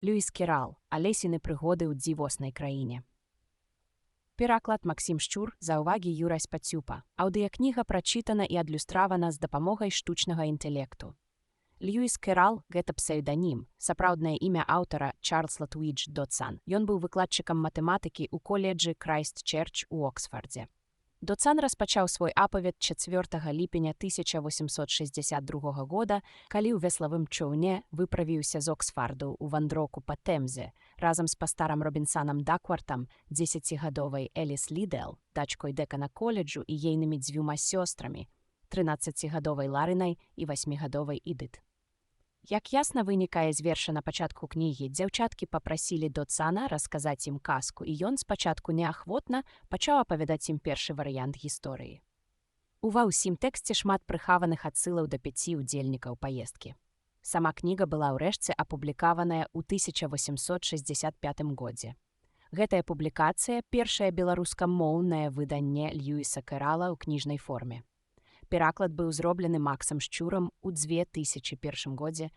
Льюіс Керал, Алесіни пригоди у дзівоснай краіне. Пераклад Максім Шчур, за ўвагі Юрась Пацюпа. Аўдыякніга прачытана і адлюстравана з дапамогай штучнага інтэлекту. Льюіс Керал – гэта псеўданім, сапраўднае імя аўтара Чарльз Латвідж Доцан. Ён быў выкладчыкам матэматыкі ў каледжы Крайстчэрч у Оксфардзе. Доцан распачаў свой апавяд 4 ліпеня 1862 года, калі ў веславым чоўне выправіўся з Оксфарду ў вандроўку па Тэмзе разам з пастарам Робінсанам Даквартам, 10гадовай Эліс Лідэл, дачкой дэкана коледжу і ейнымі 2 сёстрамі, 13гадовай Ларынай і 8гадовай Ідыт. Як ясна вынікае з верша на пачатку кнігі, дзяўчаткі папрасілі Доцана расказаць ім казку, і ён спачатку неахвотна пачаў апавядаць ім першы варыянт гісторыі. Ува ўсім тэксце шмат прыхаваных адсылаў да 5 удзельнікаў паездкі. Сама кніга была ўрэшце апублікаваная ў 1865 годзе. Гэтая публікацыя – першае беларускамоўнае выданне Льюіса Керала ў кніжнай форме. Пераклад быў зроблены Максам Шчурам у 2001 годзе,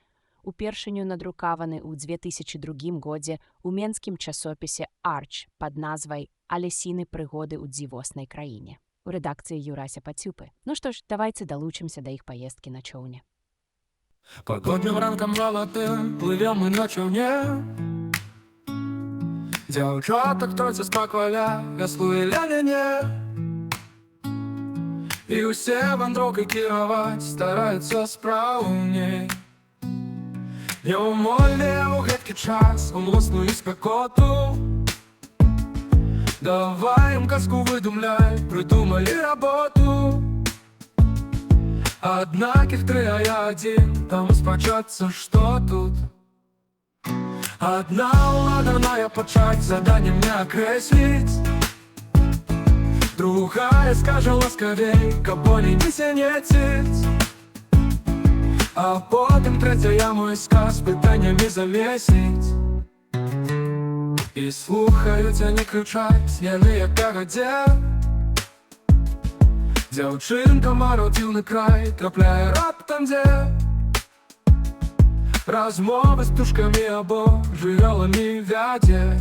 упершыню надрукаваны ў 2002 годзе ў менскім часопісе «Арч» пад назвай «Алесіны прыгоды ў дзівоснай краіне» у рэдакцыі Юрася Пацюпы. Ну што ж, давайце далучымся да іх паездкі на чоўне. Погодним ранком золотым плывем мы на човне. Дзяўчатак тройца спакваля вяслуе ля-ля-не. І ўсе вандроўкай кіраваць стараюцца спраўней. Няўмольныя ў гэткі час у млосную спякоту. Давай ім казку выдумляй, прыдумалі работу. Аднак іх 3, а я 1, там спрачацца, што тут. Адна ўладаная пачаць заданне мне акрэсліць. Другая скажа ласкавей, каб болей не сянеціць. А потым трэцяя мой сказ пытаннямі завесіць. І слухаюць, а не крычаць, яны як пягадзе. Дзяўчынка марыў дзіўны край, трапляе раптам дзе. Размовы з птушкамі або жывёламі вядзе.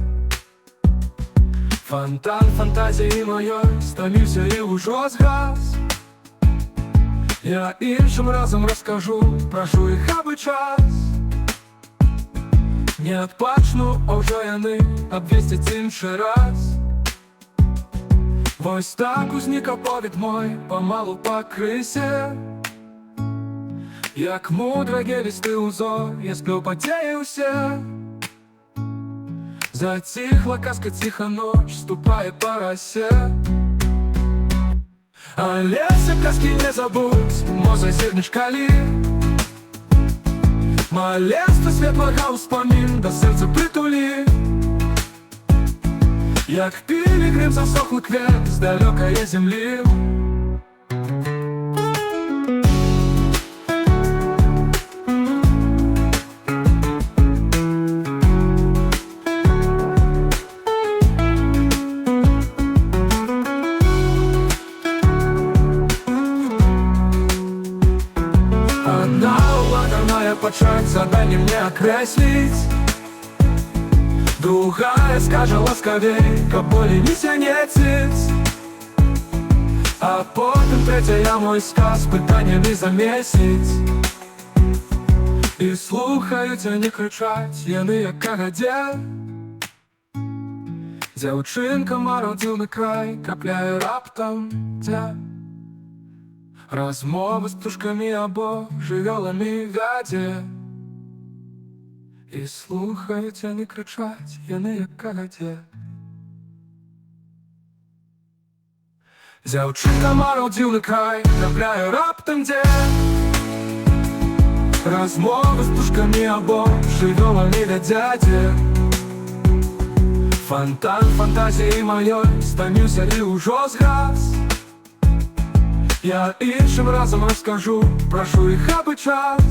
Фонтан фантазіі маёй стаміўся і ўжо згас. Я іншым разам раскажу, прашу іх абы час. Не адпачну, а ўжо яны абвесцяць іншы раз. Вось так узнік аповед мой памалу па крысе. Як мудра гелісты ўзор, я сплю падзеі ўсе. Затихла казка, ціха ноч, ступае па расе. Алеся, казкі не забудь, мо зазірнеш калі. Маленства светлага ўспамін да сэрца прытулі. Як пілігрым засохлы квет з далёкае зямлі. Одна уладаная пачаць заданне мне акрэсліць. Другая скажа ласкавей, каб болей не сянеціць. А потым трэцяя мой сказ пытаннямі замесіць. І слухаюць, а не крычаць, яны як кагадзе. Дзяўчынка марыў дзіўны край, трапляе раптам дзе. Размовы з птушкамі або жывёламі вядзе. І слухаюць, а не крычаць, яны як кагадзе. Дзяўчынка марыў дзіўны край, трапляе раптам дзе. Размовы з птушкамі або жывёламі вядзе. Фонтан фантазіі маёй стаміўся і ўжо згас. Я іншым разам раскажу, прашу іх абы час.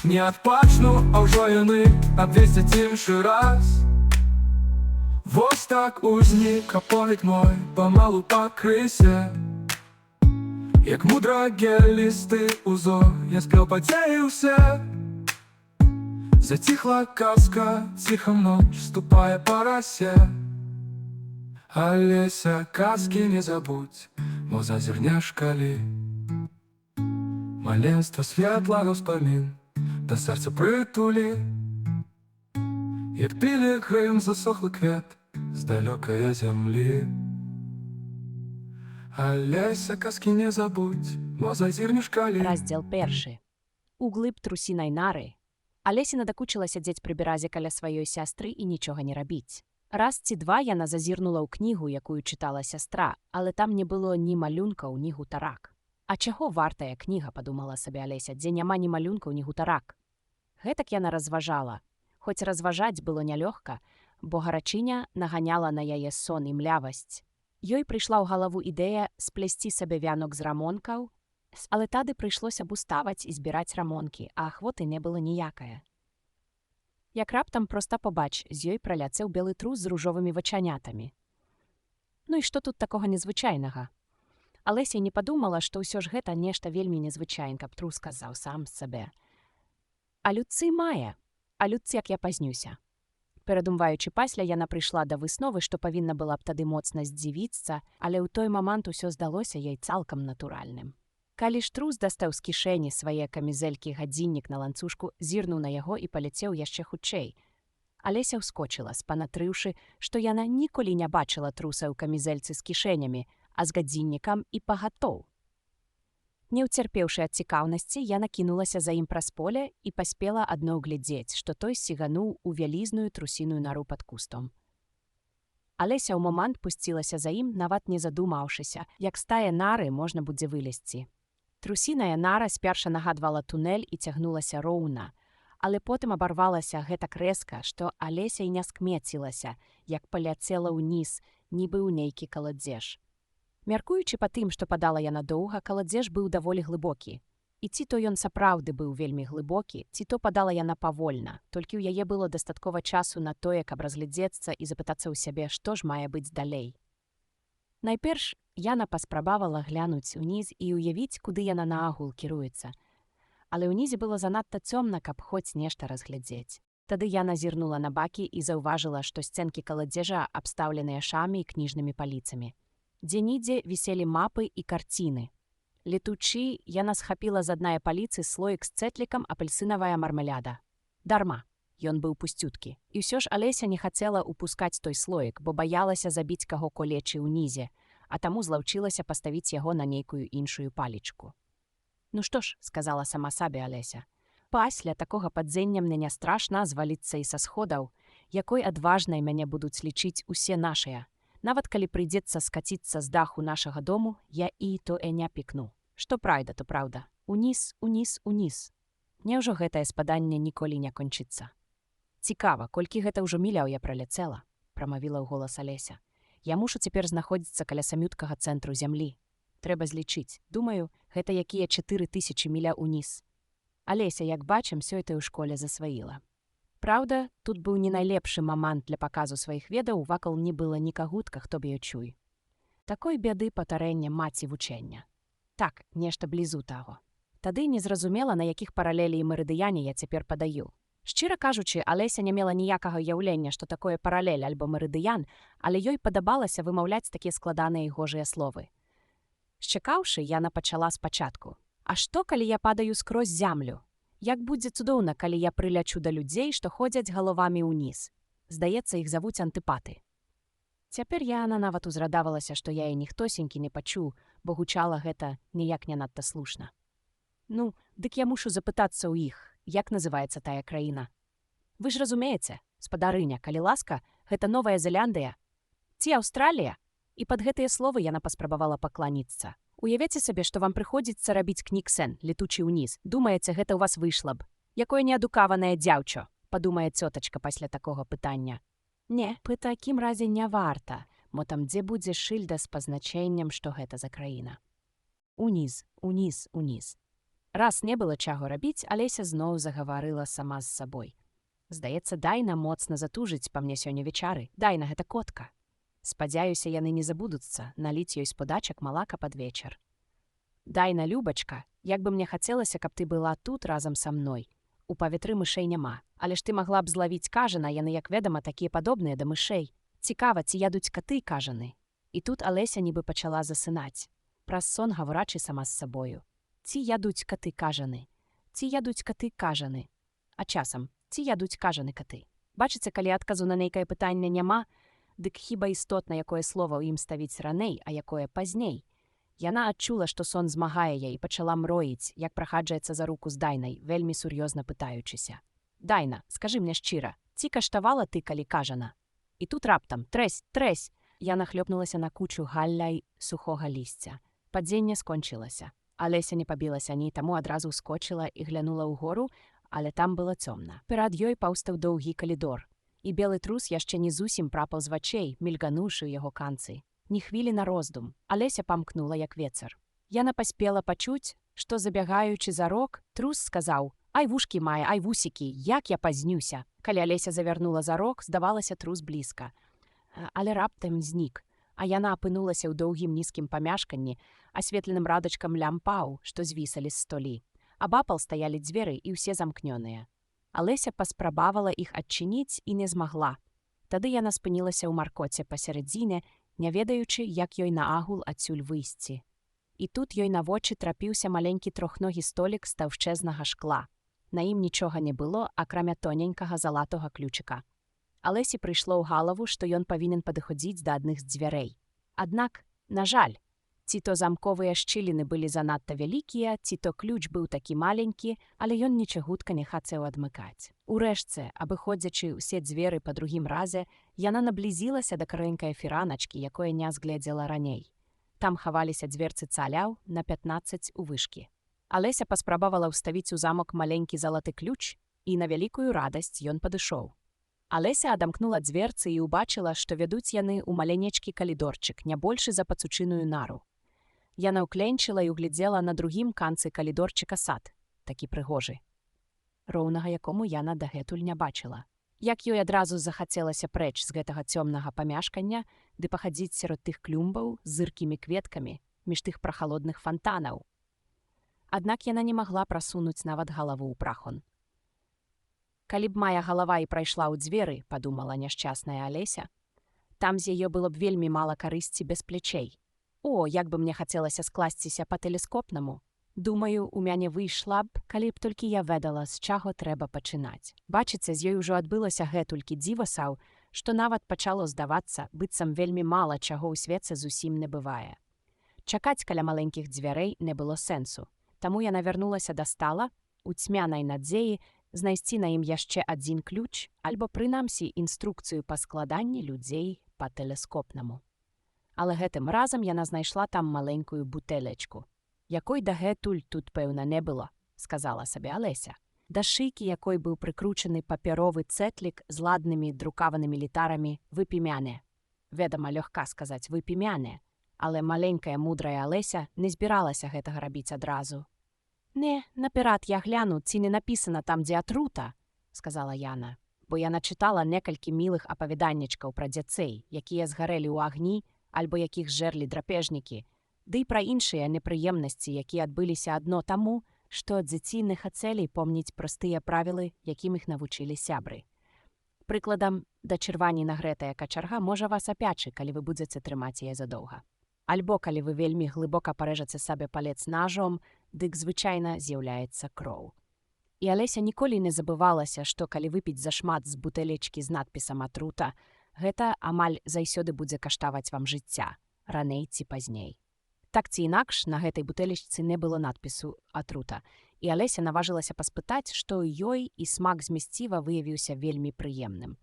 Не адпачну, а ўжо яны абвесцяць іншы раз. Вось так узнік аповед мой памалу па крысе. Як мудра гелісты ўзор, я спеў падзеі ўсе. Затихла казка, тихо в ночь, ступая по росе. Олеся, казки не забудь, мо зазирнеш калі. Маленства святла ўспамін, да сэрца прытулі. Як пілігрым засохлы квет з далёкае зямлі. Олеся, казки не забудь, мо зазірнеш калі. Раздзел 1. Углыб трусінай нары. Алесі надакучыла сядзець пры беразе каля сваёй сястры і нічога не рабіць. Раз ці два яна зазірнула ў кнігу, якую чытала сястра, але там не было ні малюнкаў, ні гутарак. А чаго вартая кніга, падумала сабе Алеся, дзе няма ні малюнкаў, ні гутарак. Гэтак яна разважала. Хоць разважаць было нялёгка, бо гарачыня наганяла на яе сон і млявасць. Ёй прыйшла ў галаву ідэя сплесці сабе вянок з рамонкаў, але тады прыйшлося б уставаць і збіраць рамонкі, а ахвоты не было ніякае. Як раптам проста побач, з ёй праляцеў белы трус з ружовымі вачанятамі. Ну і што тут такога незвычайнага? Алеся не падумала, што ўсё ж гэта нешта вельмі незвычайна, каб трус сказаў сам сабе. А людцы мае, а людцы, як я пазнюся. Перадумваючы пасля, яна прыйшла да высновы, што павінна была б тады моцна здзівіцца, але ў той момант усё здалося ёй цалкам натуральным. Калі ж трус дастаў з кішэні свае камізэлькі гадзіннік на ланцужку, зірнуў на яго і паляцеў яшчэ хутчэй. Алеся ўскочыла, спанатрыўшы, што яна ніколі не бачыла труса ў камізэльцы з кішэнямі, а з гадзіннікам і пагатоў. Не ўцерпеўшы ад цікаўнасці, яна кінулася за ім праз поле і паспела адно ўглядзець, што той сігануў у вялізную трусіную нару пад кустом. Алеся ў момант пусцілася за ім, нават не задумаўшыся, як з тае нары можна будзе вылезці. Трусіная нара спярша нагадвала тунэль і цягнулася роўна, але потым абарвалася гэтак рэзка, што Алеся і не скмецілася, як паляцела ўніз, нібы ў нейкі каладзеж. Мяркуючы па тым, што падала яна доўга, каладзеж быў даволі глыбокі. І ці то ён сапраўды быў вельмі глыбокі, ці то падала яна павольна, толькі ў яе было дастаткова часу на тое, каб разглядзецца і запытацца ў сябе, што ж мае быць далей. Найперш яна паспрабавала глянуць уніз і ўявіць, куды яна наагул кіруецца. Але ўнізе было занадта цёмна, каб хоць нешта разглядзець. Тады яна зірнула на бакі і заўважыла, што сценкі каладзежа абстаўленыя шамі і кніжнымі паліцамі. Дзе-нідзе віселі мапы і карціны. Летучы, яна схапіла з аднае паліцы слоік з цэтлікам апельсынавая мармеляда. Дарма. Ён быў пусцюткі. І ўсё ж Алеся не хацела ўпускаць той слоік, бо баялася забіць каго колечы ўнізе, а таму злаўчылася паставіць яго на нейкую іншую палічку. «Ну што ж», — сказала сама сабе Алеся, «пасля такога падзення мне не страшна зваліцца і са сходаў, якой адважнай мяне будуць лічыць усе нашыя. Нават калі прыйдзецца скаціцца з даху нашага дому, я і то не пікну. Што прайда, то праўда. Уніз, уніз, уніз. Няўжо гэтае спаданне ніколі не кончыцца?» «Цікава, колькі гэта ўжо міляў я праляцела», — прамавіла ў голас Алеся. «Я мушу цяпер знаходзіцца каля самюткага цэнтру зямлі. Трэба злічыць. Думаю, гэта якія 4000 міля ўніз. Алеся, як бачым, сёй-то ў школе засваіла». Праўда, тут быў не найлепшы момант для паказу сваіх ведаў, вакол не было нікагутка, хто б ёй чуй. Такой бяды патарэння маці вучэння. Так, нешта блізу таго. Тады незразумела, на якіх паралелі і мерыдыяне я цяпер падаю. Шчыра кажучы, Алеся не мела ніякага ўяўлення, што такое паралель альбо мерыдыян, але ёй падабалася вымаўляць такія складаныя і гожыя словы. Счакаўшы, яна пачала спачатку. «А што, калі я падаю скрозь зямлю? Як будзе цудоўна, калі я прылячу да людзей, што ходзяць галавамі ўніз. Здаецца, іх завуць антыпаты». Цяпер яна нават узрадавалася, што я і ніхтосенькі не пачуў, бо гучала гэта ніяк не надта слушна. «Ну, дык я мушу запытацца ў іх, як называецца тая краіна. Вы ж разумееце, спадарыня, калі ласка, гэта Новая Зеландыя. Ці Аўстралія?» І пад гэтыя словы яна паспрабавала пакланіцца. «Уявіце сабе, што вам прыходзіцца рабіць кніксэн, летучы ўніз. Думаеце, гэта ў вас выйшла б. Якое неадукаванае дзяўчо», падумае цётачка пасля такога пытання. «Не, пры такім разе не варта, мо там дзе будзе шыльда з пазначэннем, што гэта за краіна. Уніз, уніз, уніз». Раз не было чаго рабіць, Алеся зноў загаварыла сама з сабой. «Здаецца, Дайна моцна затужыць па мне сёння вечары. Дайна, гэта котка. Спадзяюся, яны не забудуцца наліць ёй з подачак малака пад вечар. Дайна, любачка, як бы мне хацелася, каб ты была тут разам са мной. У паветры мышэй няма. Але ж ты магла б злавіць кажана, яны, як вядома, такія падобныя да мышэй. Цікава, ці ядуць каты кажаны. І тут Алеся нібы пачала засынаць. Праз сон гаворачы сама з сабою. Ці ядуць каты кажаны? Ці ядуць каты кажаны? А часам, ці ядуць кажаны каты? Бачыце, калі адказу на нейкае пытанне няма, дык хіба істотна, якое слова ў ім ставіць раней, а якое пазней. Яна адчула, што сон змагае яе і пачала мроіць, як праходжаецца за руку з Дайнай, вельмі сур'ёзна пытаючыся. Дайна, скажы мне шчыра, ці каштавала ты, калі кажана? І тут раптам трэсь. Яна хлёпнулася на кучу галля й сухога лісця. Падзенне скончылася. Алеся не пабілася ні, таму адразу ўскочыла і глянула ўгору, але там было цёмна. Перад ёй паўстаў доўгі калідор. І белы трус яшчэ не зусім прапаў з вачэй, мільгануўшы ў яго канцы. Ні хвілі на роздум. Алеся памкнула, як вецер. Яна паспела пачуць, што, забягаючы за рог, трус сказаў: «Ай, вушкі мае, ай, вусікі, як я пазнюся!» Калі Алеся завярнула за рог, здавалася, трус блізка. Але раптам знік, а яна апынулася ў доўгім нізкім памяшканні, асветленым радачкам лямпаў, што звісалі з столі. Абапал стаялі дзверы, і ўсе замкнёныя. Алеся паспрабавала іх адчыніць і не змагла. Тады яна спынілася ў маркоце пасярэдзіне, не ведаючы, як ёй наагул адсюль выйсці. І тут ёй на вочы трапіўся маленькі трохногі столік з таўшчэзнага шкла. На ім нічога не было, акрамя тоненькага залатога ключыка. Алесі прыйшло ў галаву, што ён павінен падыходзіць да адных з дзвярэй. Аднак, на жаль, ці то замковыя шчыліны былі занадта вялікія, ці то ключ быў такі маленькі, але ён нічагутка не хацеў адмыкаць. Урэшце, абыходзячы ўсе дзверы па другім разе, яна наблізілася да карэнькае фіраначкі, якое не згледзела раней. Там хаваліся дзверцы цаляў на 15 у вышкі. Алеся паспрабавала ўставіць у замок маленькі залаты ключ, і на вялікую радасць ён падышоў. Алеся адамкнула дзверцы і ўбачыла, што вядуць яны ў маленечкі калідорчык, не большы за пацучыную нару. Яна ўкленчыла і углядзела на другім канцы калідорчыка сад, такі прыгожы, роўнага якому яна дагэтуль не бачыла. Як ёй адразу захацелася прэч з гэтага цёмнага памяшкання, ды пахадзіць сярод тых клюмбаў з зыркімі кветкамі, між тых прахалодных фантанаў. Аднак яна не магла прасунуць нават галаву ў прахон. Калі б мая галава і прайшла ў дзверы, падумала няшчасная Алеся, там з яе было б вельмі мала карысці без плечэй. О, як бы мне хацелася скласціся па-тэлескопнаму. Думаю, у мяне выйшла б, калі б толькі я ведала, з чаго трэба пачынаць. Бачыце, з ёй ужо адбылося гэтулькі дзівасаў, што нават пачало здавацца, быццам вельмі мала чаго ў свеце зусім не бывае. Чакаць каля маленькіх дзвярэй не было сэнсу. Таму яна вярнулася да стала, у цьмянай надзеі, знайсці на ім яшчэ адзін ключ, альбо прынамсі інструкцыю па складанні людзей па-тэлескопнаму. Але гэтым разам яна знайшла там маленькую бутэлечку, якой дагэтуль тут, пэўна, не было, сказала сабе Алеся. Да шыйкі якой быў прыкручаны папяровы цэтлік з ладнымі друкаванымі літарамі «Выпімяне». Ведама, лёгка сказаць «выпімяне», але маленькая мудрая Алеся не збіралася гэтага рабіць адразу. «Не, наперад я гляну, ці не напісана там, дзе атрута», сказала яна, бо яна чытала некалькі мілых апавяданнічкаў пра дзяцей, якія згарэлі ў агні, альбо якіх зжэрлі драпежнікі, ды і пра іншыя непрыемнасці, якія адбыліся адно таму, што дзеці не хацелі помніць простыя правілы, якім іх навучылі сябры. Прыкладам, да чырвані нагрэтая качарга можа вас апячы, калі вы будзеце трымаць яе задоўга. Альбо калі вы вельмі глыбока парэжаце сабе палец нажом, дык звычайна з'яўляецца кроў. І Алеся ніколі не забывалася, што калі выпіць зашмат з бутэлечкі з надпісам «Атрута», гэта амаль заўсёды будзе каштаваць вам жыцця, раней ці пазней. Так ці інакш, на гэтай бутэлечцы не было надпісу «Атрута», і Алеся наважылася паспытаць, што ёй і смак змесціва выявіўся вельмі прыемным.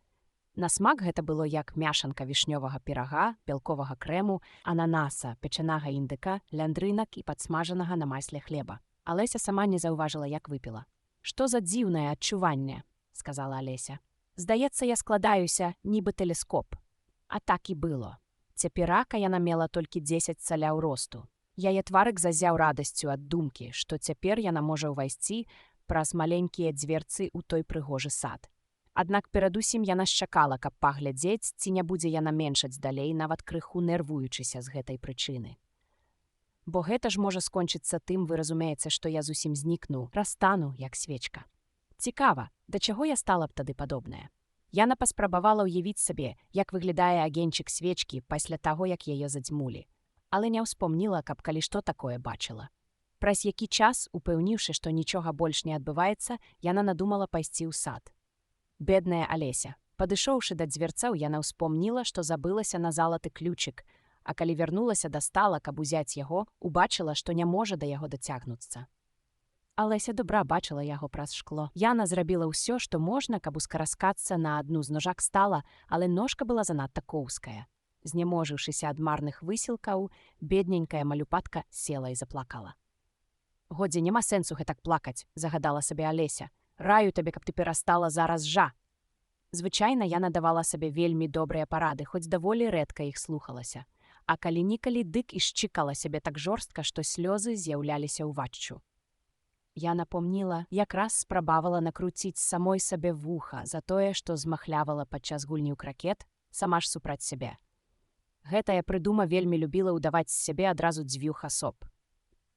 На смак гэта было як мяшанка вішнёвага пірага, бялковага крэму, ананаса, печанага індыка, ляндрынак і падсмажанага на масле хлеба. Алеся сама не заўважыла, як выпіла. «Што за дзіўнае адчуванне», сказала Алеся. «Здаецца, я складаюся, нібы тэлескоп». А так і было. Цяперака яна мела толькі 10 цаляў росту. Яе тварык зазяў радасцю ад думкі, што цяпер яна можа ўвайсці праз маленькія дзверцы ў той прыгожы сад. Аднак перадусім яна чакала, каб паглядзець, ці не будзе яна меншаць далей, нават крыху нервуючыся з гэтай прычыны. Бо гэта ж можа скончыцца тым, вы разумееце, што я зусім знікну, растану, як свечка. Цікава, да чаго я стала б тады падобная. Яна паспрабавала ўявіць сабе, як выглядае агеньчык свечкі пасля таго, як яе задзьмулі, але не ўспомніла, каб калі што такое бачыла. Праз які час, упэўніўшы, што нічога больш не адбываецца, яна надумала пайсці ў сад. Бедная Алеся. Падышоўшы да дзвярцоў, яна ўспомніла, што забылася на залаты ключык, а калі вярнулася да стала, каб узяць яго, убачыла, што не можа да яго дацягнуцца. Алеся добра бачыла яго праз шкло. Яна зрабіла ўсё, што можна, каб ускараскацца на адну з ножак стала, але ножка была занадта коўская. Знеможыўшыся ад марных высілкаў, бедненькая малюпатка села і заплакала. «Годзе, няма сэнсу гэтак плакаць», – загадала сабе Алеся. «Раю табе, каб ты перастала зараз жа». Звычайна яна давала сабе вельмі добрыя парады, хоць даволі рэдка іх слухалася. А калі-нікалі дык і шчыкала сябе так жорстка, што слёзы з'яўляліся ўваччу. Яна помніла, якраз спрабавала накруціць самой сабе вуха за тое, што змахлявала падчас гульні ў кракет, сама ж супраць сябе. Гэтая прыдума вельмі любіла ўдаваць з сябе адразу дзвюх асоб.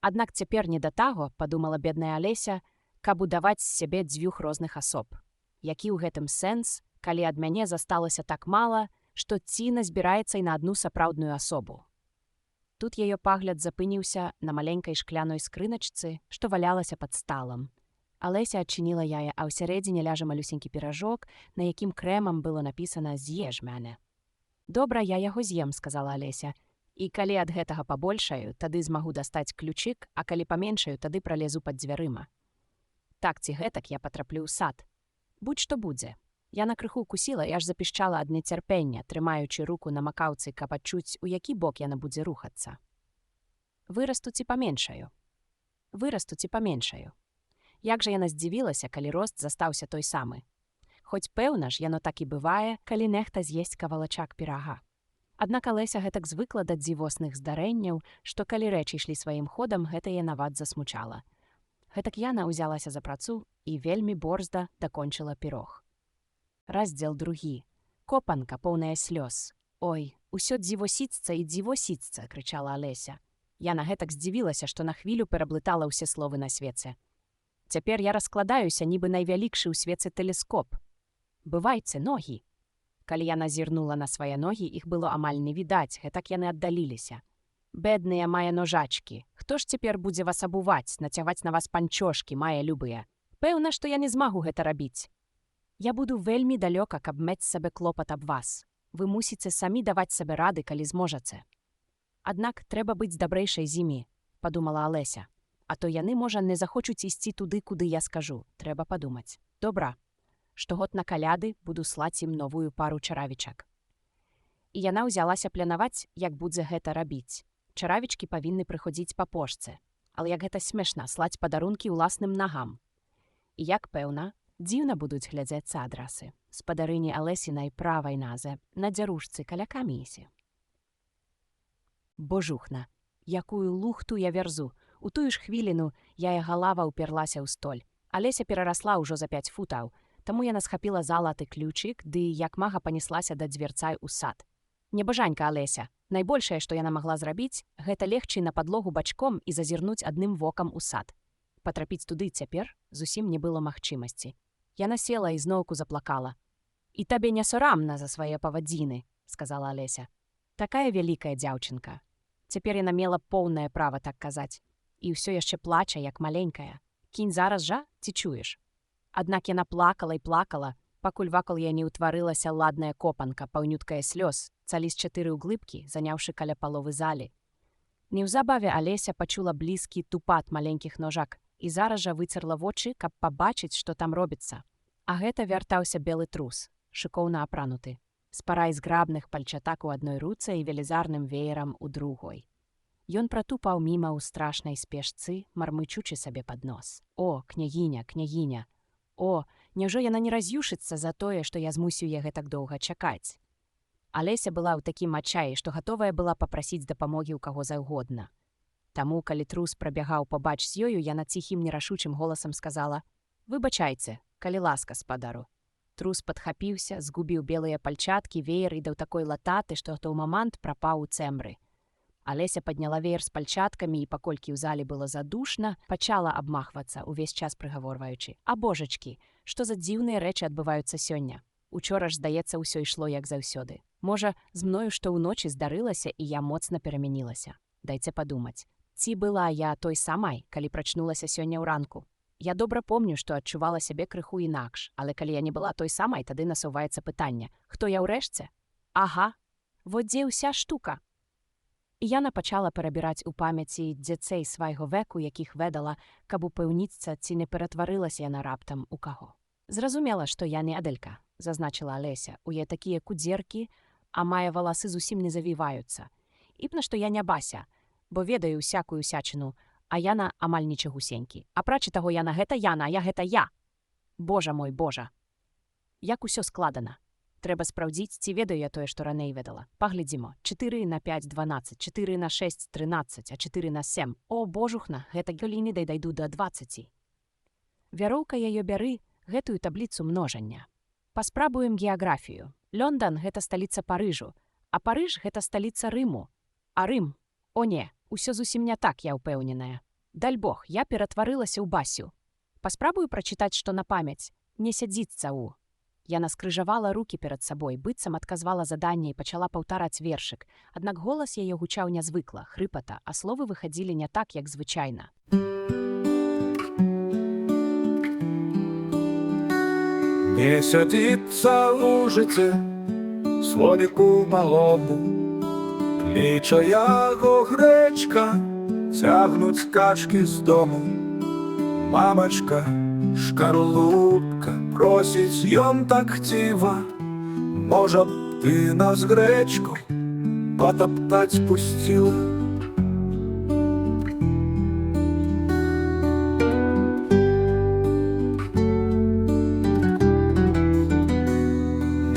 Аднак цяпер не да таго, падумала бедная Алеся, каб удаваць з сябе дзвюх розных асоб. Які ў гэтым сэнс, калі ад мяне засталася так мала, што ціна збіраецца і на адну сапраўдную асобу. Тут яе пагляд запыніўся на маленькай шкляной скрыначцы, што валялася пад сталам. Алеся адчыніла яе, а ўсярэдзіне ляжа малюсенькі піражок, на якім крэмам было напісана «З'еш мяне». «Добра, я яго з'ем», – сказала Алеся. «І калі ад гэтага пабольшаю, тады змагу дастаць ключык, а калі паменшаю, тады пралезу пад дзвярыма. Так ці гэтак я патраплю ў сад. Будь што будзе». Яна крыху укусіла і аж запішчала ад нецярпення, трымаючы руку на макаўцы, каб адчуць, у які бок яна будзе рухацца. «Вырасту ці паменшаю? Вырасту ці паменшаю?» Як жа яна здзівілася, калі рост застаўся той самы. Хоць пэўна ж, яно так і бывае, калі нехта з'есць кавалачак пірага. Аднак Алеся гэтак звыкла да дзівосных здарэнняў, што калі рэчы ішлі сваім ходам, гэта яе нават засмучала. Гэтак яна ўзялася за працу і вельмі борзда дакончыла пірог. Раздзел 2. Копанка, поўная слёз. «Ой, усё дзівосіцца і дзівосіцца», – крычала Алеся. Яна гэтак здзівілася, што на хвілю пераблытала ўсе словы на свеце. «Цяпер я раскладаюся, нібы найвялікшы ў свеце тэлескоп. Бывайце, ногі». Калі яна зірнула на свае ногі, іх было амаль не відаць, гэтак яны аддаліліся. «Бедныя мае ножачкі, хто ж цяпер будзе вас абуваць, нацягваць на вас панчошкі, мае любыя? Пэўна, што я не змагу гэта рабіць. Я буду вельмі далёка, каб мець сабе клопат аб вас. Вы мусіце самі даваць сабе рады, калі зможаце». «Аднак трэба быць дабрэйшай з імі», – падумала Алеся. «А то яны, можа, не захочуць ісці туды, куды я скажу. Трэба падумаць. Добра. Штогод на каляды буду слаць ім новую пару чаравічак». І яна ўзялася планаваць, як будзе гэта рабіць. Чаравічкі павінны прыходзіць па пошце. Але як гэта смешна, слаць падарункі ўласным нагам. І як пэўна, дзіўна будуць глядзецца адрасы. Спадарыні Алесінай правай назе, на дзяружцы каля камісі. Божухна, якую лухту я вярзу. У тую ж хвіліну яе галава ўперлася ў столь. Алеся перарасла ўжо за 5 футаў, таму яна схапіла залаты ключык, ды як мага панеслася да дзвярцай у сад. Небажанька Алеся. Найбольшае, што яна магла зрабіць, гэта легчы на падлогу бачком і зазірнуць адным вокам у сад. Патрапіць туды цяпер зусім не было магчымасці. Яна села і зноўку заплакала. «І табе не сорамна за свае павадзіны», – сказала Алеся. «Такая вялікая дзяўчынка». Цяпер яна мела поўнае права так казаць. І ўсё яшчэ плача, як маленькая. «Кінь зараз жа, ці чуеш?» Аднак яна плакала і плакала, пакуль вакол яе не ўтварылася ладная копанка, паўнюткая слёз, цалі з 4 ўглыбкі, заняўшы каля паловы залі. Неўзабаве Алеся пачула блізкі тупат маленькіх ножак і зараз жа выцерла вочы, каб пабачыць, што там робіцца. А гэта вяртаўся белы трус, шыкоўна апрануты, з парай зграбных пальчатак у адной руцэ і велізарным веерам у другой. Ён пратупаў міма ў страшнай спешцы, мармычучы сабе пад нос. «О, княгіня, княгіня! О, няўжо яна не раз'юшыцца за тое, што я змусіў яе так доўга чакаць?» Алеся была ў такім адчаі, што гатовая была папрасіць дапамогі ў каго заўгодна. Таму, калі трус прабягаў пабач з ёю, яна ціхім нерашучым голасам сказала: «Выбачайце, калі ласка, спадару». Трус падхапіўся, згубіў белыя пальчаткі, веер і даў такой лататы, што ў момант прапаў у цэмры. Алеся падняла веер з пальчаткамі і, паколькі ў залі было задушна, пачала абмахвацца, увесь час прыгаворваючы: «А божачкі, што за дзіўныя рэчы адбываюцца сёння. Учора ж, здаецца, усё ішло як заўсёды. Можа, з мною што ўночы здарылася, і я моцна перамянілася. Дайце падумаць. Ці была я той самай, калі прачнулася сёння ўранку? Я добра помню, што адчувала сябе крыху інакш, але калі я не была той самай, тады насуваецца пытанне: хто я ўрэшце? Ага, во дзе ўся штука. І яна пачала перабіраць у памяці дзяцей свайго веку, якіх ведала, каб упэўніцца, ці не ператварылася яна раптам у каго. Зразумела, што я не Аделька, зазначила Алеся. У яе такія кудзеркі, а мае валасы зусім не завіваюцца. Іпна, што я не Бася, бо ведаю усякую усячыну, а яна амаль нічагусенькі. Апрачы таго, яна гэта яна, а я гэта я. Божа мой, Божа. Як усё складана. Трэба спраўдзіць, ці ведаю я тое, што раней ведала. Паглядзімо. 4 на 5 – 12, 4 на 6 – 13, а 4 на 7. О, божухна, гэта гёліні дайду да 20. Вяроўка яе бяры гэтую табліцу множання. Паспрабуем геаграфію. Лондан – гэта сталіца Парыжу, а Парыж – гэта сталіца Рыму. А Рым? О не, усё зусім не так, я ўпэўненая. Даль Бог, я ператварылася ў Басю. Паспрабую прачытаць, што на памяць. Не сядзіцца ў. Яна скрыжавала рукі перад сабой, быццам адказвала заданне і пачала паўтараць вершык. Аднак голас яе гучаў нязвыкла, хрыпата, а словы выхадзілі не так, як звычайна. Не сядзіцца лужыце, слоніку малому, кліча яго грэчка, цягнуць качкі з дому. Мамачка, шкарлупка, просіць ён так хціва, можа б ты нас грэчку патаптаць пусціла.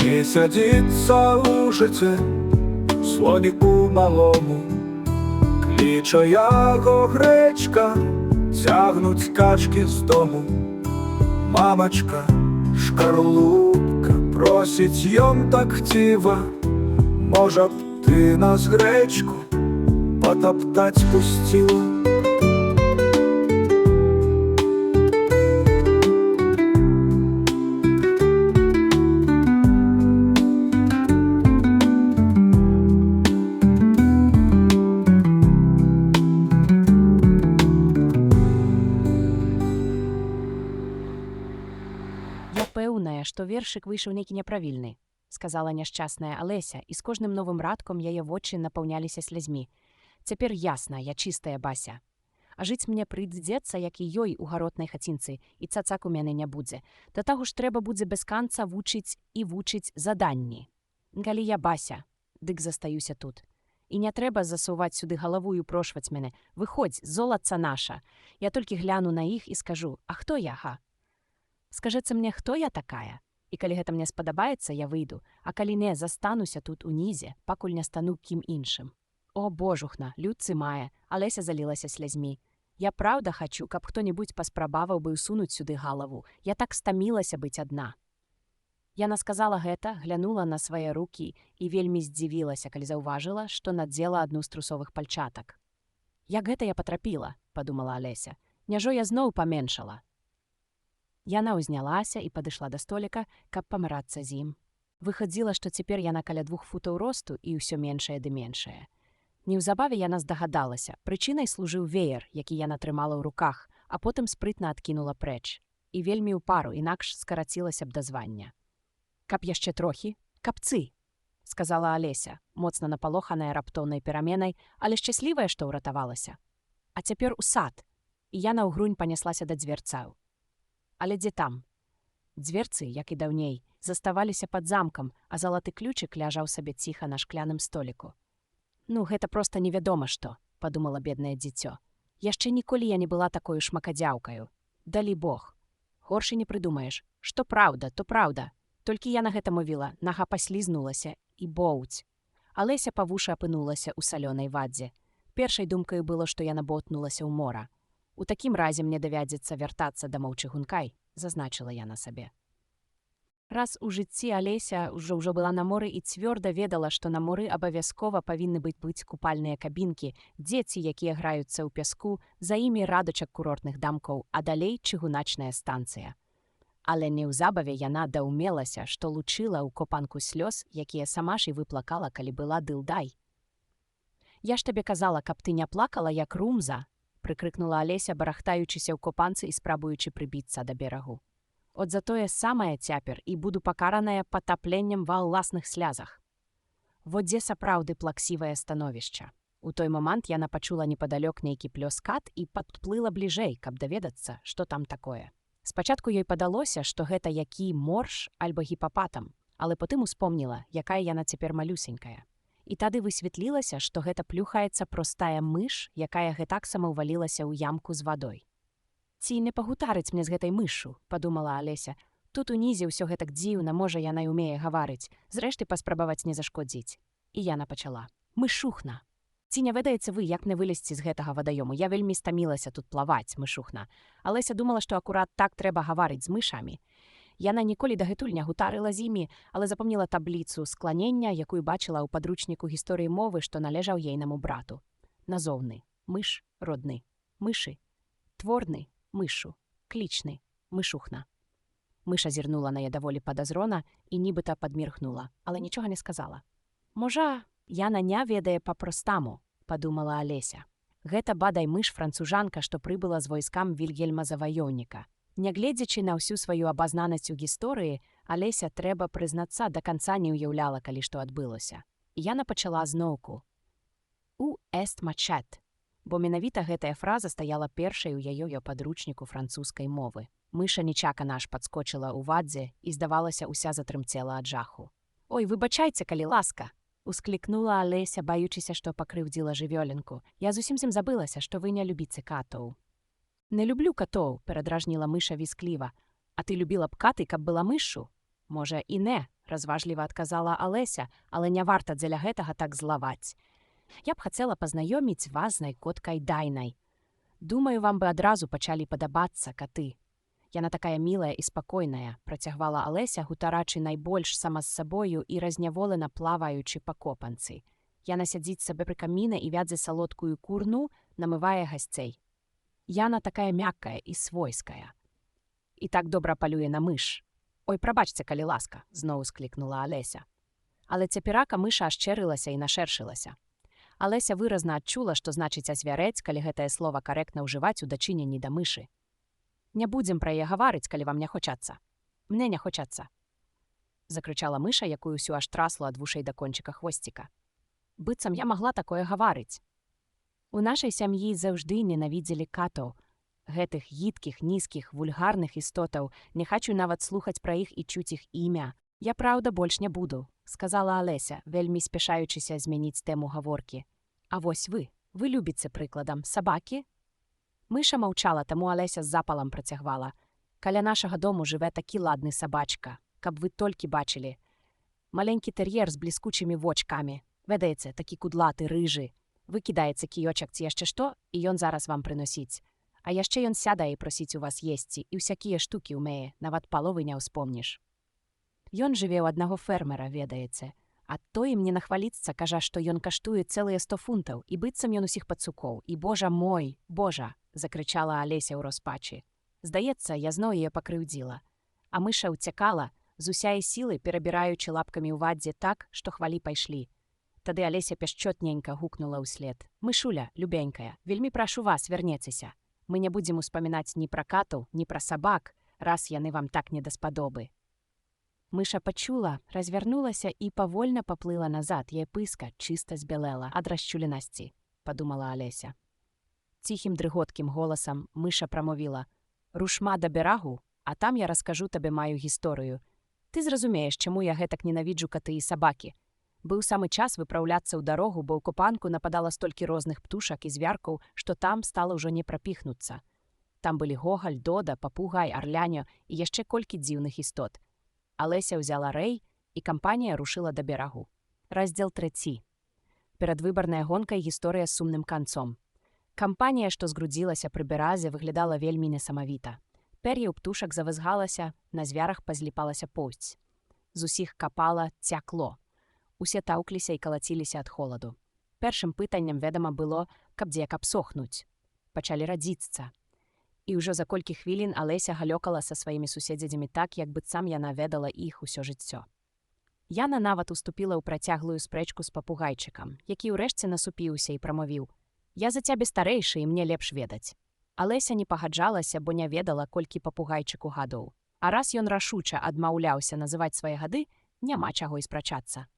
Не сядзіцца лужыце, слоніку малому, кліча яго грэчка, цягнуць качкі з дому. Мамачка, шкарлупка, просіць ён так хціва, можа б ты нас грэчку патаптаць пусціла. Што вершык выйшаў нейкі няправільны, сказала няшчасная Алеся, і з кожным новым радком яе вочы напаўняліся слязьмі. Цяпер ясна, я чыстая Бася. А жыць мне прыйдзецца, як і ёй у гаротнай хацінцы, і цацак у мяне не будзе. Да таго ж трэба будзе без канца вучыць і вучыць заданні. Калі я Бася, дык застаюся тут. І не трэба засуваць сюды галаву і упрошваць мяне. Выходзь, золатца наша. Я толькі гляну на іх і скажу: а хто я, га? Скажэце мне, хто я такая? І калі гэта мне спадабаецца, я выйду, а калі не, застануся тут унізе, пакуль не стану кім іншым. О, божухна, людцы мае, Алеся залілася слязьмі. Я праўда хачу, каб хто-небудзь паспрабаваў бы ўсунуць сюды галаву. Я так стамілася быць адна. Яна сказала гэта, глянула на свае рукі і вельмі здзівілася, калі заўважыла, што надзела адну з трусовых пальчатак. Як гэта я патрапіла, падумала Алеся. Няжо я зноў паменшала. Яна ўзнялася і падышла да століка, каб памырацца з ім. Выхадзіла, што цяпер яна каля 2 футаў росту і ўсё меншае ды меншае. Неўзабаве яна здагадалася, прычынай служыў веер, які яна трымала ў руках, а потым спрытна адкінула прэч. І вельмі ў пару, інакш скарацілася б да звання. Каб яшчэ трохі, капцы, сказала Алеся, моцна напалоханая раптоўнай пераменай, але шчаслівая, што ўратавалася. А цяпер у сад. І яна ўгрунь паняслася да дзвярцаў. Але дзе там? Дзверцы, як і даўней, заставаліся пад замкам, а залаты ключык ляжаў сабе ціха на шкляным століку. Ну, гэта проста невядома што, падумала беднае дзіцё. Яшчэ ніколі я не была такою шмакадзяўкаю. Далі Бог. Горш і не прыдумаеш. Што праўда, то праўда. Толькі я на гэта мовіла, нага паслізнулася і боўць. Алеся па вушы апынулася ў салёнай вадзе. Першай думкаю было, што яна ботнулася ў мора. У такім разе мне давядзецца вяртацца дамоў чыгункай, зазначыла я на сабе. Раз у жыцці Алеся ўжо была на моры і цвёрда ведала, што на моры абавязкова павінны быць купальныя кабінкі, дзеці, якія граюцца ў пяску, за імі радачак курортных дамкоў, а далей чыгуначная станцыя. Але неўзабаве яна даўмелася, што лучыла ў копанку слёз, якія сама ж і выплакала, калі была дылдай. «Я ж табе казала, каб ты не плакала, як румза!» — прыкрыкнула Алеся, барахтаючыся ў копанцы і спрабуючы прыбіцца да берагу. «От за тое самае цяпер і буду пакараная патапленнем ва ўласных слязах». Во дзе сапраўды плаксівае становішча. У той момант яна пачула непадалёк нейкі плёскат і падплыла бліжэй, каб даведацца, што там такое. Спачатку ёй падалося, што гэта які морж альбо гіпапатам, але потым успомніла, якая яна цяпер малюсенькая. І тады высветлілася, што гэта плюхаецца простая мыш, якая гэтаксама ўвалілася ў ямку з вадой. «Ці не пагутарыць мне з гэтай мышу?» — падумала Алеся. «Тут унізе ўсё гэтак дзіўна, можа, яна і ўмее гаварыць, зрэшты паспрабаваць не зашкодзіць». І яна пачала. «Мышухна! Ці не ведаеце вы, як мне вылезці з гэтага вадаёму? Я вельмі стамілася тут плаваць, мышухна». Алеся думала, што акурат так трэба гаварыць з мышамі. Яна ніколі дагэтуль не гутарыла з імі, але запомніла табліцу скланення, якую бачыла ў падручніку гісторыі мовы, што належаў ейнаму брату. Назоўны – мыш, родны, мышы, творны – мышу, клічны – мышухна. Мыша зірнула на яе даволі падазрона і нібыта падміргнула, але нічога не сказала. «Можа, яна не ведае па-простаму», – падумала Алеся. Гэта бадай мыш-францужанка, што прыбыла з войскам Вільгельма Заваёўніка. Нягледзячы на ўсю сваю абазнанасць у гісторыі, Алеся, трэба прызнацца, да канца не ўяўляла, калі што адбылося. І яна пачала зноўку. «У эст мачет», бо менавіта гэтая фраза стаяла першай у яе падручніку французскай мовы. Мыша нечакана аж падскочыла ў вадзе і, здавалася, уся затрымцела ад жаху. «Ой, выбачайце, калі ласка!» — усклікнула Алеся, баючыся, што пакрыўдзіла жывёлінку. «Я зусім забылася, што вы не любіце катоў». «Не люблю катоў», — перадражніла мыша віскліва. «А ты любіла б каты, каб была мышу?» «Можа, і не», — разважліва адказала Алеся, «але не варта дзеля гэтага так злаваць. Я б хацела пазнаёміць вас з найкоткай Дайнай. Думаю, вам бы адразу пачалі падабацца каты». «Яна такая мілая і спакойная», — працягвала Алеся, гутарачы найбольш сама з сабою і разняволена плаваючы па копанцы. Яна сядзіць сабе пры каміне і вядзе салодкую курну, намывае гасцей. Яна такая мяккая і свойская. І так добра палюе на мыш. «Ой, прабачце, калі ласка», — зноў усклікнула Алеся. Але цяперака мыша ашчэрылася і нашэршылася. Алеся выразна адчула, што значыць азвярэць, калі гэтае слова карэктна ўжываць у дачыненні да мышы. «Не будзем пра яе гаварыць, калі вам не хочацца. Мне не хочацца», — закрычала мыша, якую ўсю аж трасла ад вушэй да кончыка хвосціка. «Быццам я магла такое гаварыць. У нашай сям'і заўжды ненавідзелі катоў. Гэтых гідкіх, нізкіх, вульгарных істотаў, не хачу нават слухаць пра іх і чуць іх імя. Я, праўда, больш не буду», — сказала Алеся, вельмі спяшаючыся змяніць тэму гаворкі. «А вось вы любіце, прыкладам, сабакі?» Мыша маўчала, таму Алеся з запалам працягвала. «Каля нашага дому жыве такі ладны сабачка, каб вы толькі бачылі. Маленькі тэр'ер з бліскучымі вочкамі. Ведаеце, такі кудлаты, рыжы. Выкідаецца кіёчак ці яшчэ што, і ён зараз вам прыносіць. А яшчэ ён сядае просіць у вас есці, і ўсякія штукі ўмее, нават паловы не ўспомніш. Ён жыве ў аднаго фермера, ведаеце. А той мне нахваліцца, кажа, што ён каштуе цэлыя 100 фунтаў, і быццам ён усіх пацукоў. І божа мой, божа!» — закрычала Алеся ў распачы. Здаецца, я зноў яе пакрыўдзіла. А мыша ўцякала, з усяе сілы перабіраючы лапкамі ў вадзе так, што хвалі пайшлі. Тады Алеся пяшчотненька гукнула ўслед. «Мышуля, любенькая, вельмі прашу вас, вярнецеся. Мы не будзем успамінаць ні пра катаў, ні пра сабак, раз яны вам так не даспадобы». Мыша пачула, развярнулася і павольна паплыла назад, яе пыска чыста збялела ад расчуленасці, падумала Алеся. Ціхім дрыготкім голасам мыша прамовіла: «Рушма да берагу, а там я раскажу табе маю гісторыю. Ты зразумееш, чаму я гэтак ненавіджу каты і сабакі. Быў самы час выпраўляцца ў дарогу, бо ў копанку нападала столькі розных птушак і звяркаў, што там стала ўжо не прапіхнуцца. Там былі гогаль, дода, папугай, арлянё і яшчэ колькі дзіўных істот. Алеся ўзяла рэй, і кампанія рушыла да берагу. Раздзел 3. Перадвыбарная гонка і гісторыя з сумным канцом. Кампанія, што згрудзілася пры беразе, выглядала вельмі несамавіта. Пер'е ў птушак завызгалася, на звярах пазліпалася поўсць. З усіх капала, цякло. Усе таўкліся і калаціліся ад холаду. Першым пытаннем, ведама, было, каб дзе каб сохнуць. Пачалі радзіцца. І ўжо за колькі хвілін Алеся галёкала са сваімі суседзямі так, як быццам яна ведала іх усё жыццё. Яна нават уступіла ў працяглую спрэчку з папугайчыкам, які ўрэшце насупіўся і прамовіў: «Я за цябе старэйшы, і мне лепш ведаць». Алеся не пагаджалася, бо не ведала, колькі папугайчыку гадоў. А раз ён рашуча адмаўляўся называць свае гады, няма чаго і спрачацца.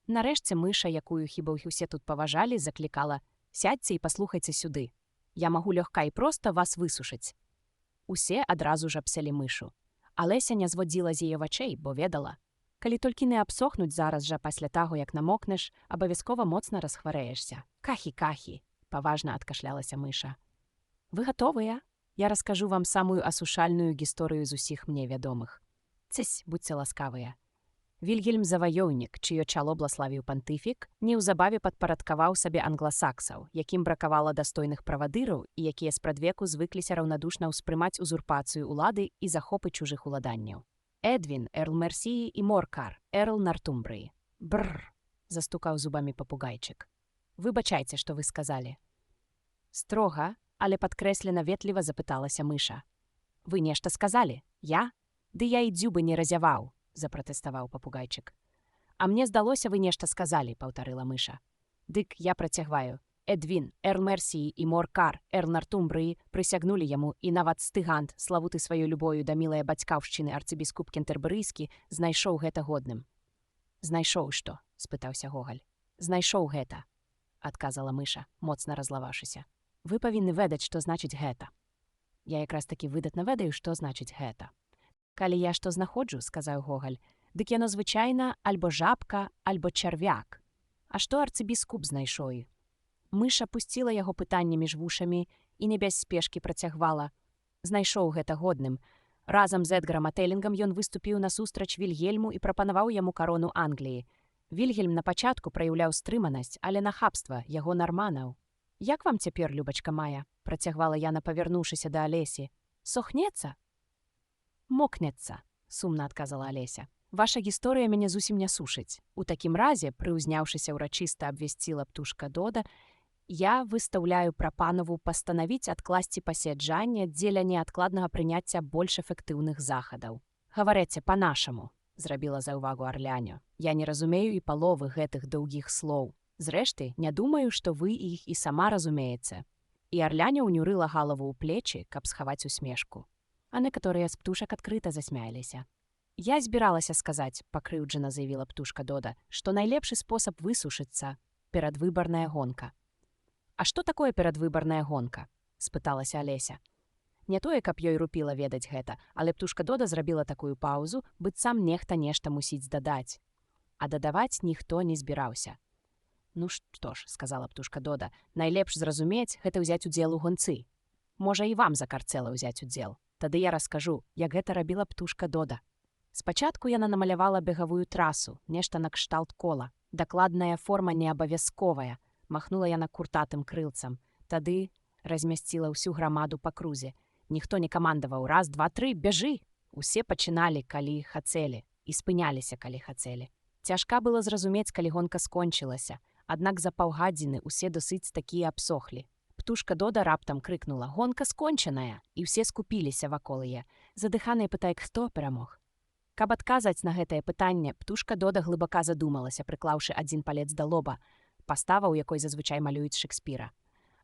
Нарэшце мыша, якую хіба ўсе тут паважалі, заклікала: «Сядьце і паслухайце сюды. Я магу лёгка і проста вас высушыць». Усе адразу ж абселі мышу. Алеся не зводзіла з яе вачэй, бо ведала: калі толькі не абсохнуць зараз жа пасля таго, як намокнеш, абавязкова моцна расхварэешся. «Кахі-кахі», – паважна адкашлялася мыша. «Вы гатовыя? Я раскажу вам самую асушальную гісторыю з усіх мне вядомых. Цысь, будьце ласкавыя». Вільгельм Заваёўнік, чыё чало блаславіў пантыфік, неўзабаве падпарадкаваў сабе англасаксаў, якім бракавала дастойных правадыраў і якія спрадвеку звыкліся раўнадушна ўспрымаць узурпацыю ўлады і захопы чужых уладанняў. Эдвін, эрл Мерсіі і Моркар, эрл Нартумбрыі. «Бррр», – застукаў зубамі папугайчык. «Выбачайце, што вы сказалі». Строга, але падкрэслена ветліва запыталася мыша. «Вы нешта сказалі? Я? Ды я і дзюбы не разяваў», – запратэставаў папугайчык. «А мне здалося, вы нешта сказалі», – паўтарыла мыша. «Дык я працягваю. Эдвін, эрл Мерсіі і Моркар, эрл Нартумбрыі прысягнулі яму, і нават Стыгант, славуты сваёй любою да мілае бацькаўшчыны арцыбіскуп Кентэрберыйскі, знайшоў гэта годным». «Знайшоў што?» – спытаўся Гогаль. «Знайшоў гэта», – адказала мыша, моцна разлавашыся. «Вы павінны ведаць, што значыць гэта». «Я якраз такі выдатна ведаю, што значыць гэта». «Калі я што знаходжу, – сказаў Гогаль, – дык яно звычайна альбо жабка, альбо чарвяк. А што арцыбіскуп знайшоў?» Мыша пусціла яго пытанне між вушамі і не без спешкі працягвала. «Знайшоў гэта годным. Разам з Эдгарам Ателінгам ён выступіў насустрач Вільгельму і прапанаваў яму карону Англіі. Вільгельм на пачатку праяўляў стрыманасць, але нахабства яго нарманаў. Як вам цяпер, любачка мая?» – працягвала яна, павярнуўшыся да Алесі. «Сохнецца?» «Мокнецца», – сумна адказала Алеся. «Ваша гісторыя мяне зусім не сушыць. У такім разе, прыўзняўшыся ўрачыста абвясціла птушка Дода, я выстаўляю прапанову пастанавіць адкласці пасяджанне дзеля неадкладнага прыняцця больш эфектыўных захадаў». «Гаварэце па-нашаму», – зрабіла заўвагу Арляню. «Я не разумею і паловы гэтых доўгіх слоў. Зрэшты, не думаю, што вы іх і сама разумееце». І Арляня ўнюрыла галаву ў плечы, каб схаваць усмешку. А некаторыя з птушак адкрыта засмяяліся. «Я збіралася сказаць», – пакрыўджана заявіла птушка Дода, «што найлепшы спосаб высушыцца – перадвыбарная гонка». «А што такое перадвыбарная гонка?» – спыталася Алеся. Не тое, каб ёй рупіла ведаць гэта, але птушка Дода зрабіла такую паўзу, быццам нехта нешта мусіць дадаць. А дадаваць ніхто не збіраўся. «Ну што ж», – сказала птушка Дода, – «найлепш зразумець – гэта ўзяць удзел у гонцы. Можа, і вам закарцэла ўзяць удзел. Тады я раскажу, як гэта рабіла птушка Дода». Спачатку яна намалявала бегавую трасу, нешта накшталт кола. Дакладная форма не абавязковая. Махнула яна куртатым крылцам. Тады размясціла ўсю грамаду па крузе. Ніхто не камандаваў: «Раз, два, тры, бяжы!» Усе пачыналі, калі хацелі, і спыняліся, калі хацелі. Цяжка было зразумець, калі гонка скончылася, аднак за паўгадзіны усе досыць такія абсохлі. Птушка Дода раптам крыкнула: «Гонка скончаная!» І ўсе скупіліся вакол яе. Задыханая пытае, хто перамог. Каб адказаць на гэтае пытанне, птушка Дода глыбака задумалася, прыклаўшы адзін палец да лоба, пастава, у якой зазвычай малююць Шекспіра.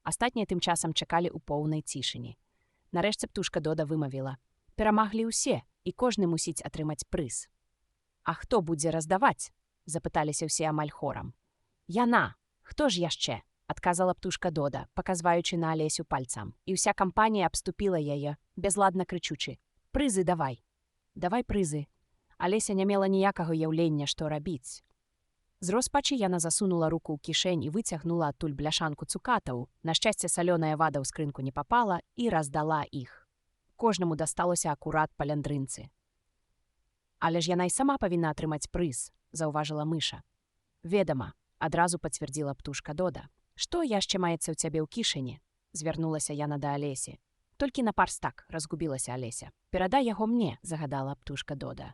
Астатнія тым часам чакалі ў поўнай цішыні. Нарэшце птушка Дода вымавіла: «Перамаглі ўсе, і кожны мусіць атрымаць прыз». «А хто будзе раздаваць?» – запыталіся ўсе амаль хорам. «Яна! Хто ж яшчэ?» – адказала птушка Дода, паказваючы на Алесю пальцам, і ўся кампанія абступіла яе, бязладна крычучы: «Прызы давай! Давай прызы!» Алеся не мела ніякага ўяўлення, што рабіць. З роспачы яна засунула руку ў кішэнь і выцягнула адтуль бляшанку цукатаў. На шчасце, салёная вада ў скрынку не папала і раздала іх. Кожнаму дасталося акурат па ляндрынцы. «Але ж яна і сама павінна атрымаць прыз», – заўважыла мыша. «Ведама», – адразу пацвердзіла птушка Дода. «Што яшчэ маецца ў цябе ў кішэні?» – звярнулася яна да Алесі. «Толькі на парстак», – разгубілася Алеся. «Перадай яго мне», – загадала птушка Дода.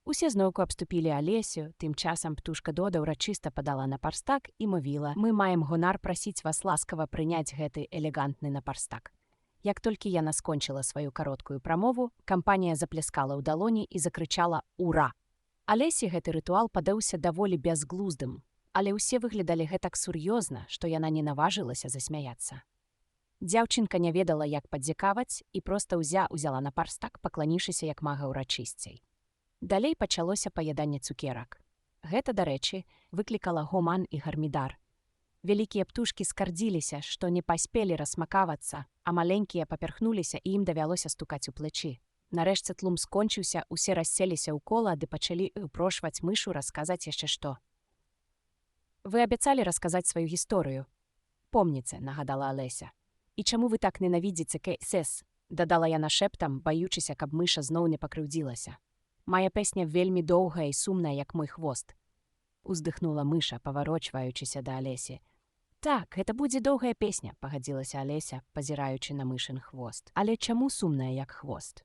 Усе зноўку абступілі Алесю, тым часам птушка Дода ўрачыста падала на парстак і мовіла: «Мы маем гонар прасіць вас ласкава прыняць гэты элегантны напарстак. Як толькі яна скончыла сваю кароткую прамову, кампанія запляскала ў далоні і закрычала «Ура!». Алесі гэты рытуал падаўся даволі бязглуздым, але ўсе выглядалі гэтак сур'ёзна, што яна не наважылася засмяяцца. Дзяўчынка не ведала, як падзякаваць, і проста ўзяла на парстак, пакланішыся як мага ўрачысцей. Далей пачалося паяданне цукерак. Гэта, дарэчы, выклікала гоман і гармідар. Вялікія птушкі скардзіліся, што не паспелі расмакавацца, а маленькія паперхнуліся і ім давялося стукаць у плечы. Нарэшце тлум скончыўся, усе расселіся ў кола ды пачалі ўпрошваць мышу расказаць яшчэ што. «Вы абяцалі расказаць сваю гісторыю. Помніце», — нагадала Алеся. «І чаму вы так ненавідзіце КСС?» — дадала яна шэптам, баючыся, каб мыша зноў не пакрыўдзілася. «Мая песня вельмі доўгая і сумная, як мой хвост», — уздыхнула мыша, паварочваючыся да Алесі. «Так, гэта будзе доўгая песня», — пагадзілася Алеся, пазіраючы на мышын хвост. «Але чаму сумная, як хвост?»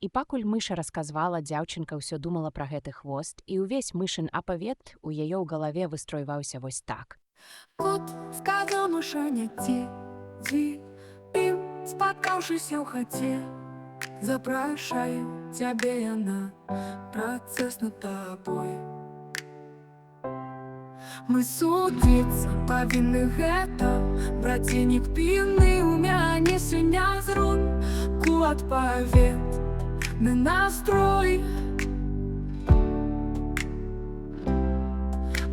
І пакуль мыша расказвала, дзяўчынка ўсё думала пра гэты хвост, і ўвесь мышын апавет у яе ў галаве выстройваўся вось так. Кот сказал мышаняці, ім, спаткаўшыся ў хаце, запрашаю цябе яна, працэс над табой. Мы судзіцца павінны гэта, брацінік пільны ў мяне сёння зрунку адпавед на настрой.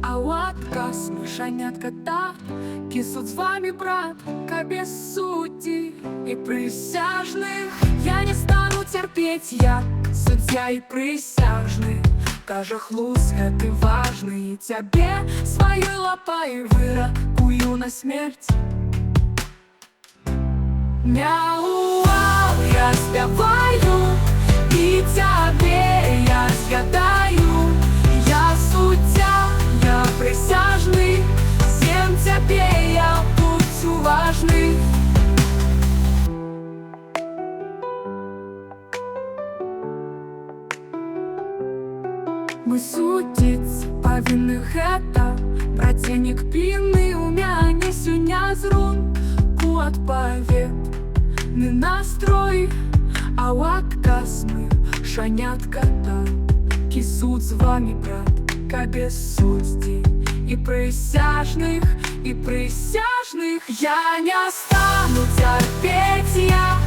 А ў адказ мышанятка такі, суд з вами, брат, каб без суддзі і прысяжных. Я не стану цярпець, я суддзя і прысяжны. Кажа хлус гэты важны, і цябе сваёй лапай выракую на смерць. Мяу-ау, я спяваю, і цябе я з'ядаю. Я суддзя, я прысяжны, з'ем цябе я, будь уважны. Мы судзіць павінны гэта, браценік пільны ў мяне сёння зрунку адпавед на настрой. А ў адказ мы шанятка такі, суд з вами, брат, каб без суддзі і прысяжных, я не стану цярпець, я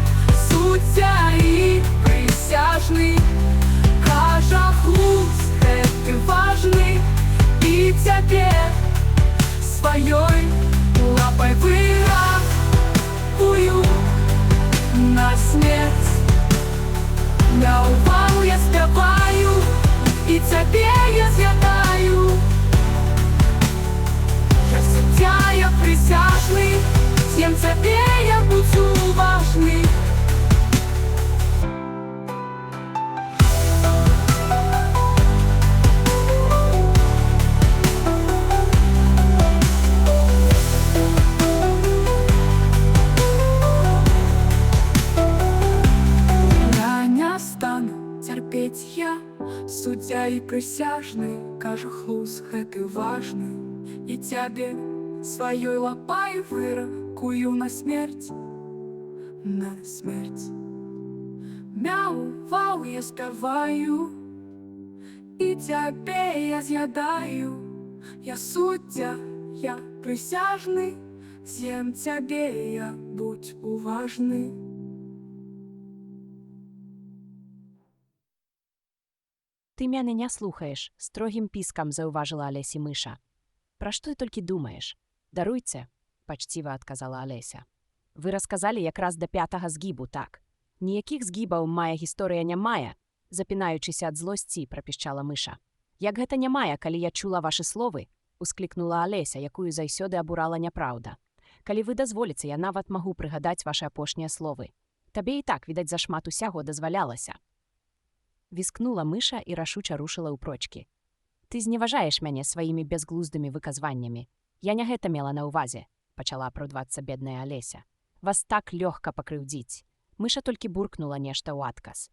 суддзя і прысяжны. Кажа хлус гэты важны, і цябе сваёй лапай выракую на смерць. Мяу-вау, я спяваю, і цябе я з'ядаю. Я суддзя, я прысяжны, з'ем цябе я, будь уважны. Я суддзя і прысяжны, кажа хлус гэты важны, і цябе сваёй лапай выракую на смерць, на смерць. Мяу-вау, я спяваю, і цябе я з'ядаю. Я суддзя, я прысяжны, з'ем цябе я, будь уважны. «Ты мяне не слухаеш», — строгім піскам заўважыла Алесі мыша. «Пра што ты толькі думаеш? Даруйце», — пачціва адказала Алеся. «Вы расказалі якраз да 5-га згібу, так? Ніякіх згібаў мая гісторыя не мае», — запінаючыся ад злосці, прапішчала мыша. «Як гэта не мае, калі я чула вашы словы?» — усклікнула Алеся, якую заўсёды абурала няпраўда. «Калі вы дазволіце, я нават магу прыгадаць вашы апошнія словы. Табе і так, відаць, зашмат усяго дазвалялася». Віскнула мыша і рашуча рушыла ўпрочкі. «Ты зневажаеш мяне сваімі бязглуздымі выказваннямі. Я не гэта мела на ўвазе», — пачала апраўдвацца бедная Алеся. «Вас так лёгка пакрыўдзіць». Мыша толькі буркнула нешта ў адказ.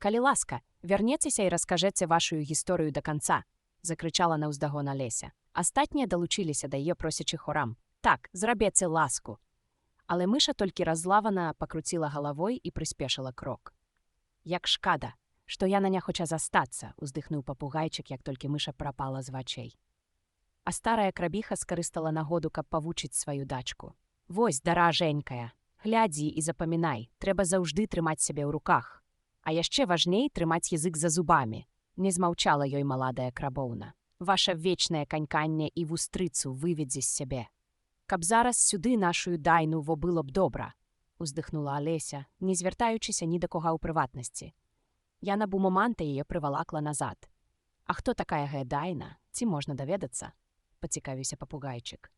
«Калі ласка, вярнецеся і раскажэце вашую гісторыю да канца», — закрычала на ўздагон Алеся. Астатнія далучыліся да яе просячы хорам. «Так, зрабеце ласку». Але мыша толькі разлавана пакруціла галавой і прыспешыла крок. «Як шкада, што яна не хоча застацца», — уздыхнуў папугайчык, як толькі мыша прапала з вачэй. А старая крабіха скарыстала нагоду, каб павучыць сваю дачку. «Вось, даражэнькая, глядзі і запамінай, трэба заўжды трымаць сябе ў руках. А яшчэ важней трымаць язык за зубамі», — не змаўчала ёй маладая крабоўна. «Ваша вечнае каньканне і вустрыцу выведзе з сябе. Каб зараз сюды нашую дайну, во было б добра», — уздыхнула Алеся, не звяртаючыся ні да кога ў прыватнасці. Яна бу моманта яе прывалакла назад. «А хто такая дайна? Ці можна даведацца?» — пацікавіўся папугайчык.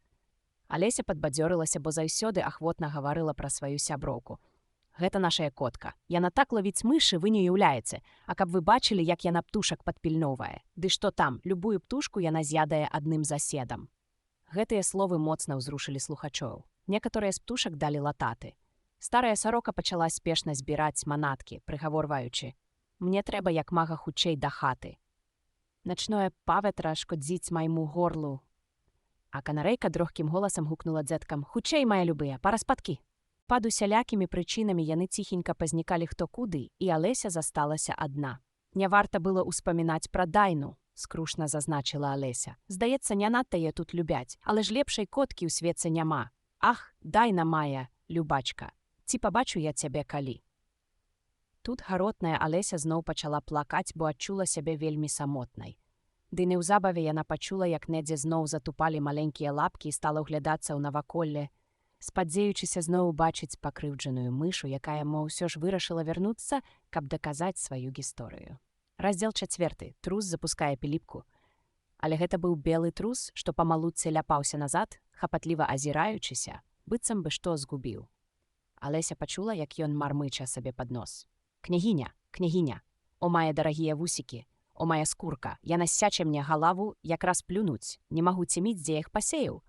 Алеся падбадзёрылася, бо заўсёды ахвотна гаварыла пра сваю сяброўку. «Гэта нашая котка. Яна так ловіць мышы, вы не уяўляеце. А каб вы бачылі, як яна птушак падпільноўвае. Ды што там, любую птушку яна з'ядае адным заседам». Гэтыя словы моцна ўзрушылі слухачоў. Некаторыя з птушак далі лататы. Старая сарока пачала спешна збіраць манаткі, прыгаворваючы: «Мне трэба як мага хутчэй да хаты. Начное паветра шкодзіць майму горлу». А канарэйка дрохкім голасам гукнула дзеткам: «Хутчэй, мае любыя, па распадкі». Пад усялякімі прычынамі яны ціхенька пазнікалі хто куды, і Алеся засталася адна. «Не варта было ўспамінаць пра дайну», — скрушна зазначыла Алеся. «Здаецца, не надта яе тут любяць, але ж лепшай коткі ў свеце няма. Ах, дайна мая, любачка, ці пабачу я цябе калі». Тут гаротная Алеся зноў пачала плакаць, бо адчула сябе вельмі самотнай. Ды неўзабаве яна пачула, як недзе зноў затупалі маленькія лапкі і стала ўглядацца ў наваколле, спадзеючыся зноў убачыць пакрыўджаную мышу, якая, мо ўсё ж вырашыла вярнуцца, каб даказаць сваю гісторыю. Раздзел 4. Трус запускае піліпку. Але гэта быў белы трус, што памалу ляпаўся назад, хапатліва азіраючыся, быццам бы што згубіў. Алеся пачула, як ён мармыча сабе пад нос. «Княгіня, княгіня, о мае дарагія вусікі, о мая скурка, яна сяче мне галаву, якраз плюнуць, не магу цеміць, дзе іх пасеяў».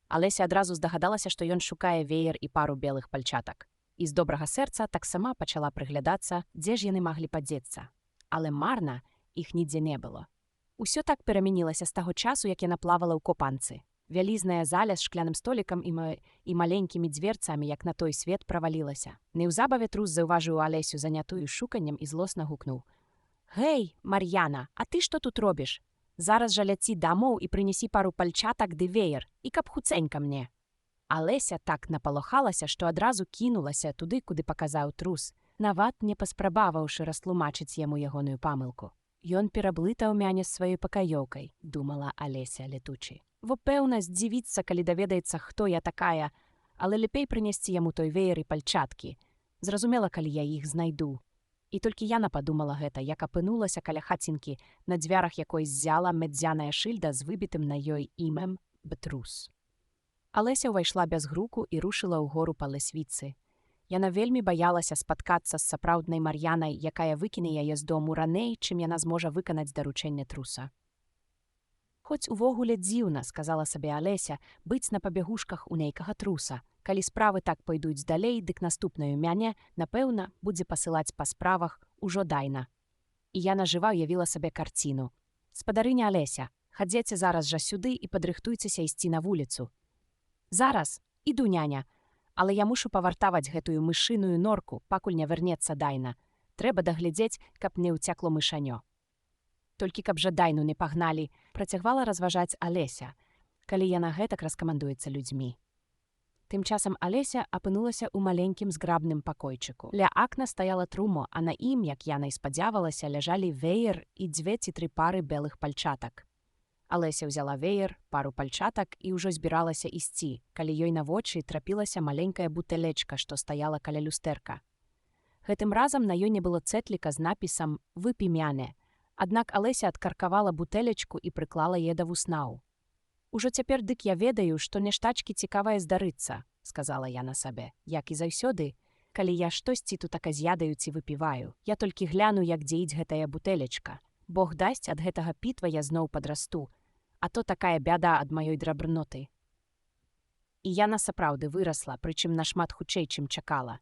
Алеся адразу здагадалася, што ён шукае веер і пару белых пальчатак. І з добрага сэрца таксама пачала прыглядацца, дзе ж яны маглі падзецца. Але марна іх нідзе не было. Усё так перамянілася з таго часу, як яна плавала ў копанцы. Вялізная заля з шкляным столікам і маленькімі дзверцамі, як на той свет, правалілася. Неўзабаве трус заўважыў Алесю занятую шуканнем і злосна гукнуў: «Гэй, Мар'яна, а ты што тут робіш? Зараз жа ляці дамоў і прынесі пару пальчатак ды веер, і каб хуценька мне». Алеся так напалохалася, што адразу кінулася туды, куды паказаў трус, нават не паспрабаваўшы растлумачыць яму ягоную памылку. «Ён пераблытаў мяне з сваёй пакаёўкай», — думала Алеся летучы. «Во пэўна здзівіцца, калі даведаецца, хто я такая, але лепей прынесці яму той веер і пальчаткі. Зразумела, калі я іх знайду». І толькі яна падумала гэта, як апынулася каля хацінкі, на дзвярах якой ззяла медзяная шыльда з выбітым на ёй імем «Бтрус». Алеся ўвайшла без груку і рушыла ўгору па лесвіцы. Яна вельмі баялася спаткацца з сапраўднай Мар'янай, якая выкіне яе з дому раней, чым яна зможа выканаць даручэнне труса. «Хоць увогуле дзіўна, — сказала сабе Алеся, — быць на пабягушках у нейкага труса. Калі справы так пойдуць далей, дык наступнаю мяне, напэўна, будзе пасылаць па справах ужо дайна». І яна жыва ўявіла сабе карціну. «Спадарыня Алеся, хадзеце зараз жа сюды і падрыхтуйцеся ісці на вуліцу». «Зараз, іду, няня, але я мушу павартаваць гэтую мышыную норку, пакуль не вярнецца дайна. Трэба даглядзець, каб не ўцякло мышанё». «Толькі каб жа дайну не пагналі», — працягвала разважаць Алеся, калі яна гэтак раскамандуецца людзьмі. Тым часам Алеся апынулася ў маленькім зграбным пакойчыку. Ля акна стаяла трумо, а на ім, як яна і спадзявалася, ляжалі веер і 2 ці 3 пары белых пальчатак. Алеся ўзяла веер, пару пальчатак і ўжо збіралася ісці, калі ёй на вочы трапілася маленькая бутэлечка, што стаяла каля люстэрка. Гэтым разам на ёй не было цэтліка з напісам «Выпі мяне», аднак Алеся адкаркавала бутэлечку і прыклала яе да вуснаў. «Ужо цяпер дык я ведаю, што нештачкі цікавае здарыцца», — сказала я на сабе, як і заўсёды, калі я штосьці тут аказ'ядаю ці выпіваю. Я толькі гляну, як дзеіць гэтая бутэлечка. Бог дасць, ад гэтага пітва я зноў падрасту, а то такая бяда ад маёй драбноты». І яна сапраўды вырасла, прычым нашмат хутчэй, чым чакала.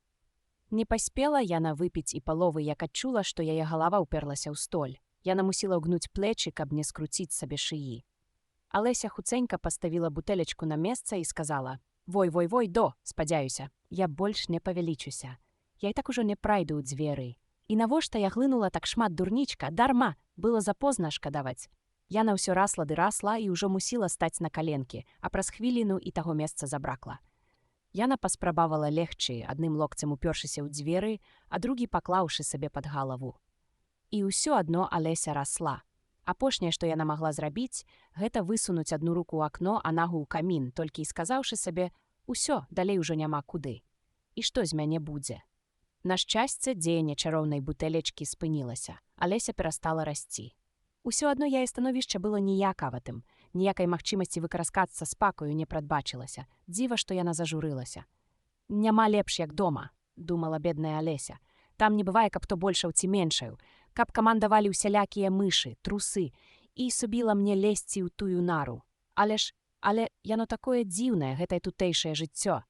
Не паспела яна выпіць і паловы, як адчула, што яе галава ўперлася ў столь. Яна мусіла ўгнуць плечы, каб не скруціць сабе шыі. Алеся хуценька паставіла бутэлечку на месца і сказала: Вой, спадзяюся, я больш не павялічуся. Я і так ужо не прайду ў дзверы. І навошта я глынула так шмат дурнічка, дарма, было запозна шкадаваць. Яна ўсё расла ды расла і ўжо мусіла стаць на каленкі, а праз хвіліну і таго месца забракла. Яна паспрабавала легчы, адным локцем упёршыся ў дзверы, а другі паклаўшы сабе пад галаву. І ўсё адно Алеся расла. Апошняе, што яна магла зрабіць, гэта высунуць адну руку ў акно, а нагу ў камін, толькі і сказаўшы сабе: «Усё, далей ужо няма куды. І што з мяне будзе?» На шчасце, дзеянне чароўнай бутэлечкі спынілася. Алеся перастала расці. Усё адно яе становішча было ніякаватым. Ніякай магчымасці выкараскацца спакою не прадбачылася. Дзіва, што яна зажурылася. «Няма лепш, як дома», — думала бедная Алеся. «Там не бывае, каб то большаў ці меншаю, каб камандавалі ўсялякія мышы, трусы, і субіла мне лезці ў тую нару. Але яно такое дзіўнае, гэтае тутэйшае жыццё.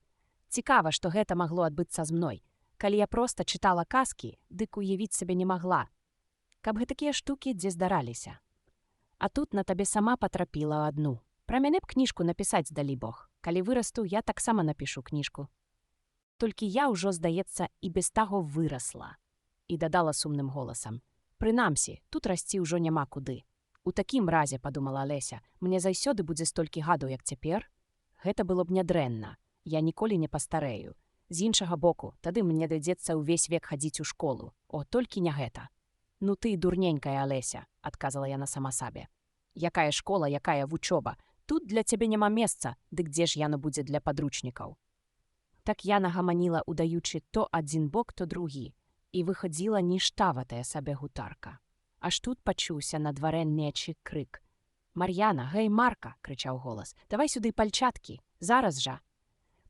Цікава, што гэта магло адбыцца з мной. Калі я проста чытала казкі, дык уявіць сабе не магла. Каб гэтакія штукі дзе здараліся. А тут на табе сама патрапіла адну. Пра мяне б кніжку напісаць, далі Бог. Калі вырасту, я таксама напішу кніжку. Толькі я ўжо, здаецца, і без таго вырасла». І дадала сумным голасам: «Прынамсі, тут расці ўжо няма куды. У такім разе, падумала Алеся, мне заўсёды будзе столькі гаду, як цяпер? Гэта было б нядрэнна. Я ніколі не пастарэю. З іншага боку, тады мне давядзецца ўвесь век хадзіць у школу. О, толькі не гэта». «Ну ты дурненькая, Алеся», — адказала яна сама сабе. «Якая школа, якая вучоба? Тут для цябе няма месца, дык дзе ж яно будзе для падручнікаў?» Так яна гаманіла, удаючы то адзін бок, то другі, і выхадзіла ніштаватая сабе гутарка. Аж тут пачуўся на дварэ нечы крык. «Мар'яна, гэй, Марка!» — крычаў голас. «Давай сюды пальчаткі, зараз жа!»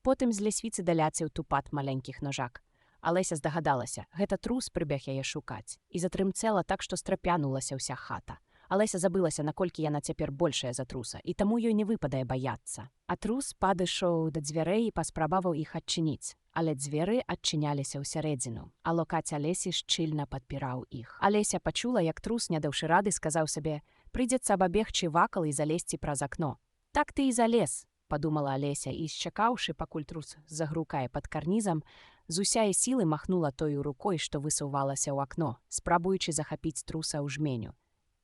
Потым з лесвіцы даляцеў тупат маленькіх ножак. Алеся здагадалася, гэта трус прыбег яе шукаць, і затрымцэла так, што страпянулася ўся хата. Алеся забылася, наколькі яна цяпер большая за труса, і таму ёй не выпадае баяцца. А трус падышоў да дзвярэй і паспрабаваў іх адчыніць, але дзверы адчыняліся ўсярэдзіну, а локаць Алесі шчыльна падпіраў іх. Алеся пачула, як трус, не даўшы рады, сказаў сабе: «Прыйдзецца абабегчы вакал і залезці праз акно». «Так ты і залез», — падумала Алеся, і, чакаўшы, пакуль трус загрукае пад карнізам, з усяе сілы махнула тою рукой, што высувалася ў акно, спрабуючы захапіць труса ў жменю.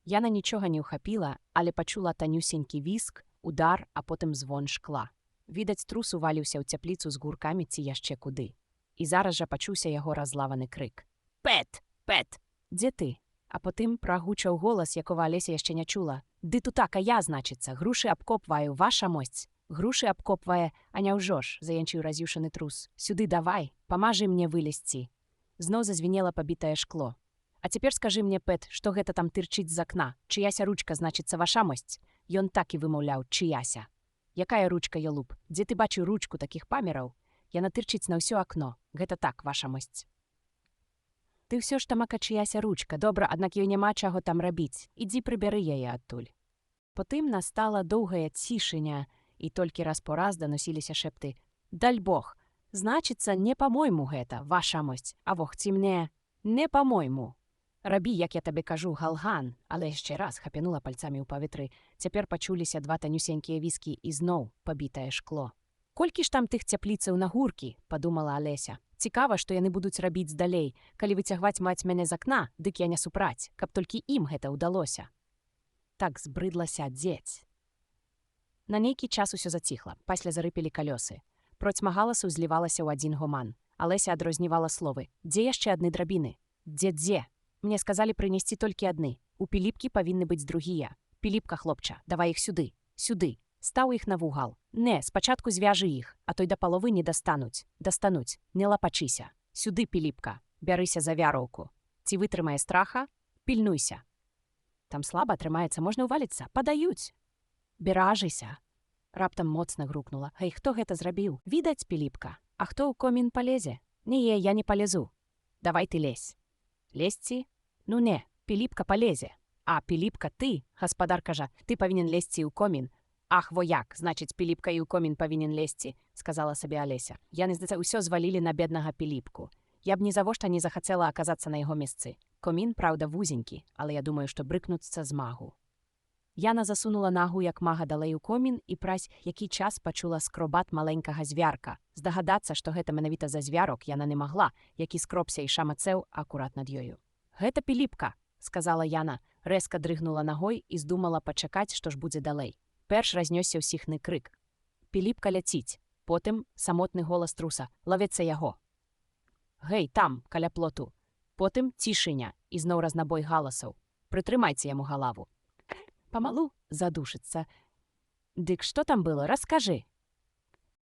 Яна нічога не ўхапіла, але пачула танюсенькі віск, удар, а потым звон шкла. Відаць, трус уваліўся ў цяпліцу з гуркамі ці яшчэ куды. І зараз жа пачуўся яго разлаваны крык: «Пэт! Пэт! Дзе ты?» А потым прагучаў голас, якога Алеся яшчэ не чула. «Ды тутака я, значыцца, грушы абкопваю, ваша мосць! Грушы абкопвае, а няўжо ж», — заянчыў раз'юшаны трус. «Сюды давай, памажы мне вылезці». Зноў зазвінела пабітае шкло. «А цяпер скажы мне, Пэт, што гэта там тырчыць з акна? Чыяся ручка, значыцца, ваша мосць?» Ён так і вымаўляў: «Чыяся». «Якая ручка, ёлуп? Дзе ты бачыў ручку такіх памераў? Яна тырчыць на ўсё акно. Гэта так, ваша мосць». «Ты ўсё ж тамака чыяся ручка. Добра, аднак ёй няма чаго там рабіць. Ідзі прыбяры яе адтуль». Потым настала доўгая цішыня, і толькі раз по раз даносіліся шэпты: «Даль Бог, значыцца, не па-мойму гэта, ваша мосць, а вох ці мне не па-мойму. Рабі, як я табе кажу, галган», але яшчэ раз хапянула пальцамі ў паветры. Цяпер пачуліся два танюсенькія віскі і зноў пабітае шкло. «Колькі ж там тых цяпліцаў на гуркі?» — падумала Алеся. «Цікава, што яны будуць рабіць далей. Калі выцягваць маць мяне з акна, дык я не супраць, каб толькі ім гэта ўдалося». Так збрыдлася дзець. На нейкі час усё заціхла, пасля зарыпелі калёсы. Процьма галасу злівалася ў адзін гоман. Алеся адрознівала словы: «Дзе яшчэ адны драбіны? Дзе? Мне сказалі прынесці толькі адны. У Піліпкі павінны быць другія. Піліпка, хлопча, давай іх сюды, сюды. Стаў іх на вугал. Не, спачатку звяжы іх, а той да паловы не дастануць. Дастануць, не лапачыся. Сюды, Піліпка, бярыся за вяроўку. Ці вытрымае страха? Пільнуйся. Там слаба трымаецца, можна ўваліцца. Падаюць. Беражыся». Раптам моцна грукнула. «Гэй, хто гэта зрабіў? Відаць, Піліпка. А хто ў комін палезе? Не, я не палезу. Давай ты лезь». «Лезці? Ну не, Піліпка палезе». «А, Піліпка, ты, гаспадар кажа, ты павінен лезці ў комін». «Ах, вояк, значыць, Піліпка і ў комін павінен лезці», — сказала сабе Алеся. Яны, здаецца, ўсё звалілі на беднага Піліпку. Я б ні завошта не захацела аказацца на яго месцы. Комін, праўда, вузенькі, але я думаю, што брыкнуцца змагу. Яна засунула нагу як мага далей у комін і праз які час пачула скробат маленькага звярка. Здагадацца, што гэта менавіта за звярок, яна не магла, які скробся і шамацеў акурат над ёю. «Гэта Піліпка», – сказала Яна, рэзка дрыгнула нагой і здумала пачакаць, што ж будзе далей. Перш разнёсся ўсіхны крык. «Піліпка ляціць!» Потым самотны голас труса. «Лавіцца яго!» «Гэй, там, каля плоту!» Потым цішыня і зноў разнабой галасаў. «Прытрымайце яму галаву!» «Памалу задушыцца!» «Дык што там было? Раскажы!»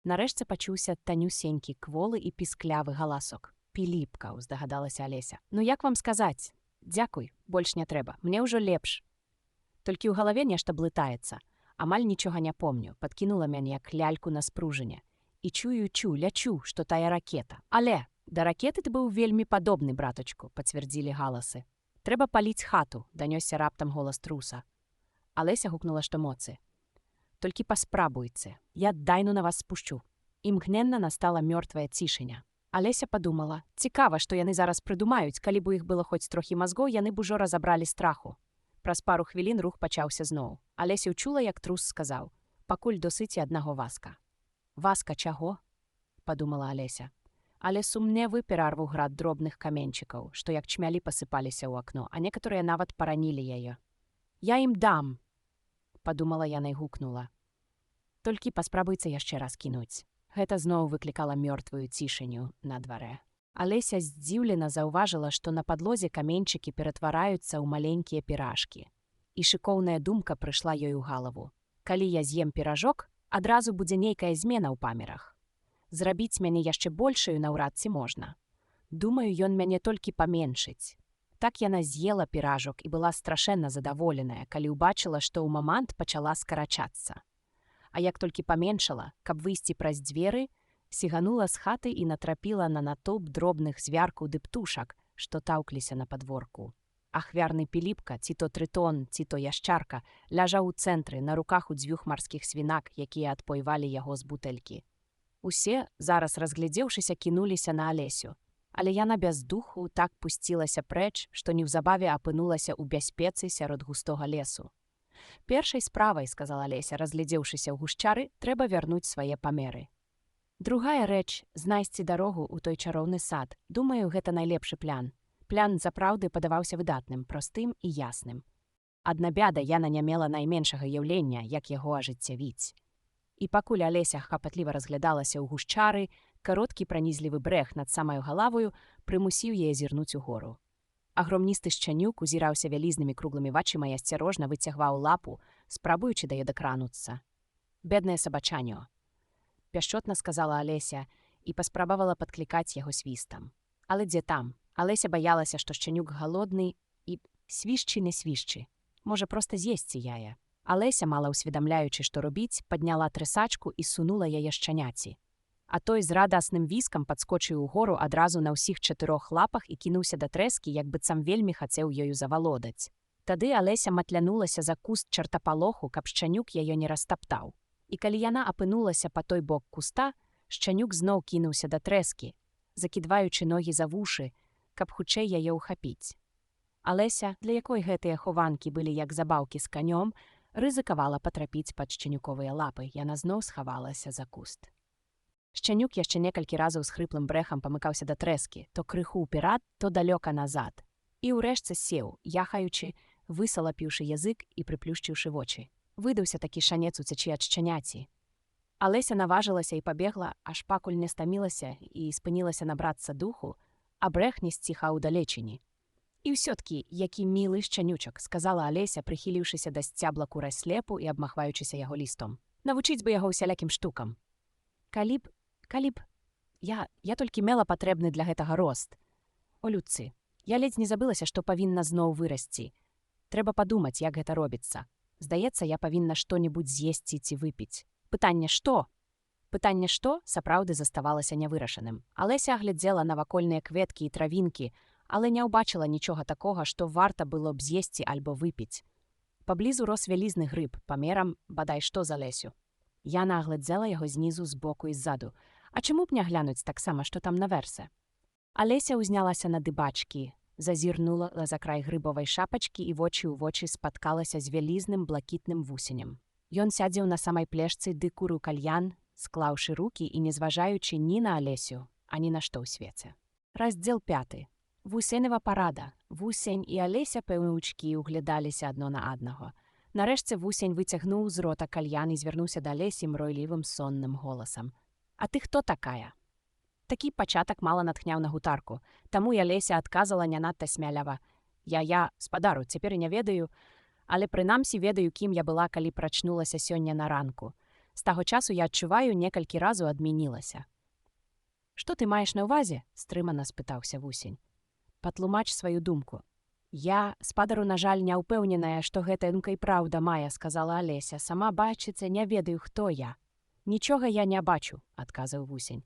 Нарэшце пачуўся танюсенькі кволы і пісклявы галасок. «Піліпка!» – уздагадалася Алеся. «Ну як вам сказаць? Дзякуй, больш не трэба, мне ўжо лепш. Толькі ў галаве нешта блытаецца. Амаль нічога не помню, падкінула мяне як ляльку на спружыне. І чую, лячу, што тая ракета. Але да ракеты ты быў вельмі падобны, братачку, пацвярдзілі галасы. Трэба паліць хату, данёсся раптам голас труса. Алеся гукнула, што моцы. Толькі паспрабуйце, я дайну на вас спушчу. Імгненна настала мёртвая цішыня. Алеся падумала, цікава, што яны зараз прыдумаюць, калі б у іх было хоць трохі мазгоў, яны б ужо разабралі страху. Праз пару хвілін рух пачаўся зноў. Алеся ўчула, як трус сказаў: «Пакуль досыць аднаго васка». «Васка чаго?» – падумала Алеся. Але сумневы перарваў град дробных каменчыкаў, што як чмялі пасыпаліся ў акно, а некаторыя нават паранілі яе. «Я ім дам!» – падумала яна і гукнула. «Толькі паспрабуйце яшчэ раз кінуць». Гэта зноў выклікала мёртвую цішыню на дварэ. Алеся здзіўлена заўважыла, што на падлозе каменьчыкі ператвараюцца ў маленькія піражкі. І шыкоўная думка прыйшла ёй у галаву. Калі я з'ем піражок, адразу будзе нейкая змена ў памерах. Зрабіць мяне яшчэ большаю наўрад ці можна. Думаю, ён мяне толькі паменшыць. Так яна з'ела піражок і была страшэнна задаволеная, калі ўбачыла, што ў момант пачала скарачацца. А як толькі паменшала, каб выйсці праз дзверы, сіганула з хаты і натрапіла на натоўп дробных звяркаў ды птушак, што таўкліся на падворку. Ахвярны Піліпка, ці то трытон, ці то яшчарка, ляжаў у цэнтры, на руках у дзвюх марскіх свінак, якія адпойвалі яго з бутэлькі. Усе, зараз разглядзеўшыся, кінуліся на Алесю. Але яна без духу так пусцілася прэч, што неўзабаве апынулася ў бяспецы сярод густога лесу. «Першай справай, – сказала Алеся, разглядзеўшыся ў гушчары, – трэба вярнуць свае памеры. Другая рэч – знайсці дарогу ў той чароўны сад. Думаю, гэта найлепшы плян. Плян запраўды падаваўся выдатным, простым і ясным. Адна бяда, яна не мела найменшага ўяўлення, як яго ажыццявіць. І пакуль Алеся хапатліва разглядалася ў гушчары, кароткі пранізлівы брэх над самаю галавою прымусіў яе зірнуць угору. Агромністы шчанюк узіраўся вялізнымі круглымі вачыма і асцярожна выцягваў лапу, спрабуючы да яе дакрануцца. «Беднае сабачанё», – пяшчотна сказала Алеся і паспрабавала падклікаць яго свістам. Але дзе там? Алеся баялася, што шчанюк галодны і свішчы не свішчы. Можа, проста з'есці яе. Алеся, мала ўсведамляючы, што робіць, падняла трэсачку і сунула яе шчаняці. А той з радасным віскам падскочыў угору адразу на ўсіх 4 лапах і кінуўся да трэскі, як быццам вельмі хацеў ёю завалодаць. Тады Алеся матлянулася за куст чартапалоху, каб шчанюк яе не растаптаў. І калі яна апынулася па той бок куста, шчанюк зноў кінуўся да трэскі, закідваючы ногі за вушы, каб хутчэй яе ўхапіць. Алеся, для якой гэтыя хованкі былі як забаўкі з канём, рызыкавала патрапіць пад шчанюковыя лапы. Яна зноў схавалася за куст. Шчанюк яшчэ некалькі разаў з хрыплым брэхам памыкаўся да трэскі, то крыху ўперад, то далёка назад. І ўрэшце сеў, яхаючы, высалапіўшы язык і прыплюшчыўшы вочы. Выдаўся такі шанец уцячы ад шчаняці. Алеся наважылася і пабегла, аж пакуль не стамілася і спынілася набрацца духу, а брэх не сціхаў далечыні. «І ўсё-ткі, які мілы шчанючак», – сказала Алеся, прыхіліўшыся да сцябла кураслепу і абмахваючыся яго лістом. «Навучыць бы яго ўсялякім штукам. Калі б, я толькі мела патрэбны для гэтага рост. О, людцы, я ледзь не забылася, што павінна зноў вырасці. Трэба падумаць, як гэта робіцца. Здаецца, я павінна што-небудзь з'есці ці выпіць. Пытанне што? Пытанне што сапраўды заставалася нявырашаным. Алеся аглядзела навакольныя кветкі і травінкі, але не ўбачыла нічога такога, што варта было б з'есці альбо выпіць. Паблізу рос вялізны грыб, памерам, бадай што з Алесю. Яна аглядзела яго знізу, збоку і ззаду. А чаму б не глянуць таксама, што там наверсе? Алеся ўзнялася на дыбачкі, зазірнула за край грыбовай шапачкі і вочы ў вочы спаткалася з вялізным блакітным вусенем. Ён сядзеў на самай плешцы ды курыў кальян, склаўшы рукі і не зважаючы ні на Алесю, ані на што ў свеце. Раздзел 5. Вусенева парада. Вусень і Алеся пэўнучкі углядаліся адно на аднаго. Нарэшце вусень выцягнуў з рота кальян і звярнуўся да Алесі мройлівым сонным голасам. «А ты хто такая?» Такі пачатак мала натхняў на гутарку, таму і Алеся адказала не надта смялява. Я, спадару, цяпер і не ведаю, але прынамсі ведаю, кім я была, калі прачнулася сёння на ранку. З таго часу я адчуваю, некалькі разу адмянілася. «Што ты маеш на ўвазе?» – стрымана спытаўся вусень. «Патлумач сваю думку». «Я, спадару, на жаль, не ўпэўненая, што гэта і праўда мая», – сказала Алеся. «Сама, бачыце, не ведаю, хто я». «Нічога я не бачу», – адказаў вусень.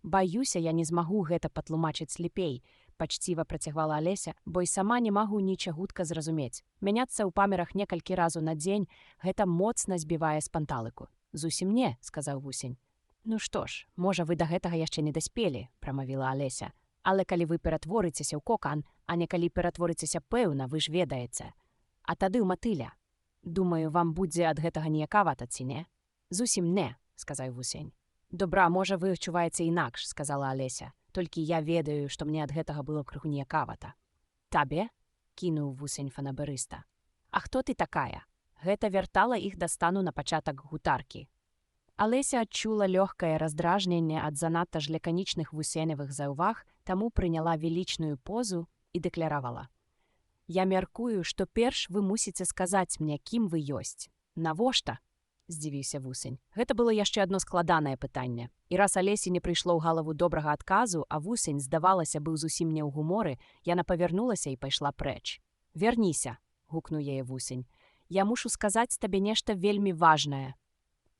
«Баюся, я не змагу гэта патлумачыць лепей», – пачціва працягвала Алеся, «бо і сама не магу нічагутка зразумець. Мяняцца ў памерах некалькі разу на дзень – гэта моцна збівае з панталыку». «Зусім не», – сказаў вусень. «Ну што ж, можа, вы да гэтага яшчэ не даспелі», – прамавіла Алеся. «Але калі вы ператворыцеся ў кокан, а не калі ператворыцеся пэўна, вы ж ведаеце. А тады ў матыля. Думаю, вам будзе ад гэтага ніякавата, ці не?» «Зусім не», – сказаў вусень. «Добра, можа, вы адчуваеце інакш», – сказала Алеся. «Толькі я ведаю, што мне ад гэтага было крыху ніякавата». «Табе?» – кінуў вусень фанаберыста. «А хто ты такая?» Гэта вяртала іх да стану на пачатак гутаркі. Алеся адчула лёгкае раздражненне ад занадта ж лаканічных вусеневых заўваг, таму прыняла велічную позу і дэкляравала. «Я мяркую, што перш вы мусіце сказаць мне, кім вы ёсць». «Навошта?» – здзівіўся вусень. Гэта было яшчэ адно складанае пытанне. І раз Алесі не прыйшло ў галаву добрага адказу, а вусень, здавалася, быў зусім не ў гуморы, яна павярнулася і пайшла прэч. «Вярніся», – гукнуў яе вусень. «Я мушу сказаць табе нешта вельмі важнае».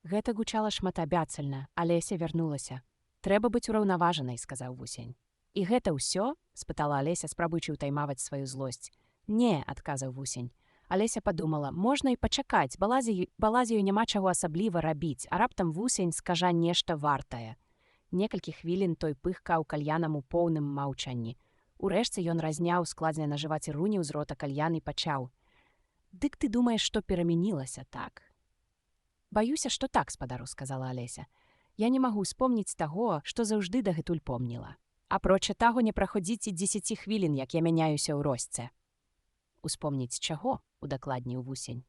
Гэта гучала шматабяцальна, Алеся вярнулася. «Трэба быць ураўнаважанай», – сказаў вусень. «І гэта ўсё?» – спытала Алеся, спрабуючы ўтаймаваць сваю злосць. «Не», – адказаў вусень. Алеся падумала, можна і пачакаць, балазію няма чаго асабліва рабіць, а раптам вусень скажа нешта вартае. Некалькі хвілін той пыхкаў кальянам у поўным маўчанні. Урэшце ён разняў складзены на жываце руніў з рота кальян і пачаў. «Дык ты думаеш, што перамянілася так?» «Баюся, што так, спадару», – сказала Алеся. «Я не магу успомніць таго, што заўжды дагэтуль помніла. Апроча таго не праходзіць і 10 хвілін, як я мяняюся ў росце». «Успомніць чаго?» – удакладніў вусень.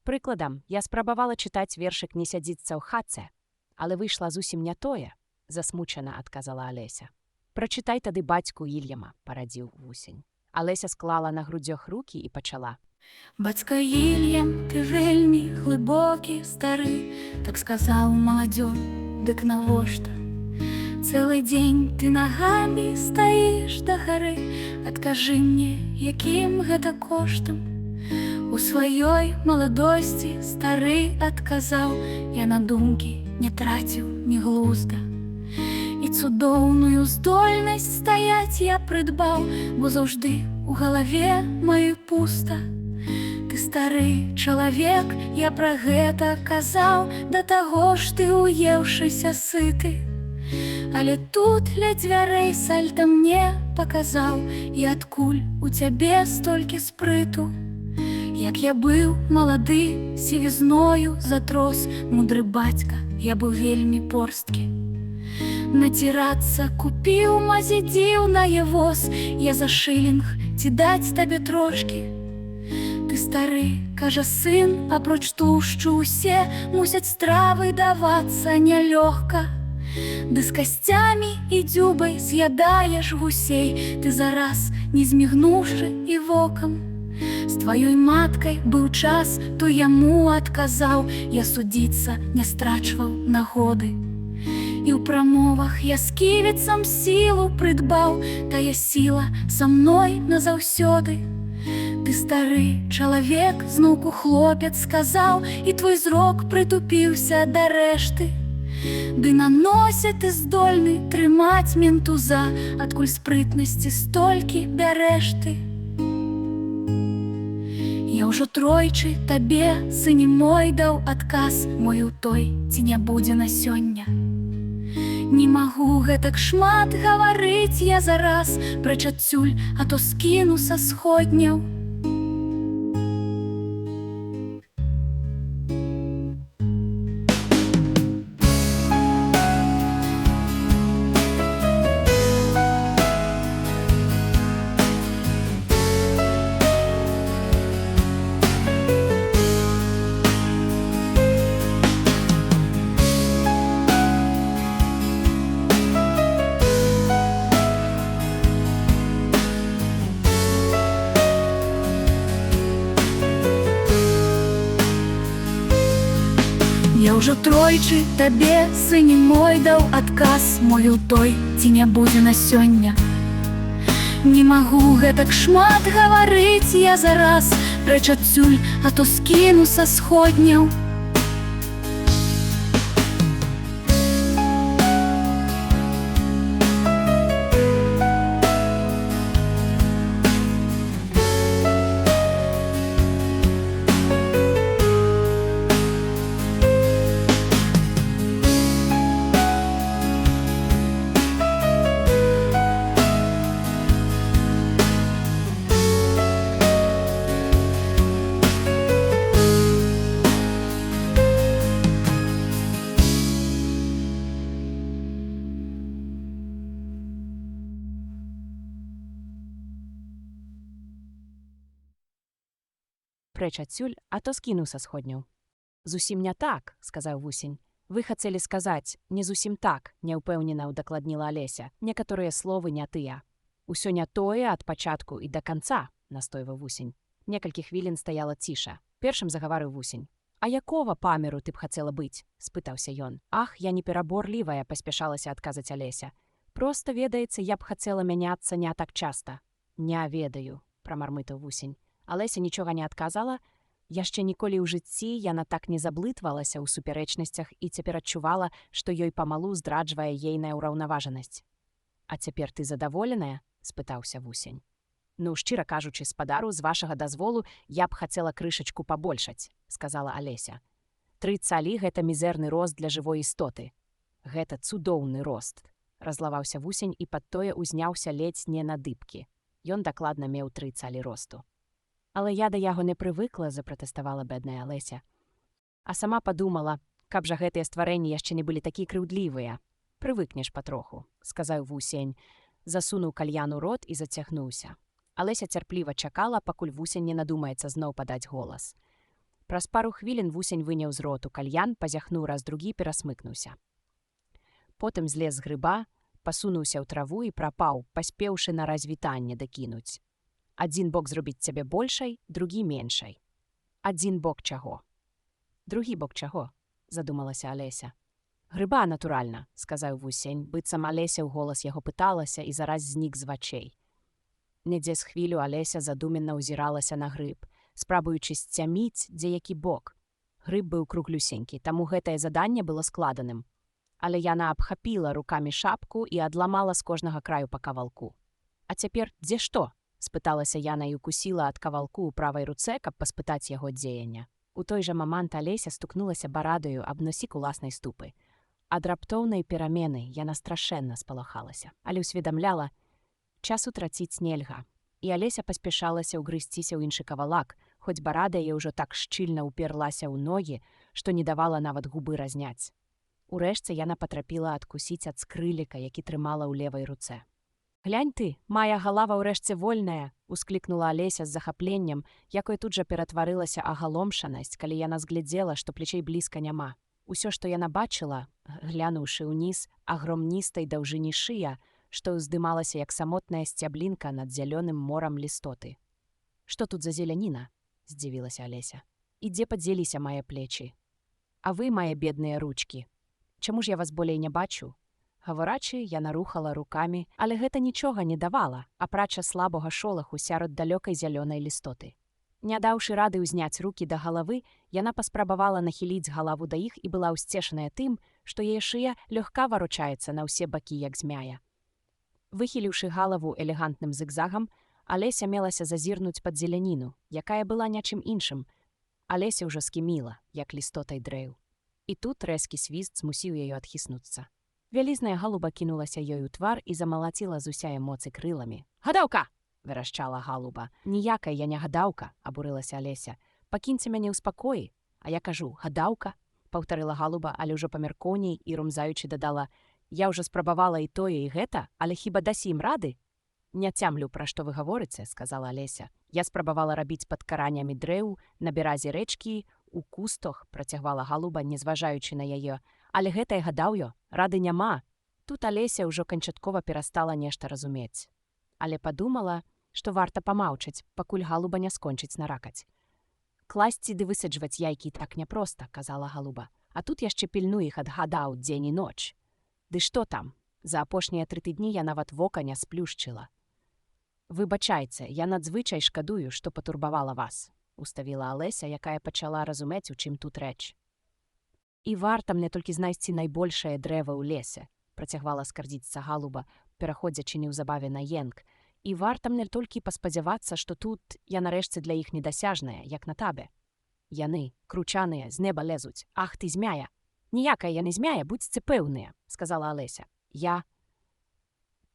«Прыкладам, я спрабавала чытаць вершык «Не сядзіцца ў хатце», але выйшла зусім не тое», – засмучана адказала Алеся. «Прачытай тады бацьку Ільяма», – парадзіў вусень. Алеся склала на грудзях рукі і пачала. «Бацька Ільям, ты вельмі глыбокі, стары, так сказаў маладзён, дык навошта? Цэлы дзень ты нагамі стаіш да гары, адкажы мне, якім гэта коштам?» У сваёй маладосці стары адказаў, я на думкі не траціў ні глузда. І цудоўную здольнасць стаяць я прыдбаў, бо заўжды у галаве маёй пуста. Ты стары чалавек, я пра гэта казаў, да таго ж ты уеўшыся сыты. Але тут ля дзвярэй сальта мне паказаў, і адкуль у цябе столькі спрыту. Як я быў малады, сівізною затрос, мудры бацька, я быў вельмі порсткі. Націрацца купіў мазі дзіўнае воз, я за шылінг ці даць табе трошкі. Ты стары, кажа сын, апроч тушчу усе мусяць стравы давацца нялёгка. Ды з касцямі і дзюбай з'ядаеш гусей, ты зараз не змігнуўшы і вокам. З тваёй маткай быў час, то яму адказаў, я судзіцца не страчваў нагоды. І ў прамовах я сківіцам сілу прыдбаў, тая сіла са мной назаўсёды. Ты стары чалавек, зноўку хлопец сказаў, і твой зрок прытупіўся да рэшты. Ды на носе ты здольны трымаць ментуза, адкуль спрытнасці столькі бярэш ты. Я ўжо тройчы табе, сыне мой, даў адказ, мой у той ці не будзе на сёння. Не магу гэтак шмат гаварыць я зараз, прэч адсюль, а то скіну са сходняў. Я ўжо тройчы табе, сыне мой, даў адказ, мовіў той, ці не будзе на сёння. Не магу гэтак шмат гаварыць я зараз, прэч адсюль, а то скіну са сходняў. Прэч адсюль, а то скіну са сходняў. Зусім не так, сказаў вусень. Вы хацелі сказаць, не зусім так, няўпэўнена ўдакладніла Алеся. Некаторыя словы не тыя. Усё не тое ад пачатку і да канца, настойваў вусень. Некалькі хвілін стаяла ціша. Першым загаварыў вусень. А якога памеру ты б хацела быць? Спытаўся ён. Ах, я не пераборлівая, паспяшалася адказаць Алеся. Проста, ведаецца, я б хацела мяняцца не так часта. Не ведаю, прамармытаў вусень. Алеся нічога не адказала. Яшчэ ніколі ў жыцці яна так не заблытвалася ў супярэчнасцях і цяпер адчувала, што ёй памалу здраджвае ейная ўраўнаважанасць. А цяпер ты задаволеная? Спытаўся вусень. Ну, шчыра кажучы, спадару, з вашага дазволу я б хацела крышачку пабольшаць, сказала Алеся. 3 цалі – гэта мізэрны рост для жывой істоты. Гэта цудоўны рост, разлаваўся вусень і пад тое ўзняўся ледзь не на дыбкі. Ён дакладна меў 3 цалі росту. Але я да яго не прывыкла, запратэставала бедная Алеся. А сама падумала, каб жа гэтыя стварэнні яшчэ не былі такі крыўдлівыя. Прывыкнеш патроху, сказаў вусень, засунуў кальян у рот і зацягнуўся. Алеся цярпліва чакала, пакуль вусень не надумаецца зноў падаць голас. Праз пару хвілін вусень выняў з роту кальян, пазяхнуў раз-другі, перасмыкнуўся. Потым злез з грыба, пасунуўся ў траву і прапаў, паспеўшы на развітанне дакінуць. Адзін бок зробіць цябе большай, другі меншай. Адзін бок чаго? Другі бок чаго? Задумалася Алеся. Грыба, натуральна, сказаў вусень, быццам Алеся ў голас яго пыталася і зараз знік з вачэй. Недзе з хвілю Алеся задуменна ўзіралася на грыб, спрабуючы сцяміць, дзе які бок. Грыб быў круглюсенькі, таму гэтае заданне было складаным. Але яна абхапіла рукамі шапку і адламала з кожнага краю па кавалку. А цяпер дзе што? Спыталася яна і укусіла ад кавалку ў правай руцэ, каб паспытаць яго дзеяння. У той жа момант Алеся стукнулася барадаю аб носік уласнай ступы. Ад раптоўнай перамены яна страшэнна спалахалася, але ўсведамляла, часу траціць нельга. І Алеся паспяшалася ўгрызціся ў іншы кавалак, хоць барада яе ўжо так шчыльна ўперлася ў ногі, што не давала нават губы разняць. Урэшце яна патрапіла адкусіць ад скрыліка, які трымала ў левай руцэ. «Глянь ты, мая галава ўрэшце вольная!» – усклікнула Алеся з захапленнем, якой тут жа ператварылася агаломшанасць, калі яна зглядзела, што плечэй блізка няма. Усё, што яна бачыла, глянуўшы ўніз, агромністай даўжыні шыя, што ўздымалася як самотная сцяблінка над зялёным морам лістоты. «Што тут за зеляніна?» – здзівілася Алеся. «І дзе падзеліся мае плечы? А вы, мае бедныя ручкі? Чаму ж я вас болей не бачу?» Гаварачы, яна рухала рукамі, але гэта нічога не давала, апрача слабага шолаху сярод далёкай зялёнай лістоты. Не даўшы рады ўзняць рукі да галавы, яна паспрабавала нахіліць галаву да іх і была ўсцешаная тым, што яе шыя лёгка варочаецца на ўсе бакі, як змяя. Выхіліўшы галаву элегантным зігзагам, Алеся мелася зазірнуць пад зеляніну, якая была нячым іншым. Алеся ўжо скіміла, як лістотай дрэў. І тут рэзкі свіст змусіў яе адхіснуцца. Вялізная галуба кінулася ёй у твар і замалаціла з усяе моцы крыламі. «Гадаўка!» – верашчала галуба. «Ніякая я не гадаўка!» – абурылася Алеся. «Пакіньце мяне ў спакоі!» «А я кажу, гадаўка!» – паўтарыла галуба, але ўжо памяркоўней і румзаючы дадала. «Я ўжо спрабавала і тое, і гэта, але хіба дасі ім рады?» «Не цямлю, пра што вы гаворыце», – сказала Алеся. «Я спрабавала рабіць пад каранямі дрэў, на беразе рэчкі, у кустах», – працягвала галуба, не зважаючы на яе. «Але гэтае гадаўё, рады няма». Тут Алеся ўжо канчаткова перастала нешта разумець. Але падумала, што варта памаўчаць, пакуль галуба не скончыць наракаць. «Класці ды высаджваць яйкі так няпроста», – казала галуба. «А тут яшчэ пільнуй іх ад гадаў дзень і ноч. Ды што там? За апошнія 3 тыдні я нават вока не сплюшчыла». «Выбачайце, я надзвычай шкадую, што патурбавала вас», – уставіла Алеся, якая пачала разумець, у чым тут рэч. «І варта мне толькі знайсці найбольшае дрэва ў лесе», – працягвала скардзіцца галуба, пераходзячы неўзабаве на енк. «І варта мне толькі паспадзявацца, што тут я нарэшце для іх недасяжная, як на табе. Яны, кручаныя, з неба лезуць. Ах ты, змяя!» «Ніякая я не змяя, будзьце пэўныя», – сказала Алеся. «Я...»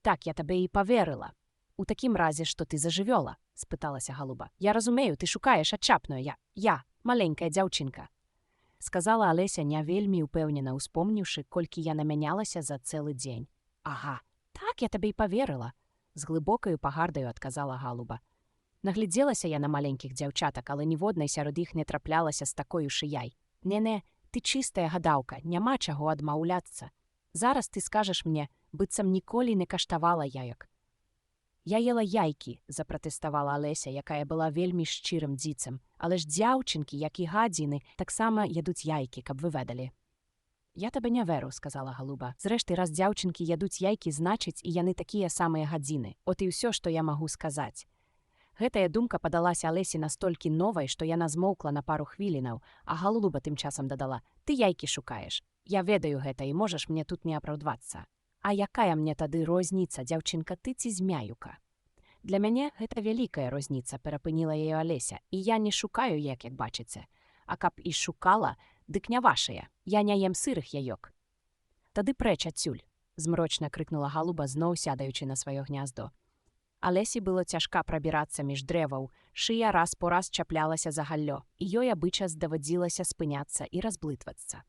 «Так, я табе і паверыла. У такім разе, што ты зажывёла?» – спыталася галуба. «Я разумею, ты шукаеш адчапную. Я, маленькая дзяўчынка», – сказала Алеся, не вельмі ўпэўнена, успомніўшы, колькі яна мянялася за цэлы дзень. «Ага, так я табе і паверыла», – з глыбокаю пагардаю адказала галуба. Наглядзелася я на маленькіх дзяўчатак, але ніводнай сярод іх не траплялася з такою шыяй. «Не-не, ты чыстая гадаўка, няма чаго адмаўляцца. Зараз ты скажаш мне, быццам ніколі не каштавала яек». «Я ела яйкі», – запратэставала Алеся, якая была вельмі шчырым дзіцем. «Але ж дзяўчынкі, як і гадзіны, таксама ядуць яйкі, каб вы ведалі». «Я табе не веру», – сказала галуба. «Зрэшты, раз дзяўчынкі ядуць яйкі, значыць, і яны такія самыя гадзіны. От і ўсё, што я магу сказаць». Гэтая думка падалася Алесі настолькі новай, што яна змоўкла на пару хвілінаў, а галуба тым часам дадала: «Ты яйкі шукаеш. Я ведаю гэта, і можаш мне тут не апраўдвацца. А якая мне тады розніца, дзяўчынка, ты ці змяюка?» «Для мяне гэта вялікая розніца», – перапыніла яе Алеся, «і я не шукаю, як бачыце. А каб і шукала, дык не вашыя. Я не ем сырых яёк». «Тады прэч адсюль», – змрочна крыкнула галуба, зноў сядаючы на сваё гняздо. Алесі было цяжка прабірацца між дрэваў, шыя раз по раз чаплялася за галлё, і ёй абычас даводзілася спыняцца і разблытвацца.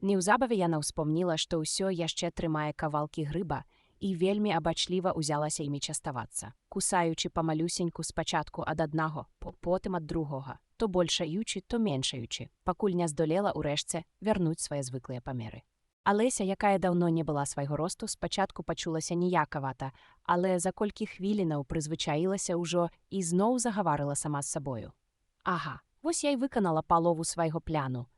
Неўзабаве яна ўспомніла, што ўсё яшчэ трымае кавалкі грыба, і вельмі абачліва ўзялася імі частавацца, кусаючы памалюсеньку спачатку ад аднаго, потым ад другога, то большаючы, то меншаючы, пакуль не здолела ўрэшце вярнуць свае звыклыя памеры. Алеся, якая даўно не была свайго росту, спачатку пачулася ніякавата, але за колькі хвілінаў прызвычаілася ўжо і зноў загаварыла сама з сабою. «Ага, вось я і выканала палову свайго пляну.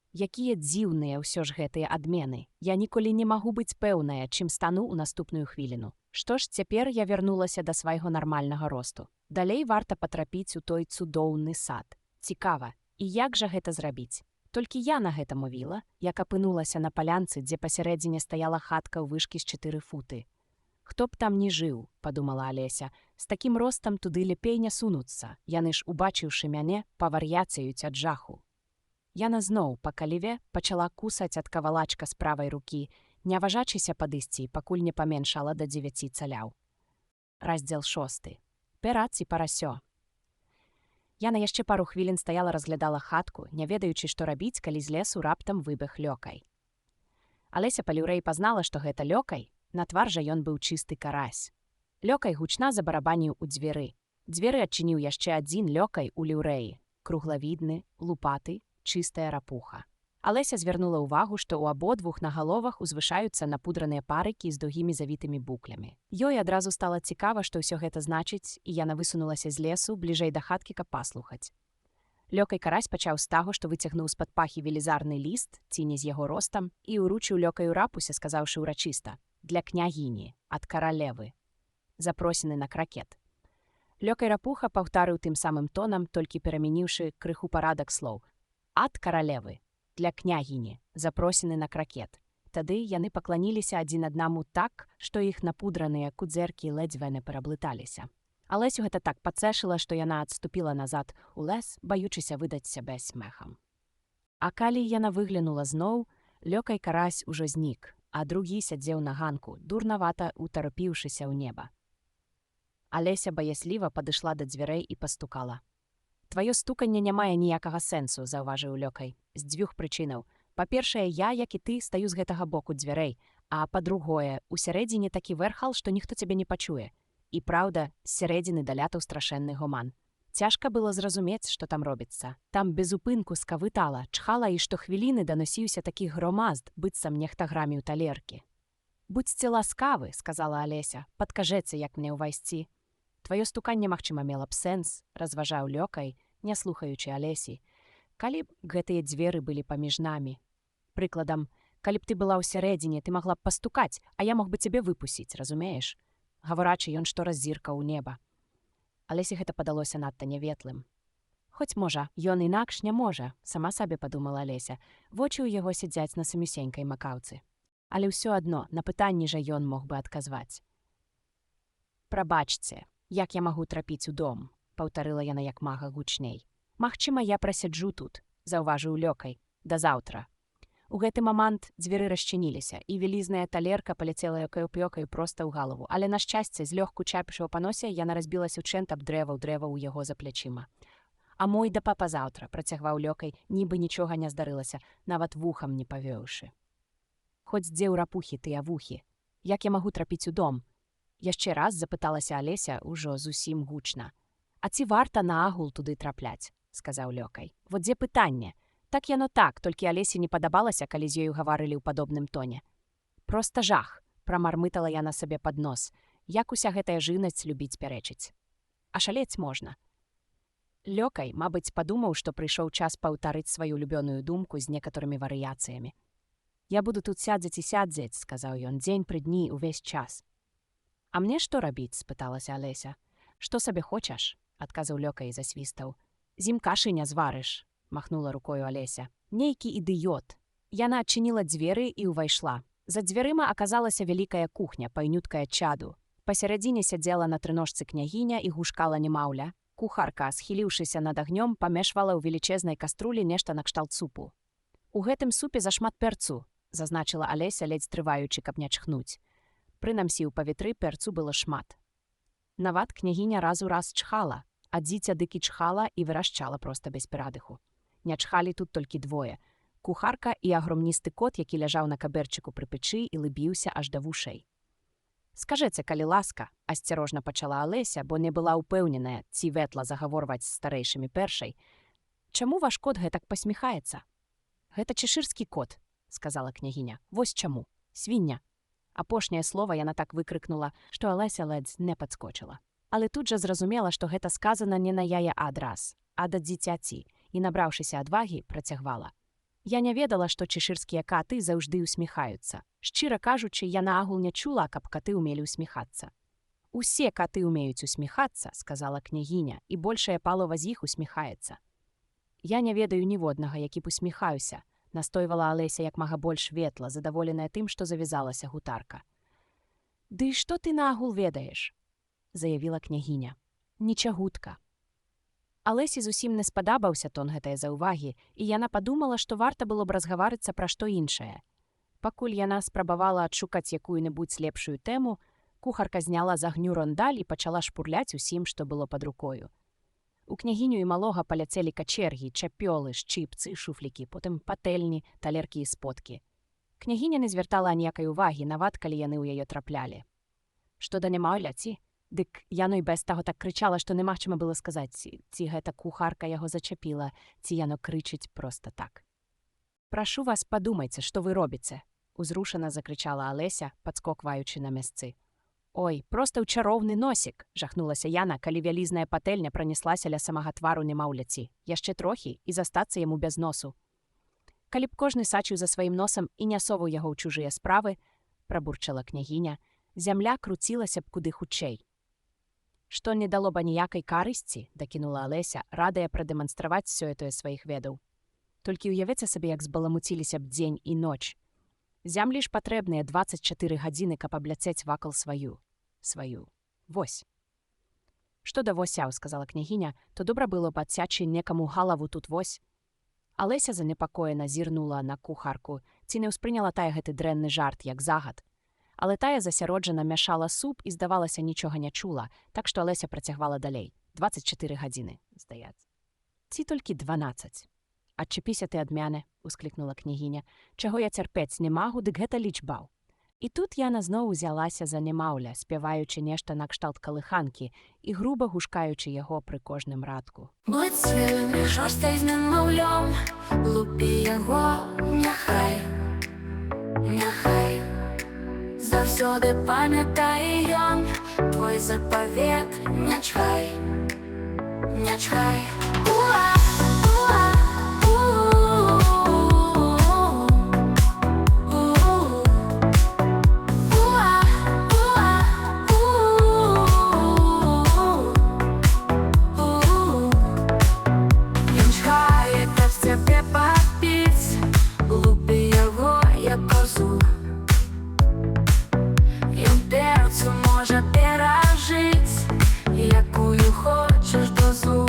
Якія дзіўныя ўсё ж гэтыя адмены. Я ніколі не магу быць пэўная, чым стану ў наступную хвіліну. Што ж, цяпер я вярнулася да свайго нармальнага росту. Далей варта патрапіць у той цудоўны сад. Цікава, і як жа гэта зрабіць? Толькі я на гэта мовіла, як апынулася на палянцы, дзе пасярэдзіне стаяла хатка ў вышкі з 4 футы. «Хто б там не жыў», – падумала Алеся, – «з такім ростам туды лепей не сунуцца. Яны ж, убачыўшы мяне, павар'яцеюць ад жаху». Яна зноў па каліве пачала кусаць ад кавалачка з правай рукі, не важачыся падысці, пакуль не паменшала да 9 цаляў. Раздзел 6. Перац і парасё. Яна яшчэ пару хвілін стаяла, разглядала хатку, не ведаючы, што рабіць, калі з лесу раптам выбег Лёкай. Алеся па-люрэй пазнала, што гэта Лёкай, на твар жа ён быў чысты карась. Лёкай гучна забарабаніў у дзверы. Дзверы адчыніў яшчэ адзін Лёкай у люрэі, круглавідны, лупаты, чыстая рапуха. Алеся звярнула ўвагу, што ў абодвух на галовах узвышаюцца напудраныя парыкі з дугімі завітымі буклямі. Ёй адразу стала цікава, што ўсё гэта значыць, і яна высунулася з лесу бліжэй да хаткі, каб паслухаць. Лёкай карась пачаў з таго, што выцягнуў з-пад пахі велізарны ліст, ці не з яго ростам, і ўручыў Лёкаю рапусе, сказаўшы ўрачыста: «Для княгіні, ад каралевы. Запросены на кракет». Лёкай рапуха паўтарыў тым самым тонам, толькі перамяніўшы крыху парадак слоў: «Ад каралевы. Для княгіні, запросены на кракет». Тады яны пакланіліся адзін аднаму так, што іх напудраныя кудзеркі ледзьве не пераблыталіся. Алесю гэта так пацэшыла, што яна адступіла назад у лес, баючыся выдаць сябе смехам. А калі яна выглянула зноў, Лёкай карась ужо знік, а другі сядзеў на ганку, дурнавата утарапіўшыся ў неба. Алеся баясліва падышла да дзвярэй і пастукала. «Тваё стуканне не мае ніякага сэнсу», — заўважыў Лёкай, з дзвюх прычынаў. «Па-першае, я, як і ты, стаю з гэтага боку дзвярэй, а па-другое, усярэдзіне такі вэрхал, што ніхто цябе не пачуе. І праўда, з сярэдзіны далятаў страшэнны гоман. Цяжка было зразумець, што там робіцца. Там без упынку скавытала, чхала, і штохвіліны даносіўся такі громазд, быццам нехта граміў талеркі». «Будзьце ласкавы», — сказала Алеся, — «падкажэце, як мне ўвайсці». «Тваё стуканне, магчыма, мела б сэнс», — разважаў Лёкай, не слухаючы Алесі. «Калі б гэтыя дзверы былі паміж намі. Прыкладам, калі б ты была ўсярэдзіне, ты магла б пастукаць, а я мог бы цябе выпусціць, разумееш?» Гаворачы, ён штораз зіркаў у неба. Алесе гэта падалося надта няветлым. «Хоць, можа, ён інакш не можа», — сама сабе падумала Алеся. Вочы ў яго сядзяць на самюсенькай макаўцы. Але ўсё адно, на пытанні жа ён мог бы адказваць. «Прабачце, як я магу трапіць у дом?» — паўтарыла яна як мага гучней. «Магчыма, я прасяджу тут», — заўважыў Лёкай. «Да заўтра». У гэты момант дзверы расчыніліся, і вялізная талерка паляцела ёкаю-пёкаю проста ў галаву, але, на шчасце, злёгку чапішы ў паносе, яна разбілася ўчэнт аб дрэва ў яго за плячыма. «А мой да папа заўтра», — працягваў Лёкай, нібы нічога не здарылася, нават вухам не павёўшы. «Хоць дзе ў рапухі тыя вухі? Як я магу трапіць у дом?» Яшчэ раз запыталася Алеся ўжо зусім гучна. «А ці варта наагул туды трапляць?» — сказаў Лёкай. «Вот дзе пытанне? Так яно так, толькі Алесе не падабалася, калі з ёю гаварылі ў падобным тоне. Проста жах», — прамармытала яна сабе пад нос, як уся гэтая жынасць любіць пярэчыць. А шалець можна. Лёкай, мабыць, падумаў, што прыйшоў час паўтарыць сваю любёную думку з некаторымі варыяцыямі. «Я буду тут сядзець і сядзець», — сказаў ён, «дзень пры дні, увесь час». «А мне што рабіць?» — спыталася Алеся. «Што сабе хочаш?» — адказаў Лёкай і засвістаў. «Зім кашы не зварыш», — махнула рукою Алеся. «Нейкі ідыёт». Яна адчыніла дзверы і ўвайшла. За дзвярыма аказалася вялікая кухня, пайнюткая чаду. Пасярэдзіне сядзела на трыножцы княгіня і гушкала немаўля. Кухарка, схіліўшыся над агнём, памешвала ў велічэзнай каструлі нешта накшталт супу. «У гэтым супе зашмат пярцу», — зазначыла Алеся, ледзь трываючы, каб не чхнуць. Прынамсі, у паветры пярцу было шмат. Нават княгіня раз у раз чхала, а дзіця дык і чхала і вырашчала проста без перадыху. Не чхалі тут толькі двое. Кухарка і агромністы кот, які ляжаў на каберчыку пры печы і лыбіўся аж да вушэй. «Скажэце, калі ласка», — асцярожна пачала Алеся, бо не была ўпэўненая, ці ветла загаворваць з старэйшымі першай. «Чаму ваш кот гэтак пасміхаецца?» «Гэта чешырскі кот», — сказала княгіня. «Вось чаму. Свіння». Апошняе слова яна так выкрыкнула, што Алеся ледзь не падскочыла. Але тут жа зразумела, што гэта сказана не на яе адрас, а да дзіцяці, і, набраўшыся адвагі, працягвала. «Я не ведала, што чешырскія каты заўжды ўсміхаюцца. Шчыра кажучы, я наагул не чула, каб каты ўмелі ўсміхацца». «Усе каты ўмеюць усміхацца», — сказала княгіня, «і большая палова з іх усміхаецца». «Я не ведаю ніводнага, які б усміхаюся», — настойвала Алеся як мага больш ветла, задаволеная тым, што завязалася гутарка. «Ды што ты наагул ведаеш?» — заявіла княгіня. «Нічагутка». Алесі зусім не спадабаўся тон гэтае заўвагі, і яна падумала, што варта было б разгаварыцца пра што іншае. Пакуль яна спрабавала адшукаць якую-небудзь лепшую тэму, кухарка зняла з агню рондаль і пачала шпурляць усім, што было пад рукою. У княгіню і малога паляцелі качергі, чапёлы, шчыпцы, шуфлікі, потым патэльні, талеркі і сподкі. Княгіня не звяртала аніякай увагі, нават калі яны ў яе траплялі. Што да немаўля, ці? Дык яно і без таго так крычала, што немагчыма было сказаць, ці гэта кухарка яго зачапіла, ці яно крычыць проста так. «Прашу вас, падумайце, што вы робіце», — узрушана закрычала Алеся, падскокваючы на мясцы. «Ой, проста ў чароўны носік!» — жахнулася яна, калі вялізная патэльня пранеслася ля самага твару немаўляці. Яшчэ трохі і застацца яму без носу. «Калі б кожны сачыў за сваім носам і не соваў яго ў чужыя справы», — прабурчала княгіня, «зямля круцілася б куды хутчэй». «Што не дало б аніякай карысці», — дакінула Алеся, радая прадэманстраваць сёе-тое сваіх ведаў. «Толькі ўявіце сабе, як збаламуціліся б дзень і ноч. Зямлі ж патрэбныя 24 гадзіны, каб абляцець вакол сваю. Вось». «Што да восяў», — сказала княгіня, «то добра было б адсячы некаму галаву тут вось». Алеся занепакоена зірнула на кухарку, ці не ўспрыняла тая гэты дрэнны жарт, як загад. Але тая засяроджана мяшала суп і, здавалася, нічога не чула, так што Алеся працягвала далей. 24 гадзіны, здаецца. Ці толькі 12. «Адчапіся ты ад мяне», – усклікнула княгіня. «Чаго я цярпець не магу, дык гэта лічбаў». І тут яна зноў узялася за немаўля, спяваючы нешта накшталт калыханкі і груба гушкаючы яго пры кожным радку. Будь свілим, шостай з немовлем, лупі яго, няхай, няхай. Завсёды памятае ён твой запавет, не чхай, не чхай. Уа, уа, може пережить, якую хочеш дозу.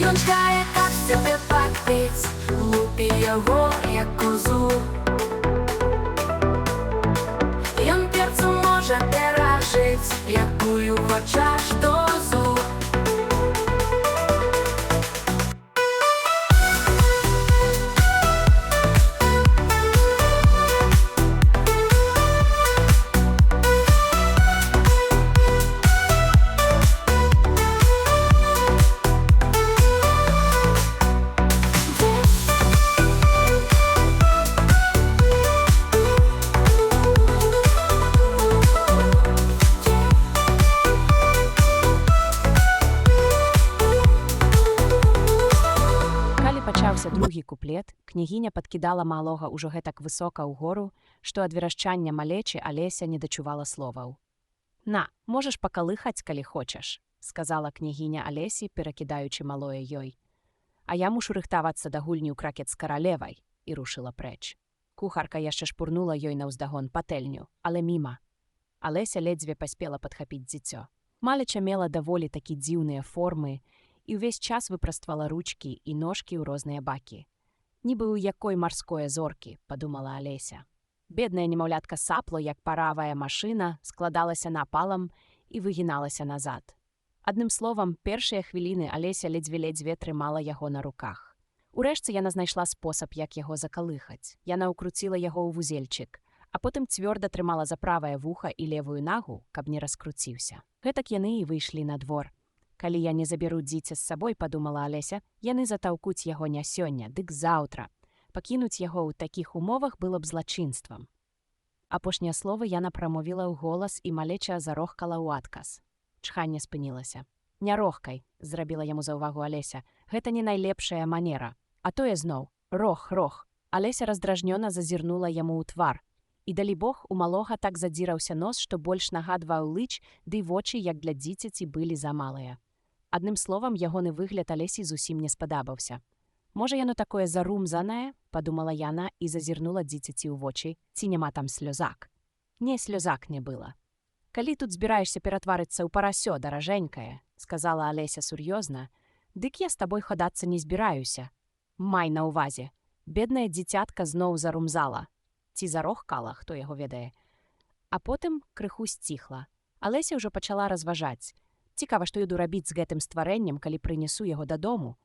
Ён чекає, як тебе пакпить, лупі його, як козу. Ён перцу може пережить, якую хочеш дозу. Пачаўся другі куплет, княгіня падкідала малога ўжо гэтак высока ўгору, што ад верашчання малечы Алеся не дачувала словаў. «На, можаш пакалыхаць, калі хочаш», – сказала княгіня Алесі, перакідаючы малое ёй. «А я мушу рыхтавацца да гульні ў кракет з каралевай», – і рушыла прэч. Кухарка яшчэ шпурнула ёй наўздагон патэльню, але міма. Алеся ледзьве паспела падхапіць дзіцё. Малеча мела даволі такі дзіўныя формы, і ўвесь час выпраствала ручкі і ножкі ў розныя бакі. «Нібы ў якой марское зоркі», – падумала Алеся. Бедная немаўлятка сапло, як паравая машына, складалася напалам і выгіналася назад. Адным словам, першыя хвіліны Алеся ледзьве-ледзьве трымала яго на руках. Урэшце яна знайшла спосаб, як яго закалыхаць. Яна ўкруціла яго ў вузельчык, а потым цвёрда трымала за правае вуха і левую нагу, каб не раскруціўся. Гэтак яны і выйшлі на двор. «Калі я не заберу дзіця з сабой, – падумала Алеся, – яны затаўкуць яго не сёння, дык заўтра. Пакінуць яго ў такіх умовах было б злачынствам». Апошнія словы яна прамовіла ў голас, і малеча зарохкала ў адказ. Чханне спынілася. «Не рохкай», – зрабіла яму заўвагу Алеся, – «гэта не найлепшая манера. А тое зноў, рох, рох». Алеся раздражнёна зазірнула яму ў твар. І далібог, у малога так задзіраўся нос, што больш нагадваў лыч, ды вочы, як для дзіцяці, былі замалыя. Адным словам, ягоны выгляд Алесі зусім не спадабаўся. «Можа, яно такое зарумзанае?» – падумала яна і зазірнула дзіцяці ў вочы. «Ці няма там слёзак?» Не, слёзак не было. «Калі тут збіраешся ператварыцца ў парасё, даражэнькае», – сказала Алеся сур'ёзна, – «дык я з табой хадацца не збіраюся. Май на ўвазе». Бедная дзіцятка зноў зарумзала. Ці зарохкала, хто яго ведае. А потым крыху сціхла. Алеся ўжо пачала разважаць. Цікава, што іду рабіць з гэтым стварэннем, калі прынесу яго дадому.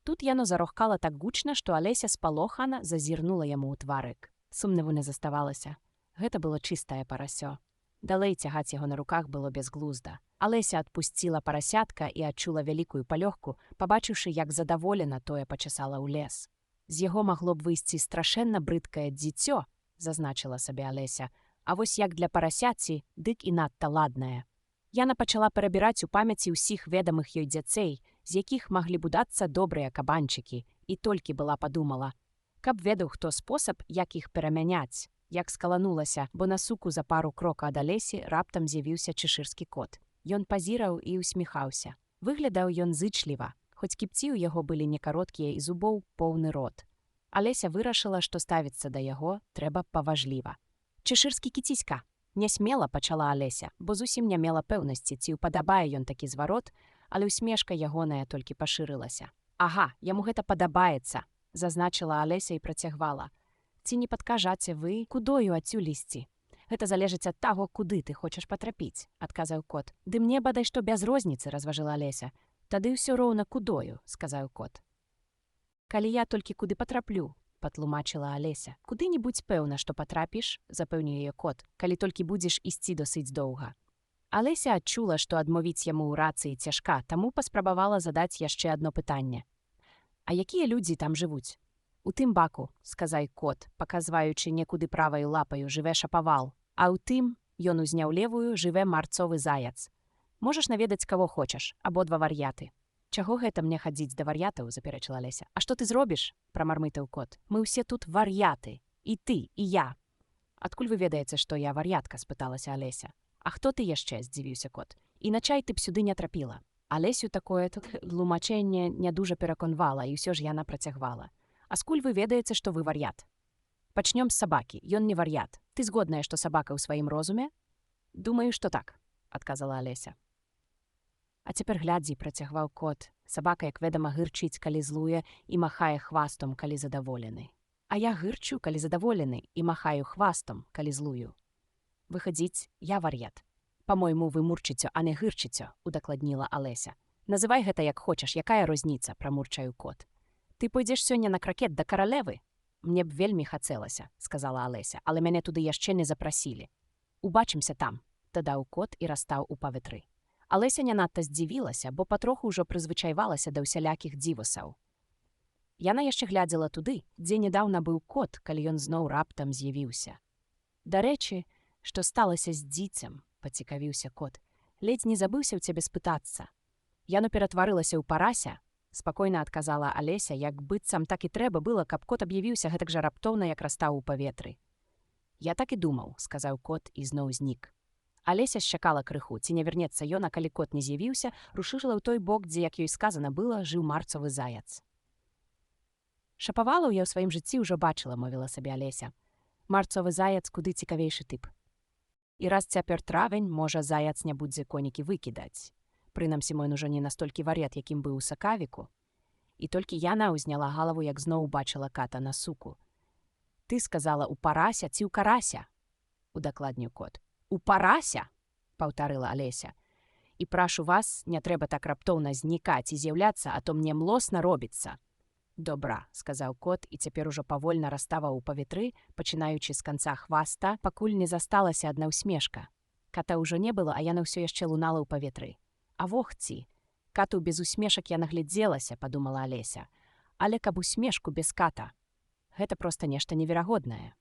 Тут яно зарохкала так гучна, што Алеся спалохана зазірнула яму ў тварык. Сумнаву не заставалася. Гэта было чыстае парасё. Далей цягаць яго на руках было бязглузда. Алеся адпусціла парасятка і адчула вялікую палёгку, пабачыўшы, як задаволена тое пачасала ў лес. З яго магло б выйсці страшэнна брыдкае дзіцё, зазначыла сабе Алеся, а вось як для парасяці, дык і надта ладнае. Яна пачала перабіраць у памяці ўсіх ведамых ёй дзяцей, з якіх маглі будацца добрыя кабанчыкі, і толькі была падумала, каб ведаў хто спосаб, як іх перамяняць, як скаланулася, бо на суку за пару крока ад Алесі раптам з'явіўся чэшырскі кот. Ён пазіраў і ўсміхаўся. Выглядаў ён зычліва, Хоць кіпці ў яго былі не кароткія і зубоў поўны рот. Алеся вырашыла, што ставіцца да яго трэба паважліва. «Чешырскі кіціська!» Нясмела пачала Алеся, бо зусім не мела пэўнасці, ці ўпадабае ён такі зварот, але ўсмешка ягоная толькі пашырылася. «Ага, яму гэта падабаецца», – зазначыла Алеся і працягвала. «Ці не падкажаце вы, кудою адсюль ісці? Гэта залежыць ад таго, куды ты хочаш патрапіць», – адказаў кот. «Ды мне бадай што без розніцы», – разважыла Алеся. «Тады ўсё роўна кудою», – сказаў кот. «Калі я толькі куды патраплю», – патлумачыла Алеся. «Куды-небудзь пэўна, што патрапіш», – запэўніў яе кот, «калі толькі будзеш ісці досыць доўга». Алеся адчула, што адмовіць яму ў рацыі цяжка, таму паспрабавала задаць яшчэ адно пытанне. «А якія людзі там жывуць?» «У тым баку», – сказаў кот, паказваючы некуды праваю лапаю, жыве шапавал. «А ў тым, ён узняў левую, жыве марцовы заяц. Можаш наведаць каго хочаш, абодва вар'яты». «Чаго гэта мне хадзіць да вар'ятаў?» – запярэчыла Алеся. «А што ты зробіш?» – прамармытаў кот. «Мы ўсе тут вар'яты. І ты, і я». «Адкуль вы ведаеце, што я вар'ятка?» – спыталася Алеся. «А хто ты яшчэ?» – здзівіўся кот. «Іначай ты б сюды не трапіла». Алесю такое тлумачэнне не дужа пераконвала, і ўсё ж яна працягвала. «А скуль вы ведаеце, што вы вар'ят?» «Пачнём з сабакі. Ён не вар'ят. Ты згодная, што сабака ў сваім розуме?» «Думаю, што так», – адказала Алеся. «А цяпер глядзі», – працягваў кот. «Сабака, як ведама, гырчыць, калі злуе, і махае хвастом, калі задаволены. А я гырчу, калі задаволены, і махаю хвастом, калі злую. Выхадзіць, я вар'ят. Па-мойму, вы мурчыцё, а не гырчыцё», – удакладніла Алеся. «Называй гэта як хочаш, якая розніца», – прамурчаю кот. «Ты пойдзеш сёння на кракет да каралевы?» «Мне б вельмі хацелася», – сказала Алеся, «але мяне туды яшчэ не запрасілі». «Убачымся там», – дадаў кот і растаў у паветры. Алеся не надта здзівілася, бо патроху ўжо прызвычайвалася да ўсялякіх дзівусаў. Яна яшчэ глядзела туды, дзе нядаўна быў кот, калі ён зноў раптам з'явіўся. «Дарэчы, што сталася з дзіцем?» – пацікавіўся кот. «Ледзь не забыўся ў цябе спытацца». «Яно ператварылася ў парася», – спакойна адказала Алеся, як быццам так і трэба было, каб кот аб'явіўся гэтак жа раптоўна, як растаў у паветры. «Я так і думаў», – сказаў кот і зноў знік. Алеся шчакала крыху, ці не вернецца ён, а калі кот не з'явіўся, рушыла ў той бок, дзе, як ёй сказана было, жыў марцовы заяц. «Шапавалаў я ў сваім жыцці ўжо бачыла», – мовіла сабе Алеся. «Марцовы заяц куды цікавейшы тып. І раз цяпер травень, можа, заяц не будзе конікі выкідаць. Прынамсі, мой ужо не настолькі вар'ят, якім быў у сакавіку». І толькі яна ўзняла галаву, як зноў убачыла ката на суку. «Ты сказала, у парася ці ў карася?» – удакладніў кот. «У парася?» – паўтарыла Алеся. «І прашу вас, не трэба так раптоўна знікаць і з'яўляцца, а то мне млосна робіцца». «Добра», – сказаў кот, і цяпер ужо павольна раставаў у паветры, пачынаючы з канца хваста, пакуль не засталася адна ўсмешка. Ката ўжо не было, а яна ўсё яшчэ лунала ў паветры. «А вохці! Кату без усмешак я наглядзелася», – падумала Алеся. «Але каб усмешку без ката. Гэта проста нешта неверагоднае».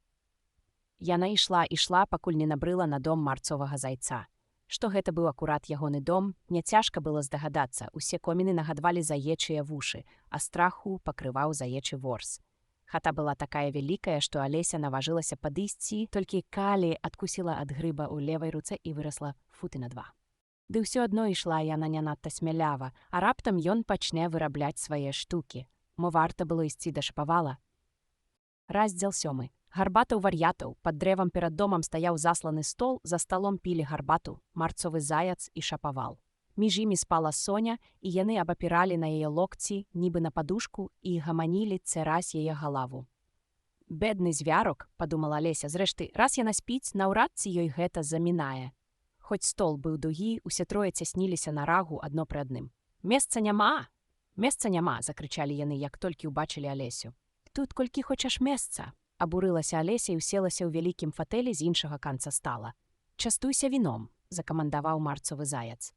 Яна ішла, пакуль не набрыла на дом марцовага зайца. Што гэта быў акурат ягоны дом, няцяжка было здагадацца, усе коміны нагадвалі заечыя вушы, а страху пакрываў заечы ворс. Хата была такая вялікая, што Алеся наважылася падысці, толькі калі адкусіла ад грыба ў левай руцэ і вырасла футы на 2. Ды ўсё адно ішла яна не надта смялява, а раптам ён пачне вырабляць свае штукі. Мо варта было ісці да шапавала. Раздзел 7. Гарбата ў вар'ятаў. Пад дрэвам перад домам стаяў засланы стол, за сталом пілі гарбату, марцовы заяц і шапавал. Між імі спала Соня, і яны абапіралі на яе локці, нібы на падушку, і гаманілі, цэрась яе галаву. «Бедны звярок», – падумала Алеся, зрэшты, раз яна спіць, наўрад ці ёй гэта замінае. Хоць стол быў дугі, усе трое цясніліся на рагу адно пры адным. «Месца няма! Месца няма!» – закрычалі яны, як толькі ўбачылі Алесю. «Тут колькі хочаш месца!» – абурылася Алеся і уселася ў вялікім фатэлі з іншага канца стала. «Частуйся віном», – закамандаваў марцовы заяц.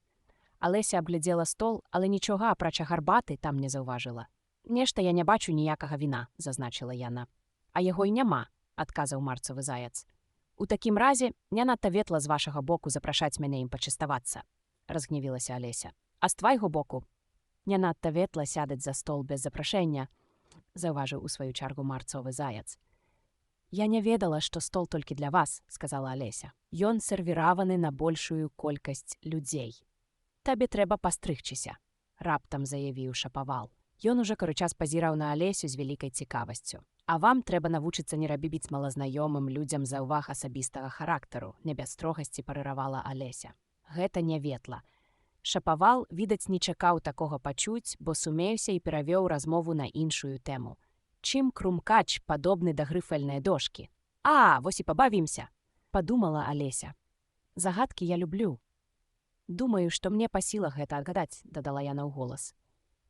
Алеся аглядзела стол, але нічога, апрача гарбаты, там не заўважыла. «Нешта я не бачу ніякага віна», – зазначыла яна. «А яго і няма», – адказаў марцовы заяц. «У такім разе не надта ветла з вашага боку запрашаць мяне ім пачаставацца», – разгневілася Алеся. «А з твайго боку не надта ветла сядаць за стол без запрашэння», – заўважыў у сваю чаргу марцовы заяц. «Я не ведала, што стол толькі для вас», – сказала Алеся. «Ён сервіраваны на большую колькасць людзей. Табе трэба пастрыгчыся. раптам заявіў Шапавал. Ён ужо кары час пазіраў на Алесю з вялікай цікавасцю. А вам трэба навучыцца не рабіць малазнаёмым людзям заўваг асабістага характару, не без строгасці парыравала Алеся. Гэта не ветла. Шапавал, відаць, не чакаў такога пачуць, бо сумеўся і перавёў размову на іншую тэму. Чым крумкач падобны да грыфельнай дошкі? А, вось і пабавімся, падумала Алеся. Загадкі я люблю. Думаю, што мне па сілах гэта адгадаць, дадала яна ў голас.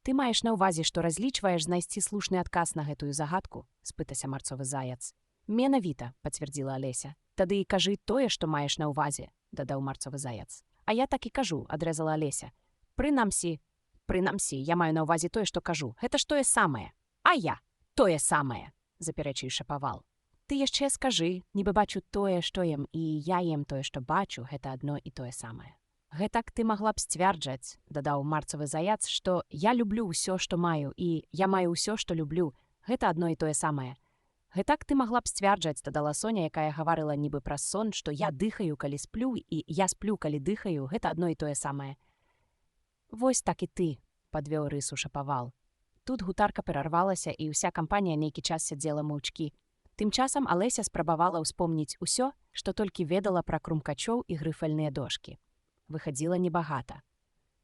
Ты маеш на ўвазе, што разлічваеш знайсці слушны адказ на гэтую загадку? Спытася марцовы заяц. Менавіта, пацвердзіла Алеся. Тады і кажы тое, што маеш на ўвазе, дадаў марцовы заяц. А я так і кажу, адрэзала Алеся. Прынамсі, я маю на ўвазе тое, што кажу. Гэта ж тое самае. А я тое самае, запярэчыў Шапавал. Ты яшчэ скажы, нібы бачу тое, што ем, і я ем тое, што бачу, гэта адно і тое самае. Гэтак ты магла б сцвярджаць, дадаў марцовы заяц, што я люблю ўсё, што маю, і я маю ўсё, што люблю. Гэта адно і тое самае. Гэтак ты магла б сцвярджаць, дадала Соня, якая гаварыла нібы праз сон, што я дыхаю, калі сплю, і я сплю, калі дыхаю, гэта адно і тое самае. Вось так і ты, падвёў рысу Шапавал. Тут гутарка перарвалася, і ўся кампанія нейкі час сядзела моўчкі. Тым часам Алеся спрабавала ўспомніць усё, што толькі ведала пра крумкачоў і грыфельныя дошкі. Выхадзіла небагата.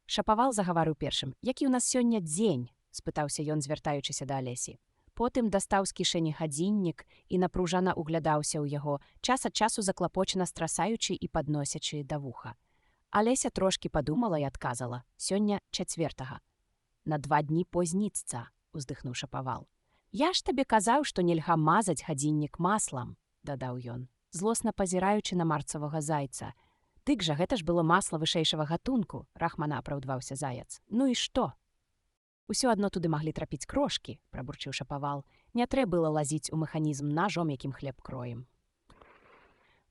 Шапавал загаварыў першым. Які ў нас сёння дзень? Спытаўся ён, звяртаючыся да Алесі. Потым дастаў з кішэні гадзіннік і напружана углядаўся ў яго, час ад часу заклапочана страсаючы і падносячы да вуха. Алеся трошкі падумала і адказала. Сёння 4. На 2 дні позніцца, уздыхнуў Шапавал. Я ж табе казаў, што нельга мазаць гадзіннік маслам, дадаў ён, злосна пазіраючы на марцавага зайца. Дык жа гэта ж было масла вышэйшага гатунку, рахмана апраўдваўся заяц. Ну і што? Усё адно туды маглі трапіць крошкі, прабурчыў Шапавал. Не трэ было лазіць у механізм ножом, якім хлеб кроем.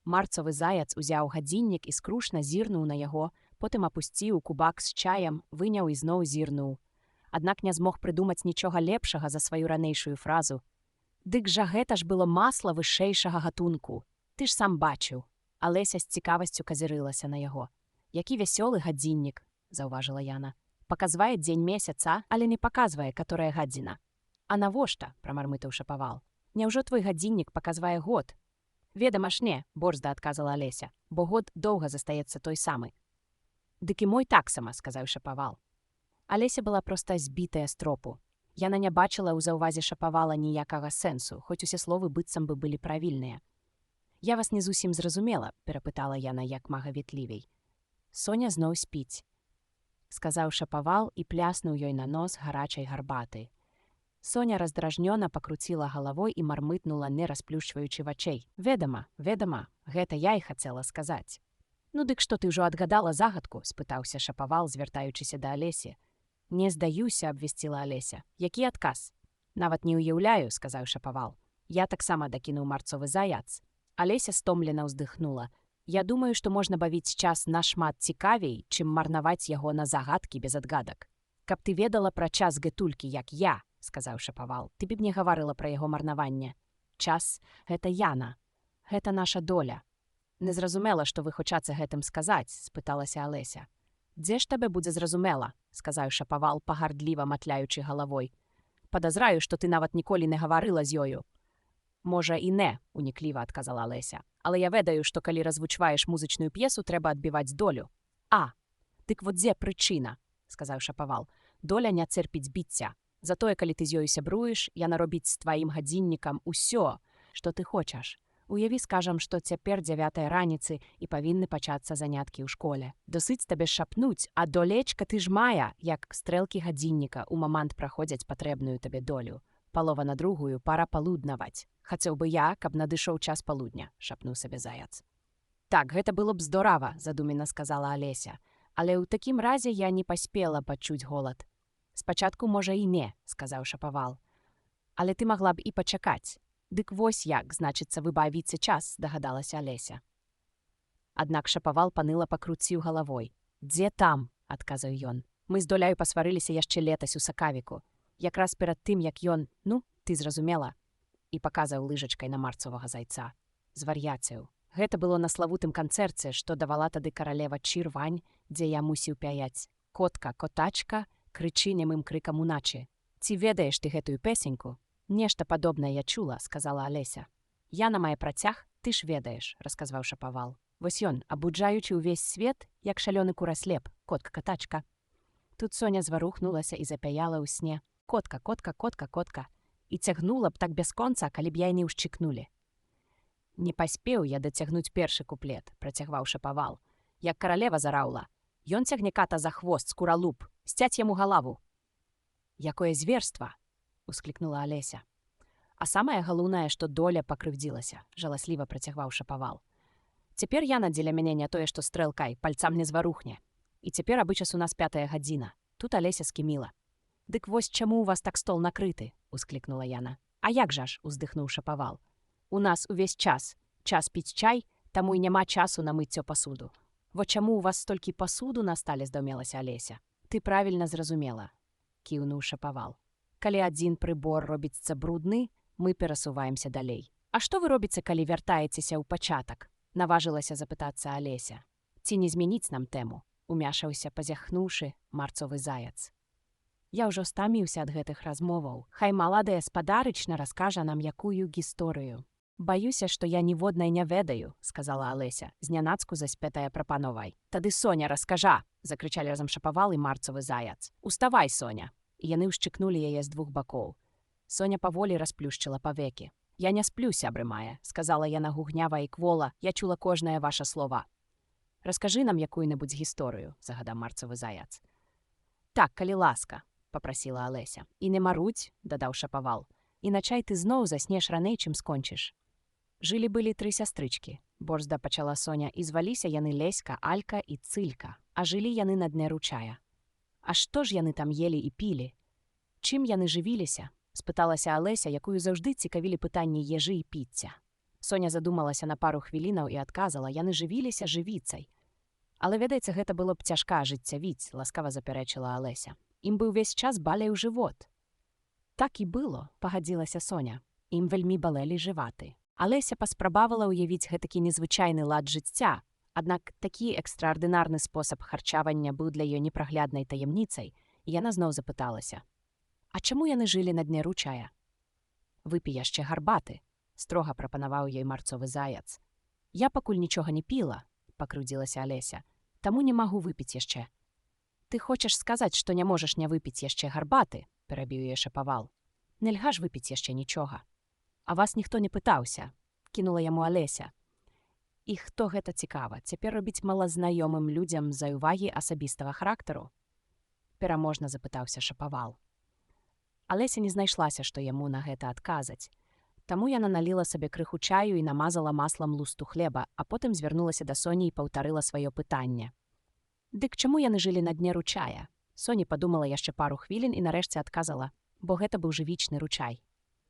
Марцовы заяц узяў гадзіннік і скрушна зірнуў на яго, потым апусціў кубак з чаем, выняў і зноў зірнуў. Аднак не змог прыдумаць нічога лепшага за сваю ранейшую фразу. Дык жа гэта ж было масла вышэйшага гатунку. Ты ж сам бачыў. Алеся з цікавасцю казірылася на яго. Які вясёлы гадзіннік, заўважыла яна. Паказвае дзень месяца, але не паказвае, каторая гадзіна. А навошта, прамармытаў Шапавал. Няўжо твой гадзіннік паказвае год? Ведама ж не, борзда адказала Алеся, бо год доўга застаецца той самы. Дык і мой таксама, сказаў Шапавал. Алеся была проста збітая з тропу. Яна не бачыла ў заўвазе Шапавала ніякага сэнсу, хоць усе словы быццам бы былі правільныя. Я вас не зусім зразумела, перапытала яна як мага ветлівей. Соня зноў спіць, сказаў Шапавал і пляснуў ёй на нос гарачай гарбаты. Соня раздражнёна пакруціла галавой і мармытнула, не расплюшчваючы вачэй. Ведама, гэта я і хацела сказаць. Ну дык што ты ўжо адгадала загадку, спытаўся Шапавал, звяртаючыся да Алесі. Не здаюся, абвесціла Алеся. Які адказ? Нават не ўяўляю, сказаў Шапавал. Я таксама дакінуў марцовы заяц. Алеся стомлена ўздыхнула. Я думаю, што можна бавіць час нашмат цікавей, чым марнаваць яго на загадкі без адгадак. Каб ты ведала пра час гэтулькі, як я, сказаў Шапавал, ты б мне гаварыла пра яго марнаванне. Час — гэта яна. Гэта наша доля. Незразумела, што вы хочаце гэтым сказаць, спыталася Алеся. Дзе ж табе будзе зразумела, сказаў Шапавал, пагардліва матляючы галавой. Падазраю, што ты нават ніколі не гаварыла з ёю. Можа і не, унікліва адказала Алеся. Але я ведаю, што калі развучваеш музычную п'есу, трэба адбіваць долю. А, дык вот дзе прычына, сказаў Шапавал. Доля не церпіць біцця. Затое, калі ты з ёю сябруеш, яна робіць з тваім гадзіннікам усё, што ты хочаш. Уяві, скажам, што цяпер 9 раніцы і павінны пачацца заняткі ў школе. Досыць табе шапнуць, а долечка ты ж мая, як стрэлкі гадзінніка ў момант праходзяць патрэбную табе долю. Палова на другую, пара палуднаваць. Хацеў бы я, каб надышоў час палудня, шапнуў сабе заяц. Так, гэта было б здорава, задумена сказала Алеся. Але ў такім разе я не паспела пачуць голад. Спачатку, можа, і не, сказаў Шапавал. Але ты магла б і пачакаць. Дык вось як, значыцца, вы бавіце час, дагадалася Алеся. Аднак Шапавал паныла пакруціў галавой. Дзе там, адказаў ён. Мы з доляю пасварыліся яшчэ летась у сакавіку. Якраз перад тым, як ён, ну, ты зразумела, і паказаў лыжачкай на марцовага зайца. Звар'яцеў. Гэта было на славутым канцэрце, што давала тады каралева Чырвань, дзе я мусіў пяяць. Котка, котачка, крычы немым крыкам уначы. Ці ведаеш ты гэтую песеньку? Нешта падобнае я чула, сказала Алеся. Яна мае працяг, ты ж ведаеш, расказваў Шапавал. Вось ён, абуджаючы ўвесь свет, як шалёны кураслеп, котка-катачка. Тут Соня зварухнулася і запяяла ў сне. Котка, котка, котка, котка. І цягнула б так бясконца, калі б яй не ўшчыкнулі. Не паспеў я дацягнуць першы куплет, працягваў Шапавал. Як каралева зараўла. Ён цягне ката за хвост, скуралуп, сцяць яму галаву. Якое зверства, усклікнула Алеся. А самае галоўнае, што доля пакрыўдзілася, жаласліва працягваў Шапавал. Цяпер Яна дзеля мяне не тое, што стрэлкай, пальцам не зварухне. І цяпер абы-час у нас 5-я гадзіна. Тут Алеся скіміла. Дык вось чаму у вас так стол накрыты, усклікнула Яна. А як жа ж, уздыхнуў Шапавал. У нас увесь час піць чай, таму і няма часу на мыццё пасуду. Во чаму у вас столькі пасуду на стале, здаўмелася Алеся. Ты правільна зразумела, кіўнуў Шапавал. Калі адзін прыбор робіцца брудны, мы перасуваемся далей. А што вы робіце, калі вяртаецеся ў пачатак? Наважылася запытацца Алеся. Ці не змяніць нам тэму? Умяшаўся, пазяхнуўшы, марцовы заяц. Я ўжо стаміўся ад гэтых размоваў. Хай маладая спадарычна раскажа нам якую гісторыю. Баюся, што я ніводнай не ведаю, сказала Алеся, знянацку заспятая прапановай. Тады Соня раскажа, закрычалі разам Шапавал і марцовы заяц. Уставай, Соня. І яны ўшчыкнулі яе з двух бакоў. Соня паволі расплюшчыла павекі. Я не сплю, сябры мае, сказала яна гугнява і квола, я чула кожнае ваша слова. Раскажы нам якую-небудзь гісторыю, загадаў марцовы заяц. Так, калі ласка, папрасіла Алеся. І не марудзь, дадаў Шапавал. Іначай ты зноў заснеш раней, чым скончыш. Жылі-былі 3 сястрычкі. Борзда пачала Соня, і зваліся яны Леська, Алька і Цылька, а жылі яны на дне ручая. А што ж яны там елі і пілі? Чым яны жывіліся? Спыталася Алеся, якую заўжды цікавілі пытанні ежы і піцця. Соня задумалася на пару хвілінаў і адказала, яны жывіліся жывіцай. Але, ведаеце, гэта было б цяжка ажыццявіць, ласкава запярэчыла Алеся. Ім бы ўвесь час балеў жывот. Так і было, пагадзілася Соня. Ім вельмі балелі жываты. Алеся паспрабавала ўявіць гэтакі незвычайны лад жыцця, аднак такі экстраардынарны спосаб харчавання быў для ёй непрагляднай таямніцай, і яна зноў запыталася. А чаму яны жылі на дне ручая? Выпі яшчэ гарбаты, строга прапанаваў ёй марцовы заяц. Я пакуль нічога не піла, пакрыўдзілася Алеся, таму не магу выпіць яшчэ. Ты хочаш сказаць, што не можаш не выпіць яшчэ гарбаты, перабіў яе Шапавал. Нельга ж выпіць яшчэ нічога. А вас ніхто не пытаўся, кінула яму Алеся. І хто гэта цікава, цяпер робіць малазнаёмым людзям за ўвагі асабістага характару? Пераможна запытаўся Шапавал. Алеся не знайшлася, што яму на гэта адказаць. Таму яна наліла сабе крыху чаю і намазала маслам лусту хлеба, а потым звярнулася да Соні і паўтарыла сваё пытанне. Дык чаму яны жылі на дне ручая? Соня падумала яшчэ пару хвілін і нарэшце адказала, бо гэта быў жывічны ручай.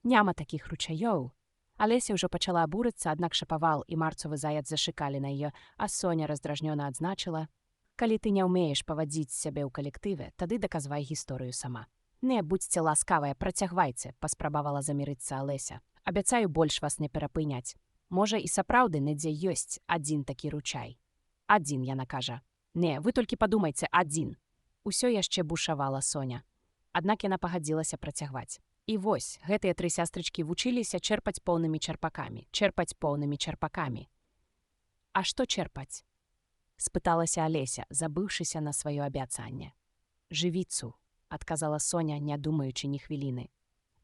Няма такіх ручаёў. Алеся ўжо пачала абурыцца, аднак Шапавал і марцовы заяц зашыкалі на яе, а Соня раздражнёна адзначыла: «Калі ты не ўмееш павадзіць сябе ў калектыве, тады даказвай гісторыю сама». «Не, будзьце ласкавыя, працягвайце», – паспрабавала замірыцца Алеся. «Абяцаю больш вас не перапыняць. Можа, і сапраўды недзе ёсць адзін такі ручай». «Адзін», яна кажа. «Не, вы толькі падумайце, адзін». Усё яшчэ бушавала Соня. Аднак яна пагадзілася працягваць. І вось, гэтыя 3 сястрычкі вучыліся чэрпаць поўнымі чарпакамі. «А што чэрпаць?» – спыталася Алеся, забыўшыся на сваё абяцанне. «Жывіцу», – адказала Соня, не думаючы ні хвіліны.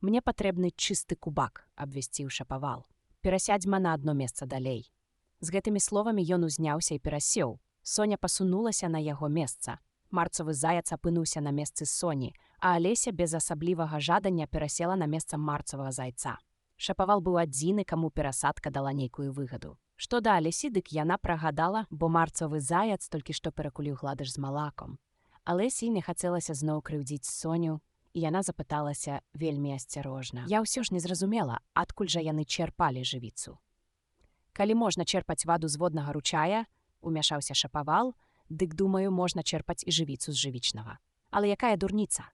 «Мне патрэбны чысты кубак», – абвясціў Шапавал. «Перасядзьма на адно месца далей». З гэтымі словамі ён узняўся і перасеў. Соня пасунулася на яго месца. Марцовы заяц апынуўся на месцы Соні, а Алеся без асаблівага жадання перасела на месца марцовага зайца. Шапавал быў адзіны, каму перасадка дала нейкую выгаду. Што да Алесі, дык яна прагадала, бо марцовы заяц толькі што перакуліў гладыш з малаком. Алесі не хацелася зноў крыўдзіць Соню, і яна запыталася вельмі асцярожна. «Я ўсё ж не зразумела, адкуль жа яны чэрпалі жывіцу». «Калі можна чэрпаць ваду з воднага ручая», – умяшаўся Шапавал, «дык, думаю, можна чэрпаць і жывіцу з жывічнага». «Але якая дурніца?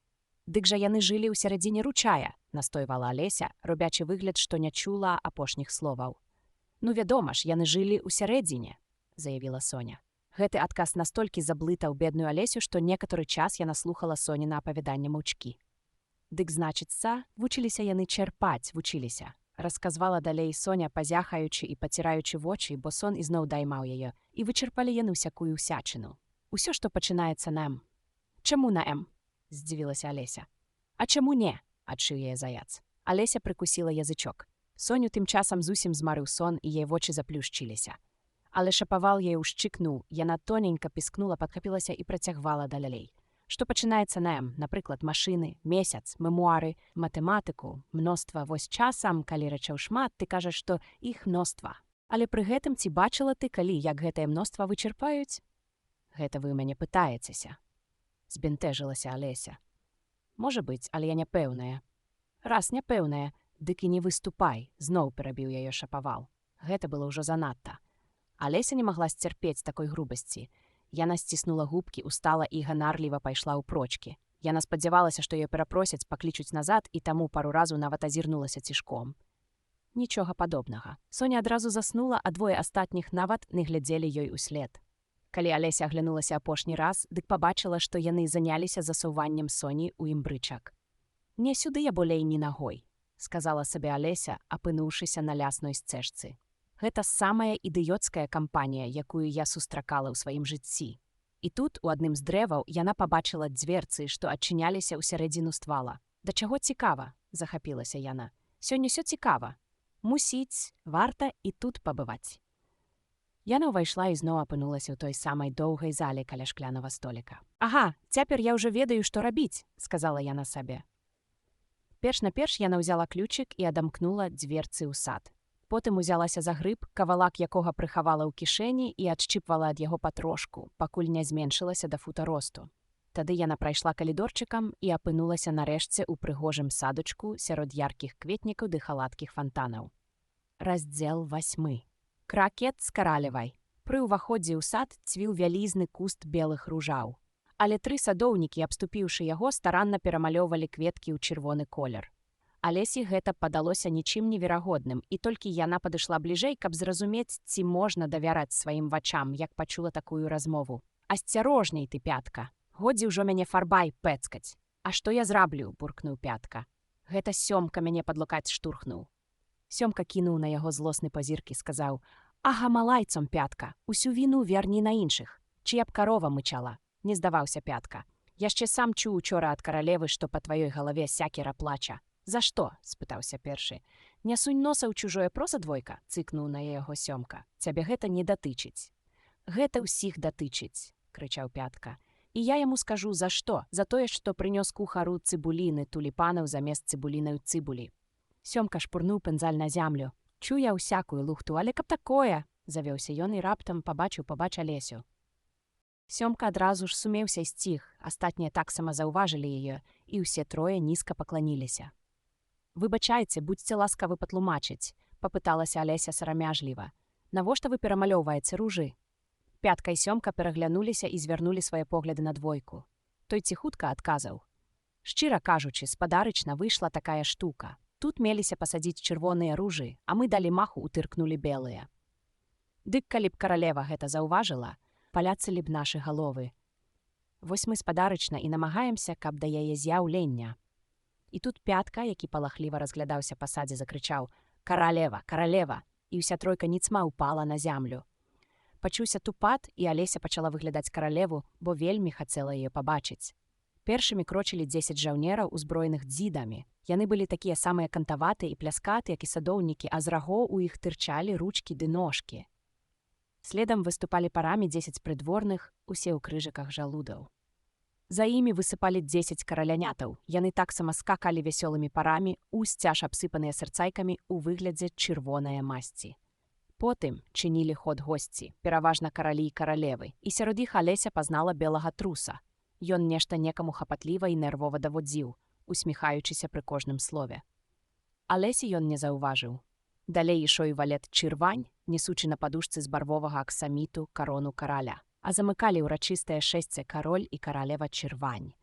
Дык жа яны жылі ў сярэдзіне ручая», – настойвала Алеся, робячы выгляд, што не чула апошніх словаў. «Ну, вядома ж, яны жылі ў сярэдзіне», – заявіла Соня. Гэты адказ настолькі заблытаў бедную Алесю, што некаторы час яна слухала Соніна апавяданне маўчкі. Дык значыцца, вучыліся яны чэрпаць, вучыліся. Расказвала далей Соня, пазяхаючы і паціраючы вочы, бо сон ізноў даймаў яе, і вычарпалі яны ўсякую ўсячыну. Усё, што пачынаецца на «М». «Чаму на «М»?» – здзівілася Алеся. «А чаму не?» – адчыў яе заяц. Алеся прыкусіла язычок. Соню тым часам зусім змарыў сон, і яе вочы заплюшчыліся. Але шапавал яе ўшчыкнуў, яна тоненька піскнула, падхапілася і працягвала далей. Што пачынаецца на «М», напрыклад, машыны, месяц, мемуары, матэматыку, мноства. Вось часам, калі рэчаў шмат, ты кажаш, што іх мноства. Але пры гэтым ці бачыла ты, калі, як гэтае мноства вычарпаюць? Гэта вы ў мяне пытаецеся. Збянтэжылася Алеся. Можа быць, але я няпэўная. Раз няпэўная, дык і не выступай, зноў перабіў яе шапавал. Гэта было ўжо занадта. Алеся не магла сцярпець такой грубасці. Яна сціснула губкі, устала і ганарліва пайшла ў прочкі. Яна спадзявалася, што яе перапросяць, паклічуць назад, і таму пару разу нават азірнулася цішком. Нічога падобнага. Соня адразу заснула, а двое астатніх нават не глядзелі ёй услед. Калі Алеся аглянулася апошні раз, дык пабачыла, што яны заняліся засоўваннем Соні ў імбрычак. «Не сюды я болей ні нагой», – сказала сабе Алеся, апынуўшыся на лясной сцежцы. Гэта самая ідыёцкая кампанія, якую я сустракала ў сваім жыцці. І тут, у адным з дрэваў, яна пабачыла дзверцы, што адчыняліся ў сярэдзіну ствала. «Да чаго цікава?» – захапілася яна. «Сёння ўсё цікава. Мусіць, варта і тут пабываць». Яна ўвайшла і зноў апынулася ў той самай доўгай зале каля шклянага століка. «Ага, цяпер я ўжо ведаю, што рабіць», – сказала яна сабе. Перш-наперш яна ўзяла ключык і адамкнула дзверцы ў сад. Потым узялася за грыб, кавалак якога прыхавала ў кішэні і адшчыпвала ад яго патрошку, пакуль не зменшылася да фута росту. Тады яна прайшла калідорчыкам і апынулася нарэшце ў прыгожым садочку сярод яркіх кветнікаў ды халадкіх фантанаў. Раздзел 8. Кракет з каралевай. Пры ўваходзе ў сад цвіў вялізны куст белых ружаў. Але 3 садоўнікі, абступіўшы яго, старанна перамалёўвалі кветкі ў чырвоны колер. Алесі гэта падалося нічым неверагодным, і толькі яна падышла бліжэй, каб зразумець, ці можна давяраць сваім вачам, як пачула такую размову. «Асцярожней ты, Пятка! Годзе ўжо мяне фарбай пэцкаць! А што я зраблю?» – буркнуў Пятка. «Гэта Сёмка мяне пад локаць штурхнуў». Сёмка кінуў на яго злосны пазірк і сказаў: «Ага, малайцом, Пятка, усю віну верні на іншых. Чыя б карова мычала?» – не здаваўся Пятка. «Яшчэ сам чуў учора ад каралевы, што па тваёй галаве сякера плача». «За што?» – спытаўся першы. «Не сунь носа ў чужое проса, двойка», – цыкнуў на яго Сёмка. «Цябе гэта не датычыць». «Гэта ўсіх датычыць», – крычаў Пятка. «І я яму скажу, за што? За тое, што прынёс кухару цыбуліны туліпанаў замест цыбулінай цыбулі». Сёмка шпурнуў пензаль на зямлю. «Чуў я ўсякую лухту, але каб такое!» – завёўся ён і раптам пабач Алесю. Сёмка адразу ж сумеўся і сціх, астатнія таксама заўважылі яе, і ўсе трое нізка пакланіліся. «Выбачайце, будзьце ласкавы патлумачыць», – папыталася Алеся сарамяжліва. «Навошта вы перамалёўваеце ружы?» Пятка і Сёмка пераглянуліся і звярнулі свае погляды на двойку. Той ціхутка адказаў: «Шчыра кажучы, спадарычна выйшла такая штука. Тут меліся пасадзіць чырвоныя ружы, а мы далі маху утыркнулі белыя. Дык калі б каралева гэта заўважыла, паляцалі б нашы галовы. Вось мы спадарычна і намагаемся, каб да яе з'яўлення». І тут Пятка, які палахліва разглядаўся па садзе, закрычаў: «Каралева, каралева!» І ўся тройка ніцма ўпала на зямлю. Пачуўся тупат, і Алеся пачала выглядаць каралеву, бо вельмі хацела яе пабачыць. Першымі крочылі 10 жаўнераў, узброеных дзідамі. Яны былі такія самыя кантаватыя і пляскаты, як і садоўнікі, а з рагоў у іх тырчалі ручкі ды ножкі. Следам выступалі парамі 10 прыдворных, усе ў крыжыках жалудаў. За імі высыпалі 10 каралянятаў. Яны таксама скакалі вясёлымі парамі, усцяж абсыпаныя сэрцайкамі ў выглядзе чырвонае масці. Потым чынілі ход госці, пераважна каралі і каралевы, і сярод іх Алеся пазнала белага труса. Ён нешта некаму хапатліва і нервова даводзіў, усміхаючыся пры кожным слове. Алесі ён не заўважыў. Далей ішоў і валет Чырвань, несучы на падушцы з барвовага аксаміту карону караля. А замыкалі ўрачыстае шэсце кароль і каралева Чырвань.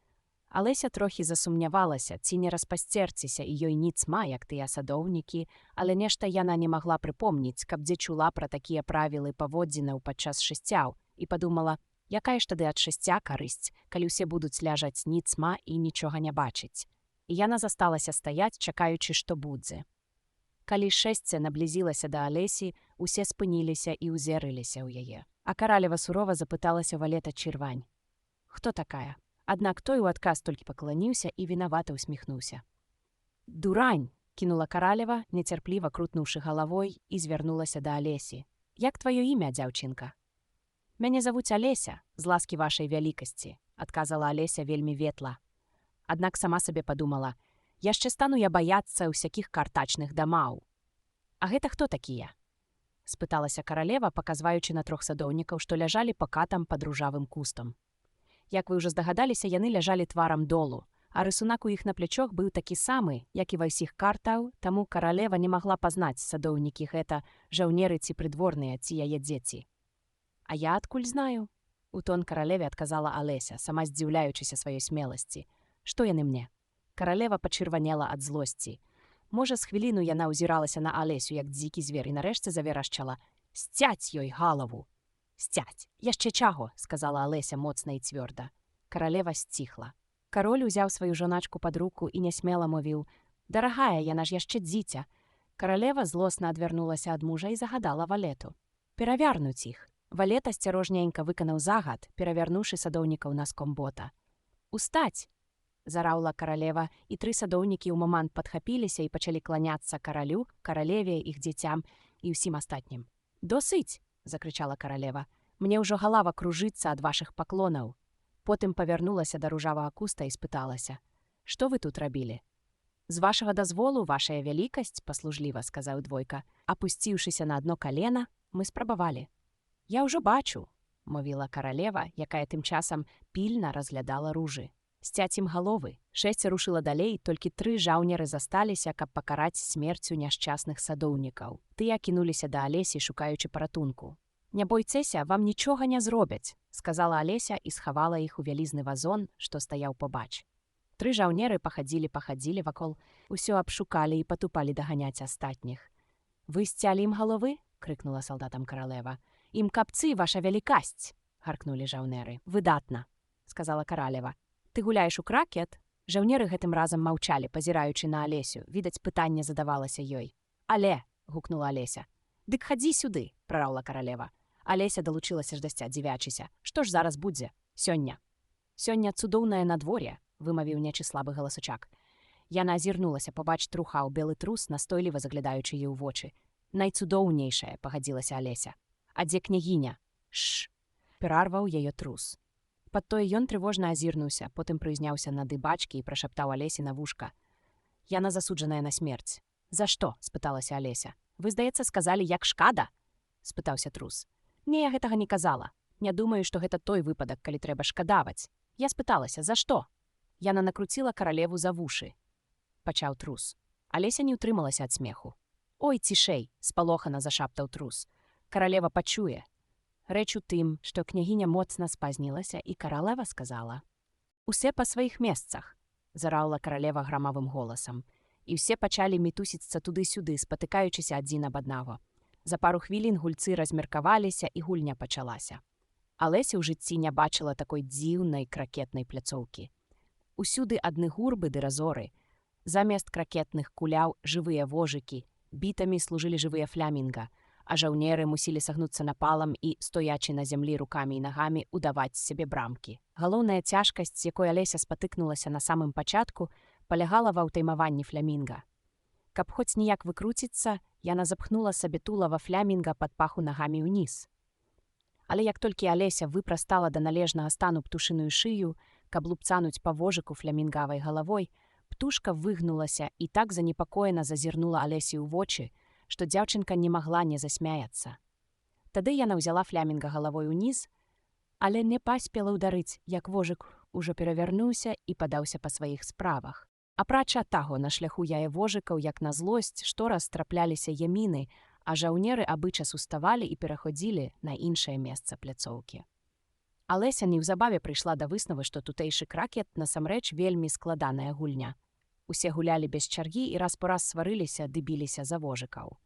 Алеся трохі засумнявалася, ці не распасцерціся і ёй ніцма, як тыя садоўнікі, але нешта яна не магла прыпомніць, каб дзе чула пра такія правілы паводзінаў падчас шэсцяў, і падумала, якая ж тады ад шасця карысць, калі ўсе будуць ляжаць ніцма і нічога не бачыць. І яна засталася стаяць, чакаючы, што будзе. Калі шэсце наблізілася да Алесі, усе спыніліся і ўзерыліся ў яе. А каралева сурова запыталася валета Чырвань. Хто такая? Аднак той у адказ толькі пакланіўся і вінавата ўсміхнуўся. «Дурань!» – кінула каралева, нецярпліва крутнуўшы галавой, і звярнулася да Алесі. «Як тваё імя, дзяўчынка?» «Мяне завуць Алеся, з ласкі вашай вялікасці», – адказала Алеся вельмі ветла. Аднак сама сабе падумала, яшчэ стану я баяцца ўсякіх картачных дамаў. «А гэта хто такія?» – спыталася каралева, паказваючы на 3 садоўнікаў, што ляжалі пакатам пад ружавым кустам. Як вы ўжо здагадаліся, яны ляжалі тварам долу, а рысунак у іх на плячох быў такі самы, як і ва ўсіх картаў, таму каралева не магла пазнаць, садоўнікі гэта жаўнеры ці прыдворныя, ці яе дзеці. «А я адкуль знаю?» – у тон каралеве адказала Алеся, сама здзіўляючыся сваёй смеласці. «Што яны мне?» Каралева пачырванела ад злосці. Можа, з хвіліну яна ўзіралася на Алесю, як дзікі звер, і нарэшце заверашчала: «Сцяць ёй галаву!» «Сцяць! Яшчэ чаго!» – сказала Алеся моцна і цвёрда. Каралева сціхла. Кароль узяў сваю жоначку пад руку і нясмела мовіў: «Дарагая, яна ж яшчэ дзіця!» Каралева злосна адвярнулася ад мужа і загадала валету перавярнуць іх. Валет асцярожненька выканаў загад, перавярнуўшы садоўнікаў наском бота. «Устаць!» – зараўла каралева, і 3 садоўнікі ў момант падхапіліся і пачалі кланяцца каралю, каралеве, іх дзіцям і ўсім астатнім. «Досыць!» – закрычала каралева. «Мне ўжо галава кружыцца ад вашых паклонаў». Потым павярнулася да ружавага куста і спыталася: «Што вы тут рабілі?» «З вашага дазволу, вашая вялікасць», – паслужліва сказаў двойка. Апусціўшыся на адно калена, мы спрабавалі. «Я ўжо бачу», – мовіла каралева, якая тым часам пільна разглядала ружы. «Сцяць ім галовы». 6 рушыла далей, толькі 3 жаўнеры засталіся, каб пакараць смерцю няшчасных садоўнікаў. Тыя кінуліся да Алесі, шукаючы паратунку. «Не бойцеся, вам нічога не зробяць», – сказала Алеся і схавала іх у вялізны вазон, што стаяў побач. 3 жаўнеры пахадзілі вакол, усё абшукалі і патупалі даганяць астатніх. «Вы сцялі ім галовы?» – крыкнула салдатам каралева. «Ім капцы, ваша вялікасць!» – гаркнулі жаўнеры. «Выдатна», – сказала каралева. «Ты гуляеш у кракет?» Жаўнеры гэтым разам маўчалі, пазіраючы на Алесю. Відаць, пытанне задавалася ёй. «Але!» – гукнула Алеся. «Дык хадзі сюды!» – прараўла каралева. Алеся далучылася ждасця, дзівячыся. «Што ж зараз будзе? Сёння?» «Сёння цудоўнае надвор'е», – вымавіў нечы слабы галасучак. Яна азірнулася, побач трухаў белы трус, настойліва заглядаючы ёй у вочы. «Найцудоўнейшае», – пагадзілася Алеся. «А дзе княгіня?» «Шш!» – перарваў яе трус. Пад тое ён трывожна азірнуўся, потым прызняўся на дыбачкі і прашаптаў Алесі на вушка: «Яна засуджаная на смерць». «За што?» – спыталася Алеся. «Вы, здаецца, сказалі, як шкада?» – спытаўся трус. «Не, я гэтага не казала. Не думаю, што гэта той выпадак, калі трэба шкадаваць. Я спыталася, за што?» Яна накруціла каралеву за вушы. Пачаў трус. Алеся не ўтрымалася ад смеху. «Ой, цішэй!» – спалохана зашаптаў трус. «Каралева пачуе». Рэч у тым, што княгіня моцна спазнілася, і каралева сказала: «Усе па сваіх месцах», – зараўла каралева грамавым голасам. І ўсе пачалі мітусіцца туды-сюды, спатыкаючыся адзін аб аднаго. За пару хвілін гульцы размеркаваліся, і гульня пачалася. Алеся ў жыцці не бачыла такой дзіўнай кракетнай пляцоўкі. Усюды адны гурбы ды разоры. Замест кракетных куляў жывыя вожыкі, бітамі служылі жывыя флямінга, а жаўнеры мусілі сагнуцца напалам і, стоячы на зямлі рукамі і нагамі, удаваць сябе брамкі. Галоўная цяжкасць, з якой Алеся спатыкнулася на самым пачатку, палягала ва ўтаймаванні флямінга. Каб хоць ніяк выкруціцца, яна запхнула сабе тулава флямінга пад паху нагамі ўніз. Але як толькі Алеся выпрастала да належнага стану птушыную шыю, каб лупцануць па вожыку флямінгавай галавой, птушка выгнулася і так занепакоена зазірнула Алесі ў вочы, што дзяўчынка не магла не засмяяцца. Тады яна ўзяла флямінга галавой уніз, але не паспела ўдарыць, як вожык ужо перавярнуўся і падаўся па сваіх справах. Апрача таго, на шляху яе вожыкаў, як на злосць, штораз трапляліся яміны, а жаўнеры абычас уставалі і пераходзілі на іншае месца пляцоўкі. Алеся неўзабаве прыйшла да высновы, што тутэйшы кракет насамрэч вельмі складаная гульня. Усе гулялі без чаргі і раз па раз сварыліся ды біліся за вожыкаў.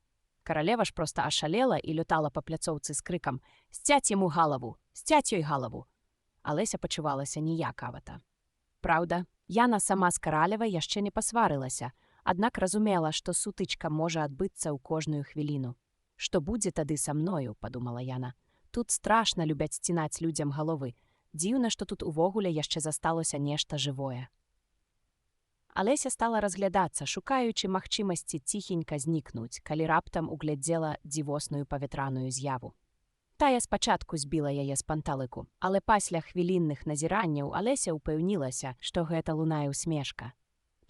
Каралева ж проста ашалела і лётала па пляцоўцы з крыкам: «Сцяць яму галаву! Сцяць ёй галаву!» Алеся пачувалася ніякавата. Праўда, Яна сама з Каралевай яшчэ не пасварылася, аднак разумела, што сутычка можа адбыцца ў кожную хвіліну. «Што будзе тады са мною?» – падумала Яна. «Тут страшна любяць сцінаць людзям галовы. Дзіўна, што тут увогуле яшчэ засталося нешта жывое». Алеся стала разглядацца, шукаючы магчымасці ціхенька знікнуць, калі раптам углядзела дзівосную паветраную з'яву. Тая спачатку збіла яе з панталыку, але пасля хвілінных назіранняў Алеся ўпэўнілася, што гэта лунае ўсмешка.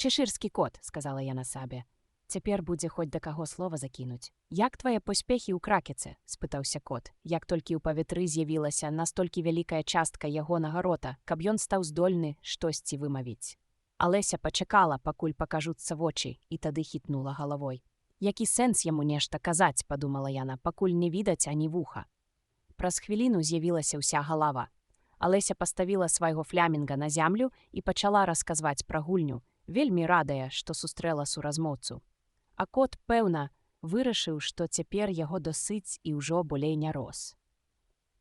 «Чэшырскі кот», – сказала яна сабе. «Цяпер будзе хоць да каго слова закінуць». «Як твае поспехі ў кракеце?» – спытаўся кот. Як толькі ў паветры з'явілася настолькі вялікая частка ягонага рота, каб ён стаў здольны штосьці вымавіць. Алеся пачакала, пакуль пакажуцца вочы, і тады хітнула галавой. «Які сэнс яму нешта казаць?» – падумала яна, пакуль не відаць ані вуха. Праз хвіліну з'явілася ўся галава. Алеся паставіла свайго флямінга на зямлю і пачала расказваць пра гульню, вельмі радая, што сустрэла суразмоўцу. А кот, пэўна, вырашыў, што цяпер яго досыць і ўжо болей не рос.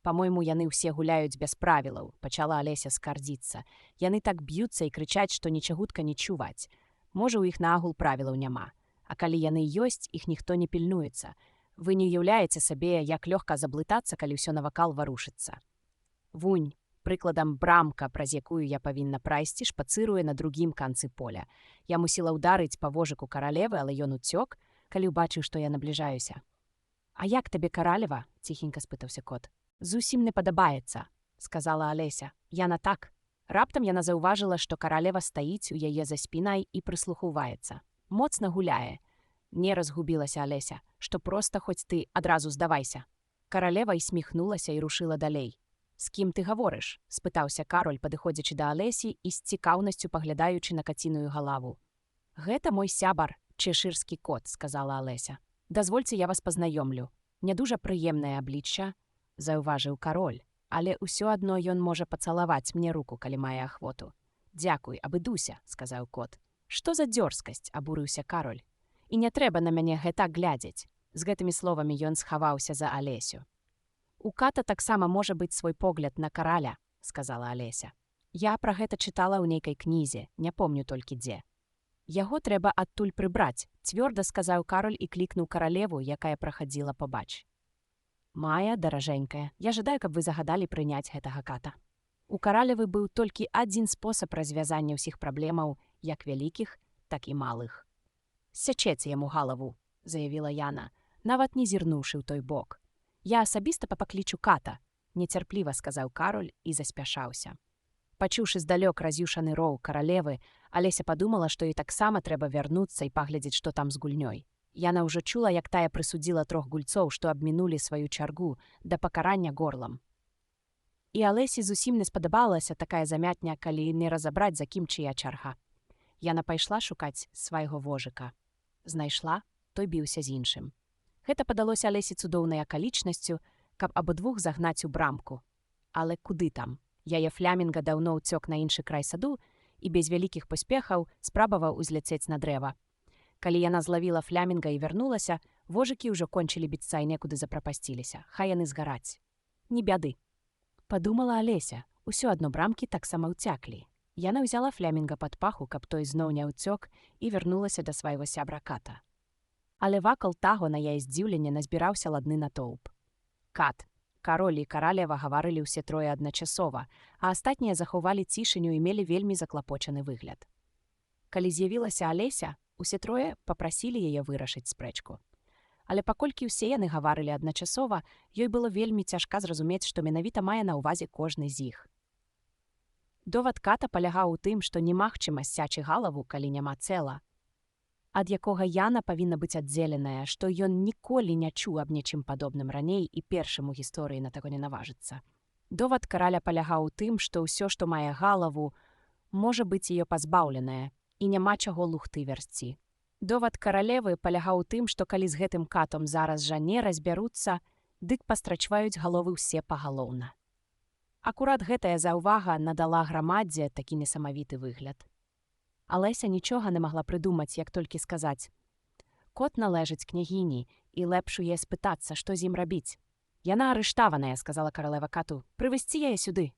«Па-мойму, яны ўсе гуляюць без правілаў», – пачала Алеся скардзіцца. «Яны так б'юцца і крычаць, што нічагутка не чуваць. Можа, у іх нагул правілаў няма. А калі яны ёсць, іх ніхто не пільнуецца. Вы не ўяўляеце сабе, як лёгка заблытацца, калі ўсё навакал варушыцца. Вунь, прыкладам, брамка, праз якую я павінна прайсці, шпацыруе на другім канцы поля. Я мусіла ўдарыць па вожыку Каралевы, але ён уцёк, калі ўбачыў, што я набліжаюся». «А як табе Каралева?» – ціхенька спытаўся кот. «Зусім не падабаецца», – сказала Алеся. «Яна так». Раптам яна заўважыла, што Каралева стаіць у яе за спінай і прыслухуваецца. «Моцна гуляе». Не разгубілася Алеся, што проста хоць ты адразу здавайся. Каралева і сміхнулася і рушыла далей. «З кім ты гаворыш?» – спытаўся Кароль, падыходзячы да Алесі і з цікаўнасцю паглядаючы на каціную галаву. «Гэта мой сябар, чэшырскі кот», – сказала Алеся. «Дазвольце, я вас пазнаёмлю. Не дужа прыемнае аблічча», – заўважыў Кароль, «але ўсё адно ён можа пацалаваць мне руку, калі мае ахвоту». «Дзякуй, абыдуся», – сказаў кот. «Што за дзёрзкасць?» – абурыўся Кароль. «І не трэба на мяне гэтак глядзець». З гэтымі словамі ён схаваўся за Алесю. «У ката таксама можа быць свой погляд на караля», – сказала Алеся. «Я пра гэта чытала ў нейкай кнізе, не помню толькі дзе». «Яго трэба адтуль прыбраць», – цвёрда сказаў Кароль і клікнуў Каралеву, якая прахадзіла пабач. «Мая, даражэнькая, я жадаю, каб вы загадалі прыняць гэтага ката». У Каралевы быў толькі адзін спосаб развязання ўсіх праблемаў, як вялікіх, так і малых. «Сячэце яму галаву», – заявіла Яна, нават не зірнуўшы ў той бок. «Я асабіста папаклічу ката», – нецярпліва сказаў Кароль і заспяшаўся. Пачуўшы здалёк раз'юшаны роў Каралевы, Алеся падумала, што ёй таксама трэба вярнуцца і паглядзець, што там з гульнёй. Яна ўжо чула, як тая прысудзіла 3 гульцоў, што абмінулі сваю чаргу да пакарання горлам. І Алесі зусім не спадабалася такая замятня, калі не разабраць, за кім чыя чарга. Яна пайшла шукаць свайго вожыка. Знайшла, той біўся з іншым. Гэта падалося Алесі цудоўнай акалічнасцю, каб абодвух загнаць у брамку. Але куды там? Яе флямінга даўно ўцёк на іншы край саду і без вялікіх паспехаў спрабаваў узляцець на дрэва. Калі яна злавіла флямінга і вярнулася, вожыкі ўжо кончылі біцца і некуды запрапасціліся. Хай яны згараць. Не бяды. Падумала Алеся, усё адно брамкі таксама ўцяклі. Яна ўзяла флямінга пад паху, каб той зноў не ўцёк, і вярнулася да свайго сябра ката. Але вакол таго на яе здзіўленне назбіраўся ладны натоўп. Кат, Кароль і Каралева гаварылі ўсе трое адначасова, а астатнія захавалі цішыню і мелі вельмі заклапочаны выгляд. Калі з'явілася Алеся, усе трое папрасілі яе вырашыць спрэчку. Але паколькі ўсе яны гаварылі адначасова, ёй было вельмі цяжка зразумець, што менавіта мае на ўвазе кожны з іх. Довад ката палягаў у тым, што немагчыма сцячы галаву, калі няма цела, ад якога Яна павінна быць аддзеленая, што ён ніколі не чуў аб нечым падобным раней і першым у гісторыі на таго не наважыцца. Довад караля палягаў у тым, што ўсё, што мае галаву, можа быць яе пазбаўленае, і няма чаго лухты вярсці. Довад каралевы палягаў у тым, што калі з гэтым катом зараз жа не разбяруцца, дык пастрачваюць галовы ўсе пагалоўна. Акурат гэтая заўвага надала грамадзе такі несамавіты выгляд. Алеся нічога не магла прыдумаць, як толькі сказаць: Кот належить княгині, і лепш є спитатися, що з ним робить. Яна арештавана, сказала королева кату. Привезти її сюди.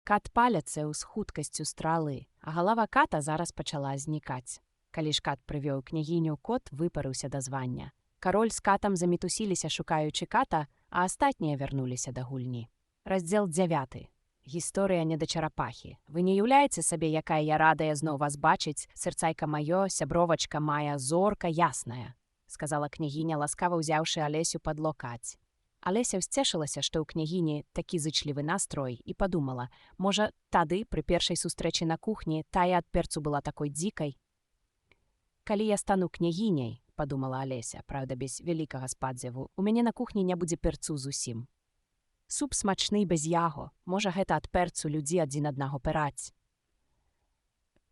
Кат паляться з хуткасцю страли, а голова ката зараз почала знікать. Калі ж кат привёў княгіню, кот выпарыўся да звання. Кароль з катам замітусіліся, шукаючы ката, а астатнія вярнуліся да гульні. Раздзел 9. Гісторыя не да чарапахі. Вы не уяўляеце сабе, якая я радая зноў вас бачыць, сэрцайка маё, сябровачка мая, зорка ясная, сказала княгіня, ласкава ўзяўшы Алесю пад локаць. Алеся ўсцешылася, што ў княгіні такі зычлівы настрой, і падумала, можа, тады, пры першай сустрэчы на кухні, тая ад перцу была такой дзікай. Калі я стану княгіняй, падумала Алеся, праўда, без вялікага спадзеву, у мяне на кухні не будзе перцу зусім. Суп смачны без яго, можа, гэта ад перцу людзі адзін аднаго пыраць.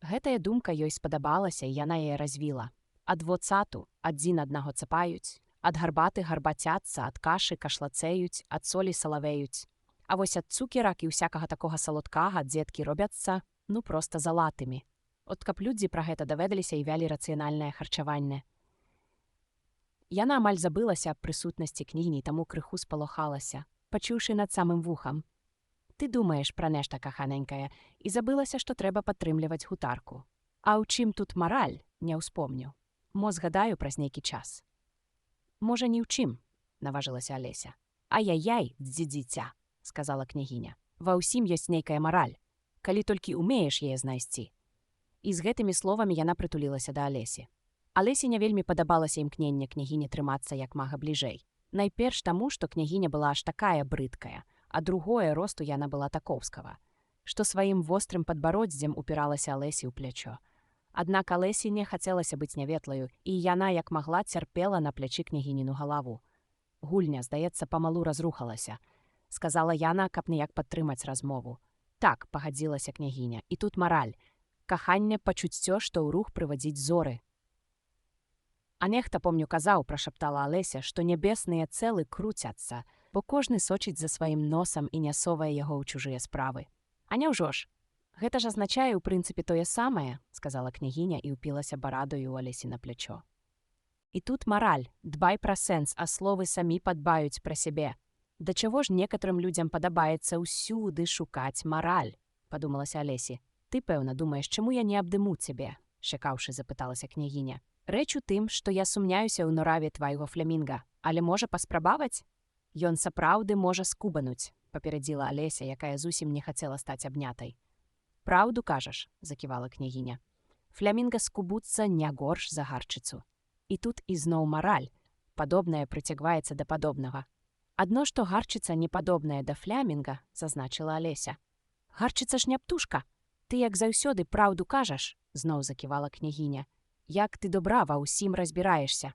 Гэтая думка ёй спадабалася, і яна яе развіла. Ад воцату адзін аднаго цапаюць, ад гарбаты гарбацяцца, ад кашы кашлацэюць, ад солі салавеюць. А вось ад цукерак і ўсякага такога салодкага дзеткі робяцца, ну, проста залатымі. От каб людзі пра гэта даведаліся і вялі рацыянальнае харчаванне. Яна амаль забылася аб прысутнасці княгіні, таму крыху спалохалася, пачуўшы над самым вухам. Ты думаеш пра нешта, каханенькая, і забылася, што трэба падтрымліваць гутарку. А ў чым тут мараль, не ўспомню. Мо згадаю праз нейкі час. Можа, ні ў чым, наважылася Алеся. Ай-яй-яй, дзіця, сказала княгіня. Ва ўсім ёсць нейкая мараль, калі толькі умееш яе знайсці. І з гэтымі словамі яна прытулілася да Алесі. Алесі не вельмі падабалася імкненне княгіні трымацца як мага бліжэй. Найперш таму, што княгіня была аж такая брыдкая, а другое, росту яна была такоўскага, што сваім вострым падбароддзем упіралася Алесі ў плячо. Аднак Алесі не хацелася быць няветлаю, і яна, як магла, цярпела на плячы княгініну галаву. Гульня, здаецца, памалу разрухалася. Сказала яна, каб ніяк падтрымаць размову. Так, пагадзілася княгіня, і тут мараль. Каханне пачуццё, што ў рух прывадзіць зоры. А нехта, помню, казаў, прашаптала Алеся, што нябесныя цэлы круцяцца, бо кожны сочыць за сваім носам і не совае яго ў чужыя справы. А няўжо ж? Гэта ж азначае, у прынцыпе, тое самае, сказала княгіня і ўпілася барадою ў Алесі на плячо. І тут мараль, дбай пра сэнс, а словы самі падбаюць пра сябе. Да чаго ж некаторым людзям падабаецца ўсюды шукаць мараль, падумалася Алесі. Ты, пэўна, думаеш, чаму я не абдыму цябе? Шакаўшы, запыталася княгіня. Рэч у тым, што я сумняюся ў нораве твайго флямінга, але можа паспрабаваць? Ён сапраўды можа скубануць, паперадзіла Алеся, якая зусім не хацела стаць абнятай. Праўду кажаш, заківала княгіня. Флямінга скубуцца не горш за гарчыцу. І тут ізноў мараль, падобнае прыцягваецца да падобнага. Адно, што гарчыца не падобная да флямінга, зазначыла Алеся. Гарчыца ж не птушка. Ты, як заўсёды, праўду кажаш, зноў заківала княгіня. Як ты добра ва ўсім разбіраешся.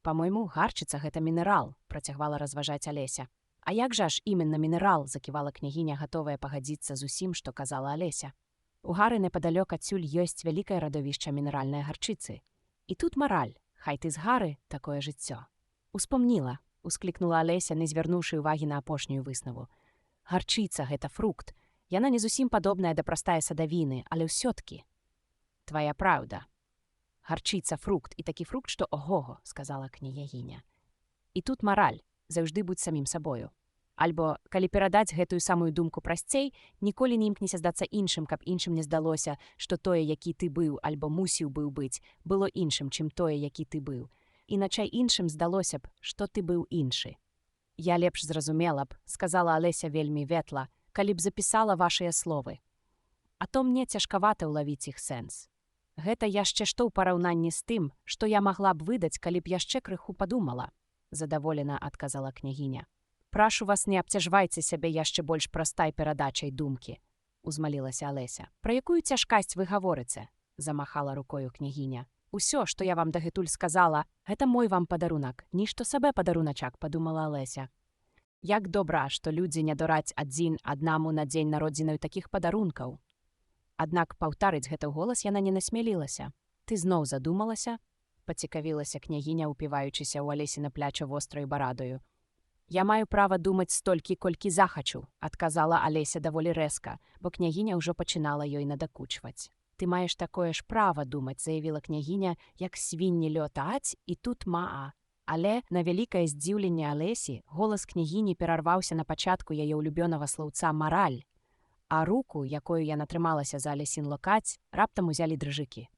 Па-мойму, гарчыца гэта мінерал, працягвала разважаць Алеся. А як жа ж іменна мінерал, заківала княгіня, гатовая пагадзіцца з усім, што казала Алеся. У гары непадалёк адсюль ёсць вялікае радовішча мінеральнай гарчыцы. І тут мараль, хай ты з гары, такое жыццё. Успомніла, усклікнула Алеся, не звярнуўшы ўвагі на апошнюю выснаву. Гарчыца гэта фрукт. Яна не зусім падобная да простая садавіны, але ўсё-ткі. Твая праўда. Гарчыца фрукт, і такі фрукт, што ого-го, сказала княгіня. І тут мараль, заўжды будь самім сабою. Альбо, калі перадаць гэтую самую думку прасцей, ніколі не імкнеся здацца іншым, каб іншым не здалося, што тое, які ты быў, альбо мусіў быў быць, было іншым, чым тое, які ты быў. Іначай іншым здалося б, што ты быў іншы. Я лепш зразумела б, сказала Алеся вельмі ветла, калі б запісала вашыя словы. А то мне цяжкавата ўлавіць іх сэнс. Гэта яшчэ што ў параўнанні з тым, што я магла б выдаць, калі б яшчэ крыху падумала, задаволена адказала княгіня. Прашу вас, не абцяжвайце сябе яшчэ больш простай перадачай думкі, узмалілася Алеся. Пра якую цяжкасць вы гаворыце? Замахала рукою княгіня. Усё, што я вам дагэтуль сказала, гэта мой вам падарунак, нішто сабе падаруначак, падумала Алеся. Як добра, што людзі не дораць адзін аднаму на дзень народзінаў такіх падарункаў. Аднак паўтарыць гэта голас яна не насмелілася. Ты зноў задумалася? Пацікавілася княгіня, упіваючыся ў Алесі на плячо востраю барадою. Я маю права думаць столькі, колькі захачу, адказала Алеся даволі рэзка, бо княгіня ўжо пачынала ёй надакучваць. Ти маєш такое ж право думать, заявила княгиня, як свинні льотать, і тут маа. Але, на вялікае здзіўленне Алесі, голас княгіні перарваўся на пачатку яе ўлюбёнага слаўца «мараль», а руку, якою яна трымалася за Алесін локаць, раптам узялі дрыжыкі.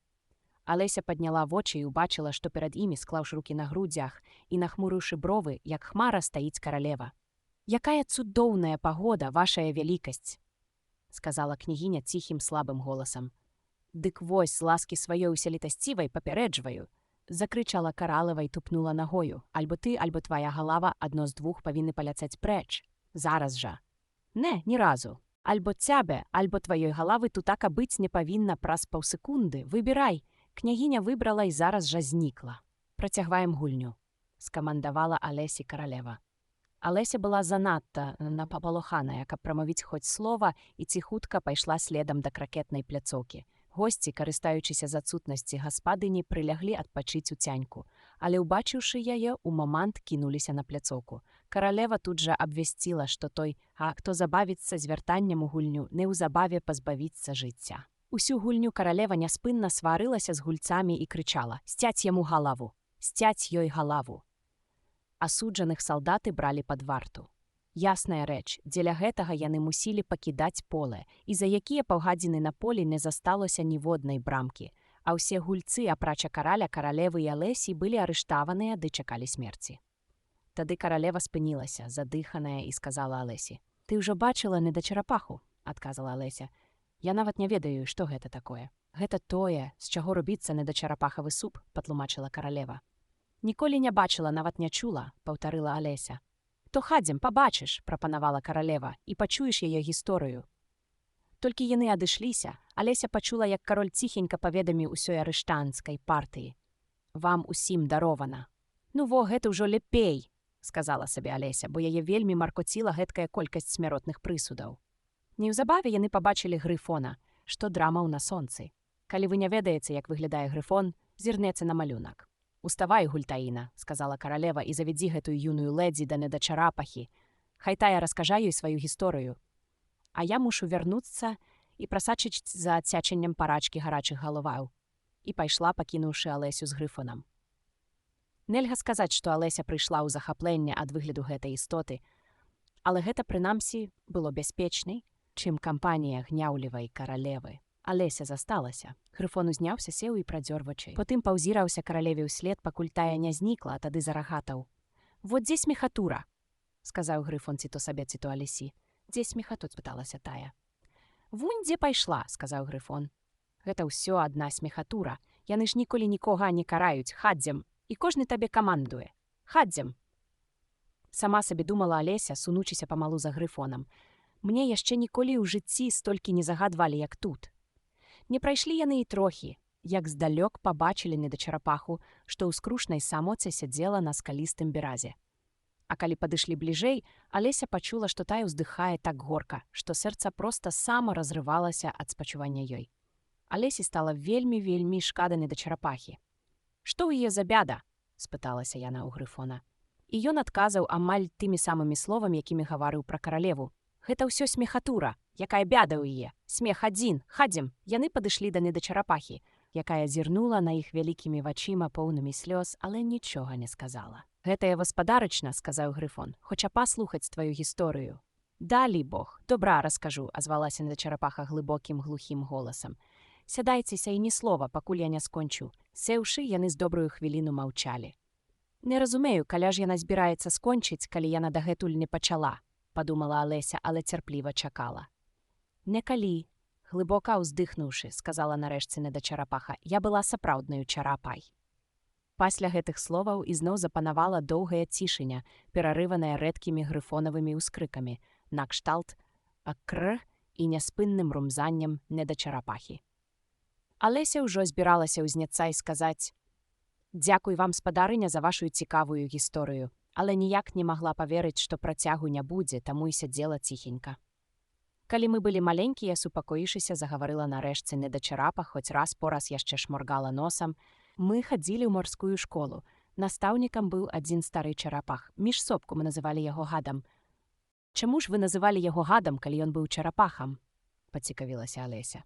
Алеся падняла вочы і ўбачыла, што перад імі, склаўшы рукі на грудзях і нахмурыўшы бровы, як хмара стаіць каралева. «Якая цудоўная пагода, вашая вялікасць!» — сказала княгіня ціхім слабым голасам. «Дык вось, з ласкі сваёй усялітасцівай папярэджваю!» — закрычала Каралева і тупнула нагою. «Альбо ты, альбо твая галава, адно з двух павінны паляцаць прэч. Зараз жа!» «Не, ні разу! Альбо цябе, альбо тваёй галавы тутака быць не павінна праз паўсекунды. Выбірай!» Княгіня выбрала і зараз жа знікла. «Працягваем гульню», — скамандавала Алесі каралева. Алеся была занадта напапалоханая, каб прамовіць хоць слова, і ціхутка пайшла следам да кракетнай пляцоўкі. Госці, карыстаючыся з адсутнасці гаспадыні, прыляглі адпачыць у цяньку, але, убачыўшы яе, у момант кінуліся на пляцоўку. Каралева тут жа абвясціла, што той, хто забавіцца з вяртаннем у гульню, неўзабаве пазбавіцца жыцця. Усю гульню каралева няспынна сварылася з гульцамі і крычала: «Сцяць яму галаву! Сцяць ёй галаву!» Асуджаных салдаты бралі пад варту. Ясная рэч, дзеля гэтага яны мусілі пакідаць поле, і за якія паўгадзіны на полі не засталося ніводнай брамкі, а ўсе гульцы, апрача караля, каралевы і Алесі, былі арыштаваныя ды чакалі смерці. Тады каралева спынілася, задыханая, і сказала Алесі: «Ты ўжо бачыла недачарапаху?» — адказала Алеся. «Я нават не ведаю, што гэта такое». «Гэта тое, з чаго робіцца недачарапахавы суп», — патлумачыла каралева. «Ніколі не бачыла, нават не чула», — паўтарыла Алеся. «То хадзем, пабачыш», — прапанавала каралева, «і пачуеш яе гісторыю». Толькі яны адышліся, Алеся пачула, як кароль ціхенька паведаміў усёй арыштанцкай партыі: «Вам усім дарована». «Ну во, гэта ўжо лепей», — сказала сабе Алеся, бо яе вельмі маркоціла гэткая колькасць смяротных прысудаў. Неўзабаве яны пабачылі грыфона, што драмаў на сонцы. Калі вы не ведаеце, як выглядае грыфон, зірнецца на малюнак. «Уставай, гультаіна», — сказала каралева, «і завядзі гэтую юную ледзі да недачарапахі. Хай тая раскажа ёй сваю гісторыю. А я мушу вярнуцца і прасачыць за адсячэннем парачкі гарачых галаваў». І пайшла, пакінуўшы Алесю з грыфонам. Нельга сказаць, што Алеся прыйшла ў захапленне ад выгляду гэтай істоты, але гэта, прынамсі, было бяспечней, чым кампанія гняўлівай каралевы. Алеся засталася. Грыфон узняўся, сеў і прадзёр вачэй. Потым паўзіраўся каралеве ўслед, пакуль тая не знікла, а тады зарагатаў: «Вот дзе смехатура», — сказаў грыфон ці то сабе, ці то Алесі. «Дзе смехатура?» — спыталася тая. «Вунь дзе пайшла», — сказаў грыфон. «Гэта ўсё адна смехатура. Яны ж ніколі нікога не караюць. Хадзем, і кожны табе камандуе. Хадзем». Сама сабе думала Алеся, сунучыся памалу за грыфонам. «Мне яшчэ ніколі ў жыцці столькі не загадвалі, як тут». Не прайшлі яны і трохі, як здалёк пабачылі недачарапаху, што ў скрушнай самоце сядзела на скалістым беразе. А калі падышлі бліжэй, Алеся пачула, што тая ўздыхае так горка, што сэрца проста само разрывалася ад спачування ёй. Алесі стала вельмі шкада недачарапахі. «Што ў яе за бяда?» — спыталася яна ў грыфона. І ён адказаў амаль тымі самымі словамі, якімі гаварыў пра каралеву. «Гэта ўсё смехатура. Якая бяда ў яе? Смех адзін. Хадзем». Яны падышлі да недачарапахі, якая зірнула на іх вялікімі вачыма, поўнымі слёз, але нічога не сказала. «Гэтая гаспадарычна», — сказаў грыфон, «хоча паслухаць тваю гісторыю». «Далі Бог. Добра, раскажу», — азвалася недачарапаха глыбокім глухім голасам. «Сядайцеся і ні слова, пакуль я не скончу». Сеўшы, яны з добрую хвіліну маўчалі. «Не разумею, каля ж яна збіраецца скончыць, калі яна дагэтуль не пачала», — падумала Алеся, але цярпліва чакала. «Некалі», — глыбока ўздыхнуўшы, сказала нарэшце недачарапаха, «я была сапраўднаю чарапай». Пасля гэтых словаў ізноў запанавала доўгая цішыня, перарываная рэдкімі грыфонавымі ўскрыкамі, накшталт «акр» і няспынным румзаннем недачарапахі. Алеся ўжо збіралася ўзняцца і сказаць: «Дзякуй вам, спадарыня, за вашу цікавую гісторыю», але ніяк не магла паверыць, што працягу не будзе, таму і сядзела ціхенька. Калі мы былі маленькія, супакоішыся, загаварыла нарэшце недачарапах, хоць раз-пораз яшчэ шморгала носам, мы хадзілі ў морскую школу. Настаўнікам быў адзін стары чарапах. Міжсобку мы называлі яго гадам. «Чаму ж вы называлі яго гадам, калі ён быў чарапахам?» — пацікавілася Алеся.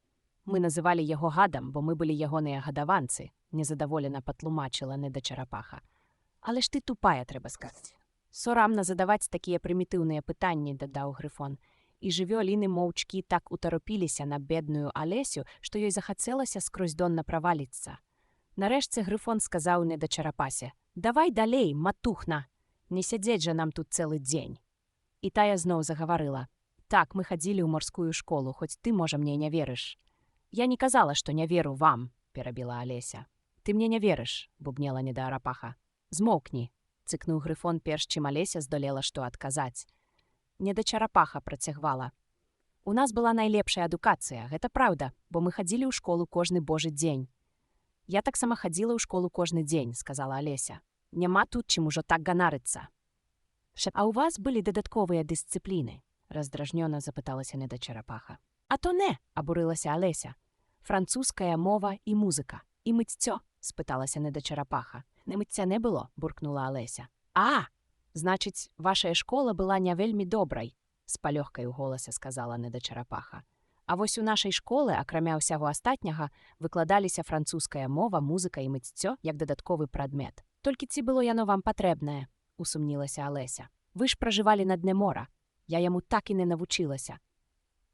Мы называлі яго гадам, бо мы былі ягоныя гадаванцы, незадаволена патлумачыла недачарапаха. Але ж ты тупая, трэба сказаць. Сорамна задаваць такія прымітыўныя пытанні, дадаў Грыфон. І жывёліны моўчкі так утаропіліся на бедную Алесю, што ёй захацелася скрозь донна праваліцца. Нарэшце Грыфон сказаў недачарапасе: «Давай далей, матухна! Не сядзець жа нам тут цэлы дзень!» І тая зноў загаварыла: «Так, мы хадзілі ў морскую школу, хоць ты, можа, мне не верыш». «Я не казала, што не веру вам», – перабіла Алеся. «Ты мне не верыш», – бубнела недачарапаха. «Змоўкні», – цыкнуў Грыфон, перш чым Алеся здолела што адказаць. Недачарапаха працягвала: «У нас была найлепшая адукацыя, гэта праўда, бо мы хадзілі ў школу кожны божы дзень». «Я таксама хадзіла ў школу кожны дзень», – сказала Алеся. «Няма тут чым ужо так ганарыцца». «А ў вас былі дадатковыя дысцыпліны?» – раздражнёна запыталася недачарапаха. «А то не», – абурылася Алеся. «Французская мова і музыка. І мыццё?» – спыталася недачарапаха. «Не мыцця не было», – буркнула Алеся. «А! Значыць, вашая школа была не вельмі добрай», – з палёгкай у голасе сказала недачарапаха. «А вось у нашай школы, акрамя ўсяго астатняга, выкладаліся французская мова, музыка і мыццё як дадатковы прадмет. Толькі ці было яно вам патрэбнае?» – усумнілася Алеся. «Вы ж пражывалі на дне мора. Я яму так і не навучылася».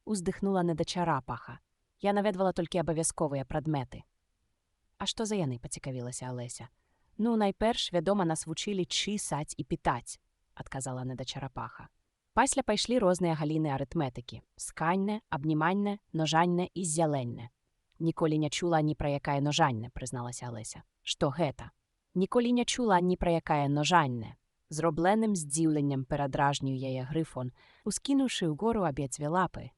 Уздыхнула недачарапаха. «Я наведвала толькі абавязковыя прадметы». «А што за яны?» – пацікавілася Алеся. «Ну, найперш, вядома, нас вучылі чысаць і пітаць», – адказала недачарапаха. Пасля пайшлі розныя галіны арытметыкі – сканьне, абніманне, ножанне і ззяленне. «Ніколі не чула ні пра якае ножанне», – прызналася Алеся. «Што гэта?» «Ніколі не чула ні пра якае ножанне». Зробленым здзіўленнем перадражніў яе Грыфон, ускінуўшы ўгору абедзве лапы.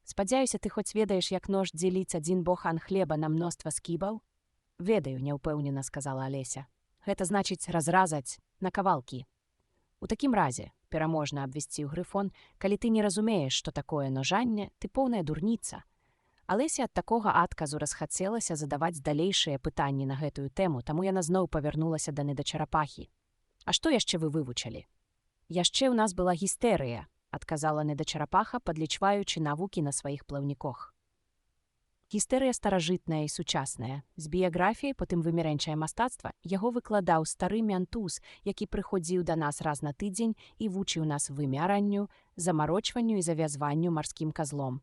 «Спадзяюся, ты хоць ведаеш, як нож дзеліць адзін бохан хлеба на мноства скібаў?» «Ведаю», – няўпэўнена сказала Алеся. «Гэта значыць разразаць на кавалкі». «У такім разе», – пераможна абвясціў Грыфон, «калі ты не разумееш, што такое ножанне, ты поўная дурніца». Алесе ад такога адказу расхацелася задаваць далейшыя пытанні на гэтую тэму, таму яна зноў павярнулася да недачарапахі. «А што яшчэ вы вывучылі?» «Яшчэ ў нас была гістэрыя», – адказала недачарапаха, падлічваючы навукі на сваіх плаўніках. Гістэрыя старажытная і сучасная. З біяграфіяй, потым вымярэнчае мастацтва, яго выкладаў стары мянтуз, які прыходзіў да нас раз на тыдзень і вучыў нас вымяранню, замарочванню і завязванню марскім казлом.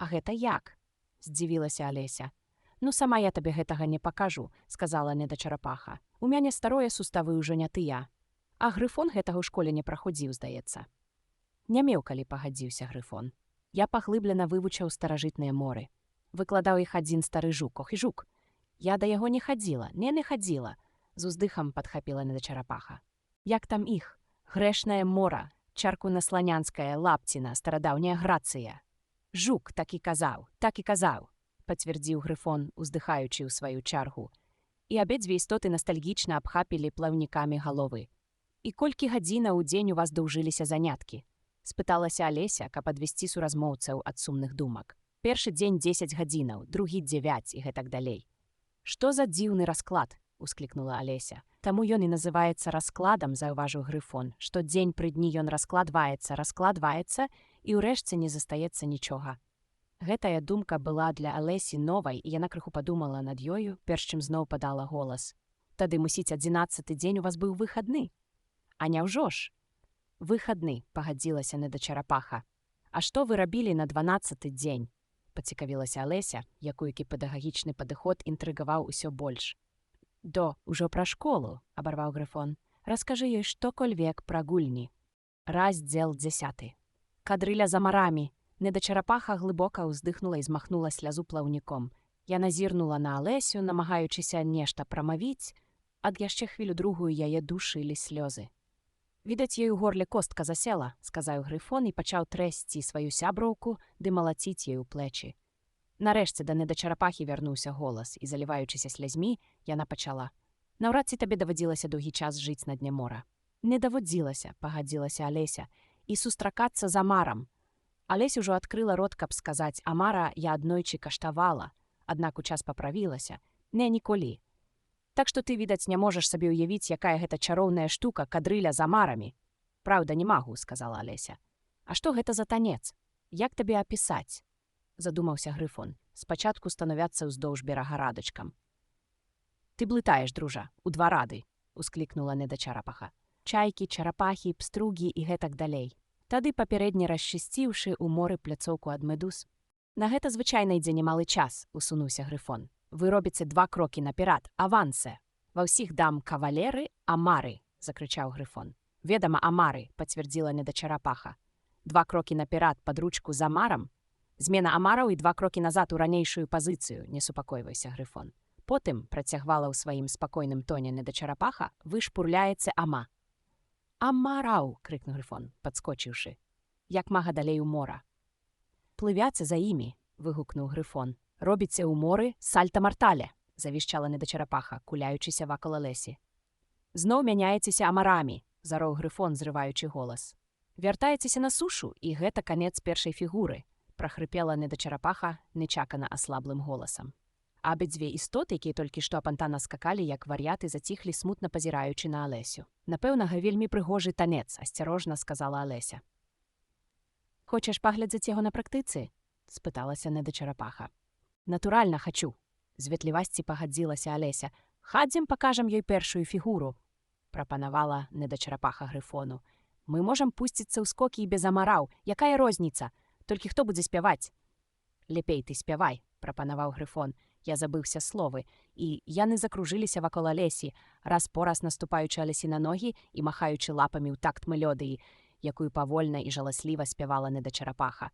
«А гэта як?» – здзівілася Алеся. «Ну, сама я табе гэтага не пакажу», – сказала недачарапаха. «У мяне старое суставы ўжо не тыя». А Грыфон гэтага ў школе не праходзіў, здаецца. Не меў, калі пагадзіўся Грыфон. Я паглыблена вывучаў старажытныя моры. Выкладаў іх адзін стары жук, ох і жук. Я да яго не хадзіла, не хадзіла, з уздыхам падхапіла недачарапаха. Як там іх? Грэшнае мора, чаркунасланянская лапціна, старадаўняя грацыя. Жук так і казаў, пацвердзіў Грыфон, уздыхаючы ў сваю чаргу. І абедзве істоты настальгічна абхапілі плаўнікамі галовы. «І колькі гадзінаў у дзень у вас доўжыліся заняткі?» – спыталася Алеся, каб адвесці суразмоўцаў ад сумных думак. «Першы дзень 10 гадзінаў, другі 9 і гэтак далей». «Што за дзіўны расклад?» – усклікнула Алеся. «Таму ён і называецца раскладам», – заўважыў Грыфон, «што дзень пры дні ён раскладваецца, і ўрэшце не застаецца нічога». Гэтая думка была для Алесі новай, і яна крыху падумала над ёю, перш чым зноў падала голас. «Тады, мусіць, 11-й дзень у вас быў выхадны?» «А няўжо ж?» «Выхадны», – пагадзілася недачарапаха. «А што вы рабілі на 12-й дзень?» – пацікавілася Алеся, якую педагагічны падыход інтрыгаваў усё больш. «Ужо пра школу», – абарваў Грыфон. «Раскажы ёй што-кольвек пра гульні». Раздзел 10. «Кадрыля за марамі». Недачарапаха глыбока ўздыхнула і змахнула слязу плаўніком. Яна зірнула на Алесю, намагаючыся нешта прамавіць, ад яшчэ хвілю-другую яе душылі слёзы. «Відаць, ёй у горле костка засела», – сказаў Грыфон і пачаў трэсці сваю сяброўку ды малаціць ёй у плечы. Нарэшце да недачарапахі вярнуўся голас, і, заліваючыся слязьмі, яна пачала. «Наўрад ці табе даводзілася доўгі час жыць на дне мора?» «Не даводзілася», – пагадзілася Алеся, – «і сустракацца з амарам». Алеся ўжо адкрыла рот, каб сказаць «амара я аднойчы каштавала», аднак у час паправілася. «Не, ніколі. Так што ты, відаць, не можаш сабе ўявіць, якая гэта чароўная штука кадрыля з амарамі». «Праўда, не магу», – сказала Алеся. «А што гэта за танец? Як табе апісаць?» задумаўся Грифон. Спачатку становяцца ўздоўж берага радачкам. Ты блытаеш, дружа, у 2 рады, усклікнула недачарапаха. Чайкі, чарапахі, пстругі і гэтак далей. Тады папярэдне расчысціўшы ў моры пляцоўку ад медуз. На гэта звычайна ідзе немалы час, усунуўся Грифон. Вы робіце 2 крокі наперад, авансе. Ва ўсіх дам кавалеры, амары, закрычаў Грифон. Ведама, амары, пацвердзіла недачарапаха. 2 крокі наперад пад ручку з амарам. Змена амараў і 2 крокі назад у ранейшую пазіцыю, не супакойвайся, Грифон. Потым, працягвала ў сваім спакойным тоне недачарапаха, вышпурляецца ама. «Амараў!» – крикнув Грифон, падскочыўшы. «Як мага далей у мора». «Плывяце за імі!» – вигукнув Грифон. «Робіце ў моры сальта-мартале!» – завішчала недачарапаха, куляючыся вакола Лесі. «Зноў мяняецеся амарамі!» – зароў Грифон, зрываючы голас. «Вяртаецеся на сушу, і гэта канец першай фігуры!» – прахрыпела недачарапаха нечакана аслаблым голасам. Абедзве істоты, якія толькі што апантана скакалі, як вар'яты, заціхлі, смутна пазіраючы на Алесю. «Напэўна, вельмі прыгожы танец», – асцярожна сказала Алеся. «Хочаш паглядзець яго на практыцы?» – спыталася недачарапаха. «Натуральна, хачу», – з ветлівасці пагадзілася Алеся. «Хадзем пакажам ёй першую фігуру», – прапанавала недачарапаха Грифону. «Мы можам пусціцца ў скокі і без амараў. Якая розніца? Толькі хто будзе спяваць?» «Лепей ты спявай», – прапанаваў Грифон. Я забыўся словы, і яны закружыліся вакол Алесі, раз-пораз наступаючы Алесі на ногі і махаючы лапамі ў такт мелодыі, якую павольна і жаласліва спявала недачарапаха.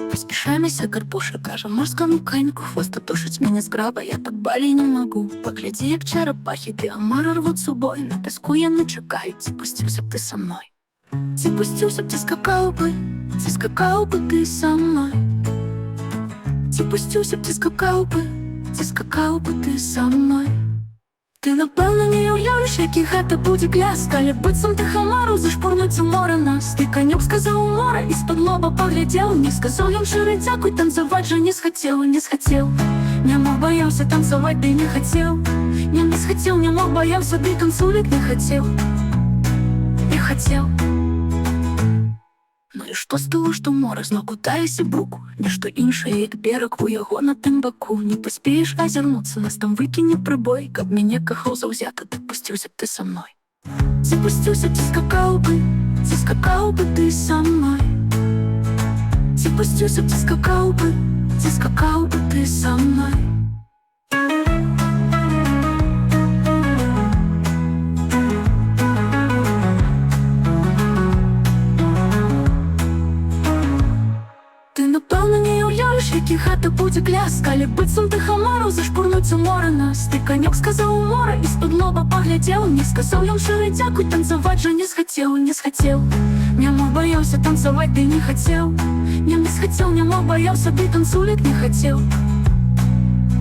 Поспешаемся, Гарбуша, кажа морскому коньку, хвост отушить меня с граба, я так балі не могу. Погляди, як черепахи, ты омары рвут собой, на песку яны чекают, спустился б ты со мной. Спустился б ты, скакал бы ты со мной. Спустился б ты, скакал бы ты со мной. Ты, напевно, не уявиш, який гэта будзе кляс, калі быццам ты хамару зашпурнуць у мора нас. Ты конек сказаў у мора, і з-пад лоба паглядзеў, не сказаў ён шчыры дзякуй, танцаваць жа не схацеў, не схацеў. Не мог, баяўся танцаваць, ды не хацеў. Не схацеў, не мог, баяўся, ды танцулік не хацеў. Не хацеў. Ну і што з того, што мора знов кутаеся бруку? Нішто іншае, як бераг у яго на тым баку. Не паспееш азірнуцца, нас там выкіне прыбой, каб мяне кахаў заўзята, ты пусціўся б ты са мной. Спусціўся б, ці скакаў бы ты са мной. Спусціўся б, ці скакаў бы ты са мной. Які хата будзе кляс, калі быццам ты хамару зашпурнуць у мора нас. Ты конек сказаў у мора, і з-пад лоба паглядзеў, не сказаў ён шчыры дзякуй, танцаваць жа не схацеў, не схацеў. Не мог, баяўся танцаваць, ды не хацеў. Не схацеў, не мог, баяўся, ды танцулік не хацеў.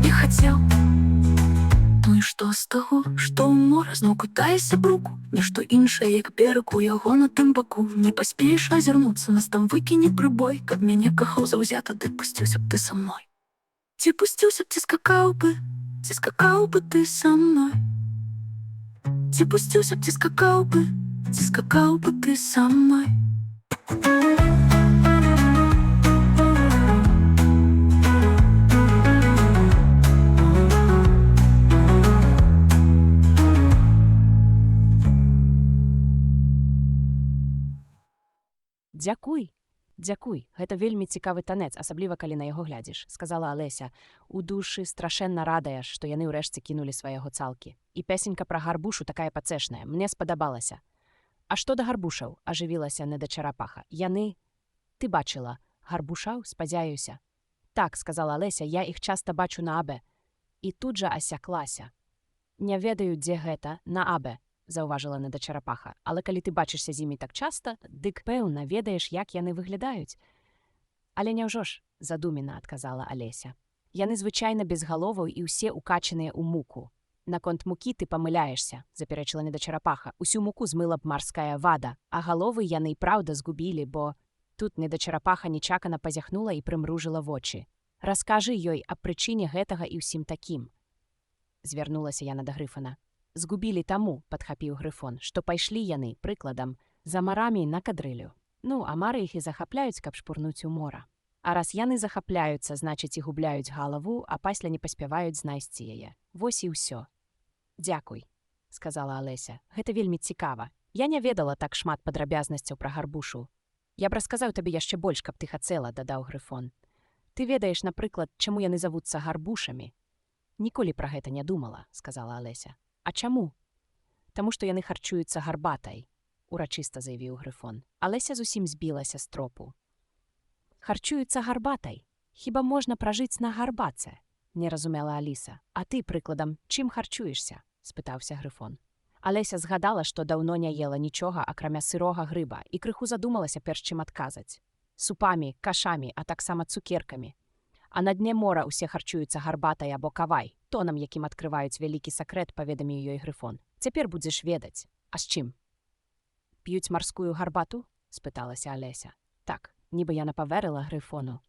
Не хацеў. Ну і што з таго, што ў мора зноў кутаеся бруку? Нішто іншае, як бераг у яго на тым баку. Не паспееш азірнуцца, нас там выкіне прыбой, каб мяне кахаў заўзята, ты пусціўся б ты са мной. Ці пусціўся б, ці скакаў бы ты са мной. Ці пусціўся б, ці скакаў бы ты са мной. Дзякуй, гэта вельмі цікавы танец, асабліва калі на яго глядзіш, сказала Алеся. У душы страшэнна радая, што яны ўрэшце кінулі сваяго цалкі. І песенька пра гарбушу такая пацэшная, мне спадабалася. А што да гарбушаў, ажывілася недачарапаха. Яны... Ты бачыла гарбушаў, спадзяюся? Так, сказала Алеся, я іх часта бачу на Абе. І тут жа асяклася. Не ведаю, дзе гэта, на Абе, заўважыла недачарапаха. Але калі ты бачышся з імі так часта, дык, пэўна, ведаеш, як яны выглядаюць. Але няўжо ж, задумена адказала Алеся. Яны звычайна без галоваў і ўсе укачаныя ў муку. Наконт мукі ты памыляешся, запярэчыла недачарапаха. Усю муку змыла б марская вада, а галовы яны і праўда згубілі, бо... Тут недачарапаха нечакана пазяхнула і прымружыла вочы. Раскажы ёй аб прычыне гэтага і ўсім такім. Звярнулася яна да Грифона. Згубілі таму, падхапіў Грифон, што пайшлі яны, прыкладам, За марамі на кадрылю. Ну, а мары іх і захапляюць, каб шпурнуць у мора. А раз яны захапляюцца, значыць і губляюць галаву, а пасля не паспяваюць знайсці яе. Вось і ўсё. Дзякуй, сказала Алеся. Гэта вельмі цікава. Я не ведала так шмат падрабязнасцяў пра гарбушу. Я б расказаў табе яшчэ больш, каб ты хацела, дадаў Грыфон. Ты ведаеш, напрыклад, чаму яны завуцца гарбушамі? Ніколі пра гэта не думала, сказала Алеся. А чаму? Таму што яны харчуюцца гарбатай, урачыста заявіў Грыфон. Алеся зусім збілася з тропу. Харчуюцца гарбатай. Хіба можна пражыць на гарбаце? Не разумела Аліса. А ты, прыкладам, чым харчуешся? Спытаўся Грыфон. Алеся згадала, што даўно не ела нічога, акрамя сырога грыба, і крыху задумалася, перш чым адказаць. Супамі, кашамі, а таксама цукеркамі. А на дне мора ўсе харчуюцца гарбатай або кавай, тонам, якім адкрываюць вялікі сакрэт, паведаміў ёй Грыфон. Цяпер будзеш ведаць. А з чым? П'юць марскую гарбату? Спыталася Алеся. Так, нібы яна паверыла Грыфону.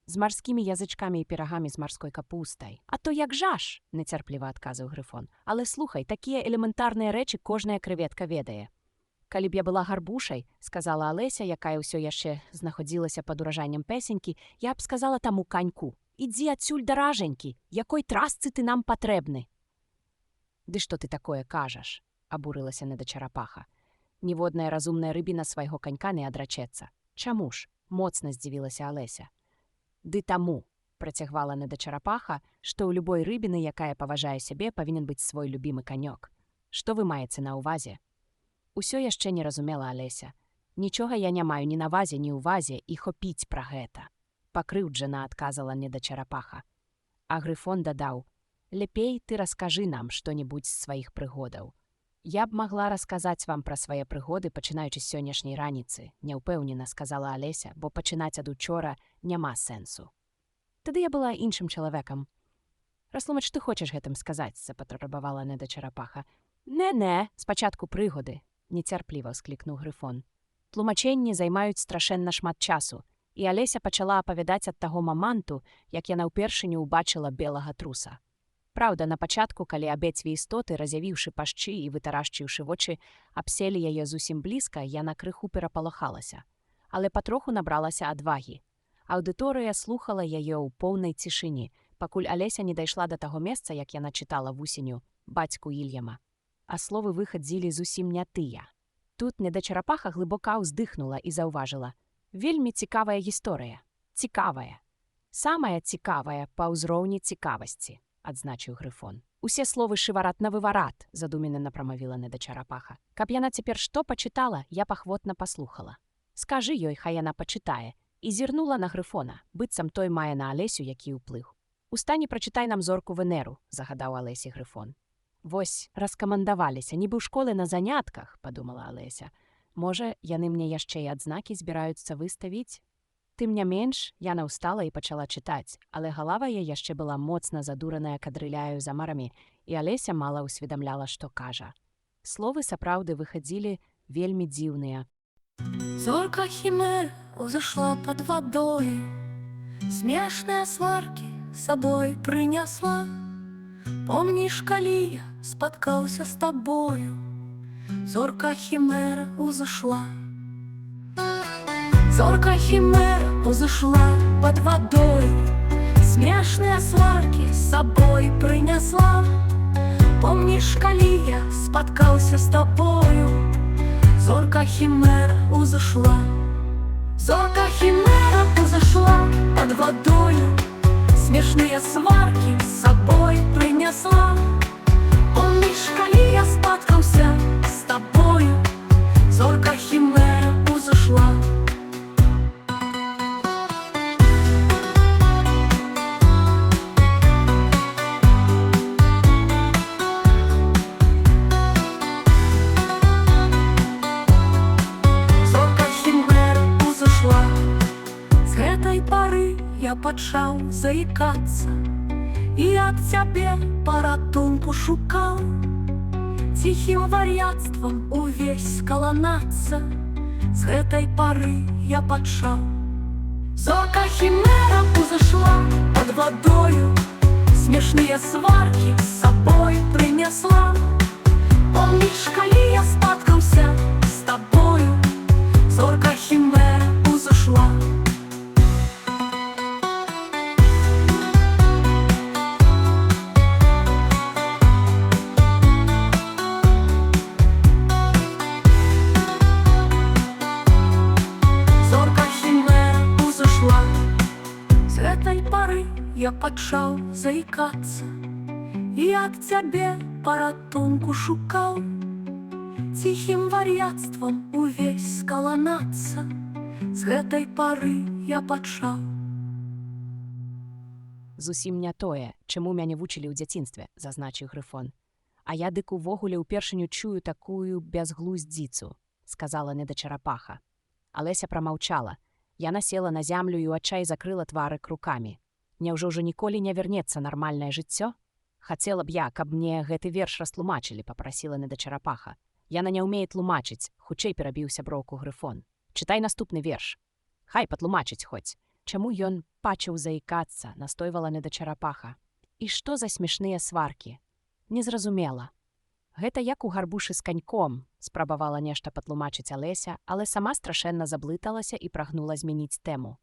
З марскімі язычкамі і пірагамі з марской капустай. А то як жаш, нецярпліва адказаў Грыфон. Але слухай, такія элементарныя рэчы кожная крэветка ведае. Калі б я была гарбушай, сказала Алеся, якая ўсё яшчэ знаходзілася пад уражаннем песенькі, я б сказала таму каньку: «Ідзі адсюль, дараженькі, якой трасцы ты нам патрэбны?» «Ды што ты такое кажаш?» – абурылася недачарапаха. Ніводная разумная рыбіна свайго канька не адрачэцца. «Чаму ж?» – моцна здзівілася Алеся. «Ды таму», – працягвала недачарапаха, «што ў любой рыбіны, якая паважае сябе, павінен быць свой любімы канёк. Што вы маеце на ўвазе?» Усё яшчэ не разумела Алеся. «Нічога я не маю ні на вазе, ні ўвазе, і хопіць пра гэта», – пакрыўджана адказала недачарапаха. А Грыфон дадаў: «Лепей ты раскажы нам што-небудзь з сваіх прыгодаў. Я б магла расказаць вам пра свае прыгоды, пачынаючы з сённяшняй раніцы», – няўпэўнена сказала Алеся, бо пачынаць ад учора няма сэнсу. Тады я была іншым чалавекам. «Растлумач, што хочаш гэтым сказаць?» – запатрабавала недачарапаха. «Не-не, спачатку прыгоды», – нецярпліва ўсклікнуў Грыфон. Тлумачэнні займаюць страшэнна шмат часу, і Алеся пачала апавядаць ад таго моманту, як яна ўпершыню ўбачыла белага труса. Праўда, на пачатку, калі абедзве істоты, разявіўшы пашчы і вытарашчыўшы вочы, абселі яе зусім блізка, яна крыху перапалохалася. Але патроху набралася адвагі. Аўдыторыя слухала яе ў поўнай цішыні, пакуль Алеся не дайшла да таго месца, як яна чытала вусеню «Бацьку Ільяма». А словы выхадзілі зусім не тыя. Тут недачарапаха глыбока ўздыхнула і заўважыла: «Вельмі цікавая гісторыя. Цікавая. Самая цікавая па ўзроўні цікавасці», – адзначыў Грыфон. «Усе словы шыварат на выварат», – задуменна прамавіла недачарапаха. «Каб яна цяпер што пачытала, я пахвотна паслухала. Скажы ёй, хай яна пачытае», і зірнула на Грыфона, быццам той мае на Алесю які ўплыў. «Устань і прачытай нам зорку Венеру», – загадаў Алесі Грыфон. «Вось, раскамандаваліся, нібы ў школы на занятках», – падумала Алеся. «Можа, яны мне яшчэ і адзнакі збіраюцца выставіць?» Тым не менш, яна ўстала і пачала чытаць, але галава яе яшчэ была моцна задураная кадрыляю за марамі, і Алеся мала ўсведамляла, што кажа. Словы сапраўды выхадзілі вельмі дзіўныя. Зорка химер узошла под водой, смешные сварки с собой принесла. Помнишь, коли я споткался с тобою, зорка химера узошла. Зорка химера узошла под водой, смешные сварки с собой принесла. Помнишь, коли я споткался с тобою, зорка химера узошла. Зорка химера узошла под водою, смешные сварки с собой принесла. Помнишь, коли я споткался с тобою, зорка химера узошла. Я пачаў заикаться и от цябе паратунку шукал. Тихим вар'яцтвам увесь скаланацца. С гэтай пары я пачаў. Зорка химера узошла под водою, смешные сварки с собой принесла. Помнишь, коли я споткался с тобою, почав заикаться, я к тебе порятунку шукав, тихим вар'яцтвом увесь скаланацца, з гэтай пары я пачаў. Зусім не тое, чаму мяне вучылі ў дзяцінстве, зазначыў Грыфон. А я дык увогуле ўпершыню чую такую бязглуздзіцу, сказала недачарапаха. Алеся прамаўчала. Яна села на зямлю і ў адчаі закрыла тварык рукамі. Няўжо ўжо ніколі не вернецца нармальнае жыццё? Хацела б я, каб мне гэты верш растлумачылі, папрасіла недачарапаха. Яна не ўмее тлумачыць, хутчэй перабіў сяброўку Грыфон. Чытай наступны верш. Хай патлумачыць хоць. Чаму ён пачаў заікацца, настойвала недачарапаха. І што за смешныя сваркі? Незразумела. Гэта як у гарбушы з каньком, спрабавала нешта патлумачыць Алеся, але сама страшэнна заблыталася і прагнула змяніць тэму.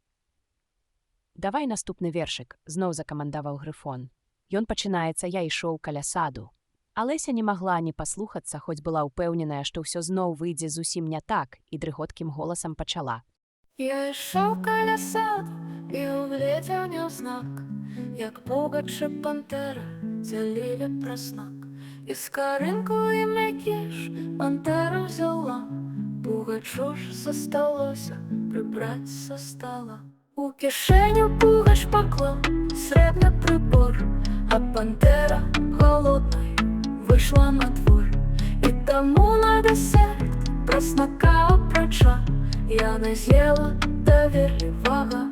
Давай наступны вершык, зноў закамандаваў Грыфон. Ён пачынаецца, я ішоў каля саду. Алеся не магла ні паслухацца, хоць была ўпэўненая, што ўсё зноў выйдзе зусім не так, і дрыготкім голасам пачала. Я ішоў каля саду і угледзеў няўзнак, як пугачы пантэра дзялілі праснак. І скарынку і мякіш пантэра взяла, пугачу ж засталося прыбраць са стала. У кішэню пугач паклаў срэбны прыбор, а пантэра голоднай выйшла на двор. І таму на дэсерт праснака апрача яна з'ела даверлівага.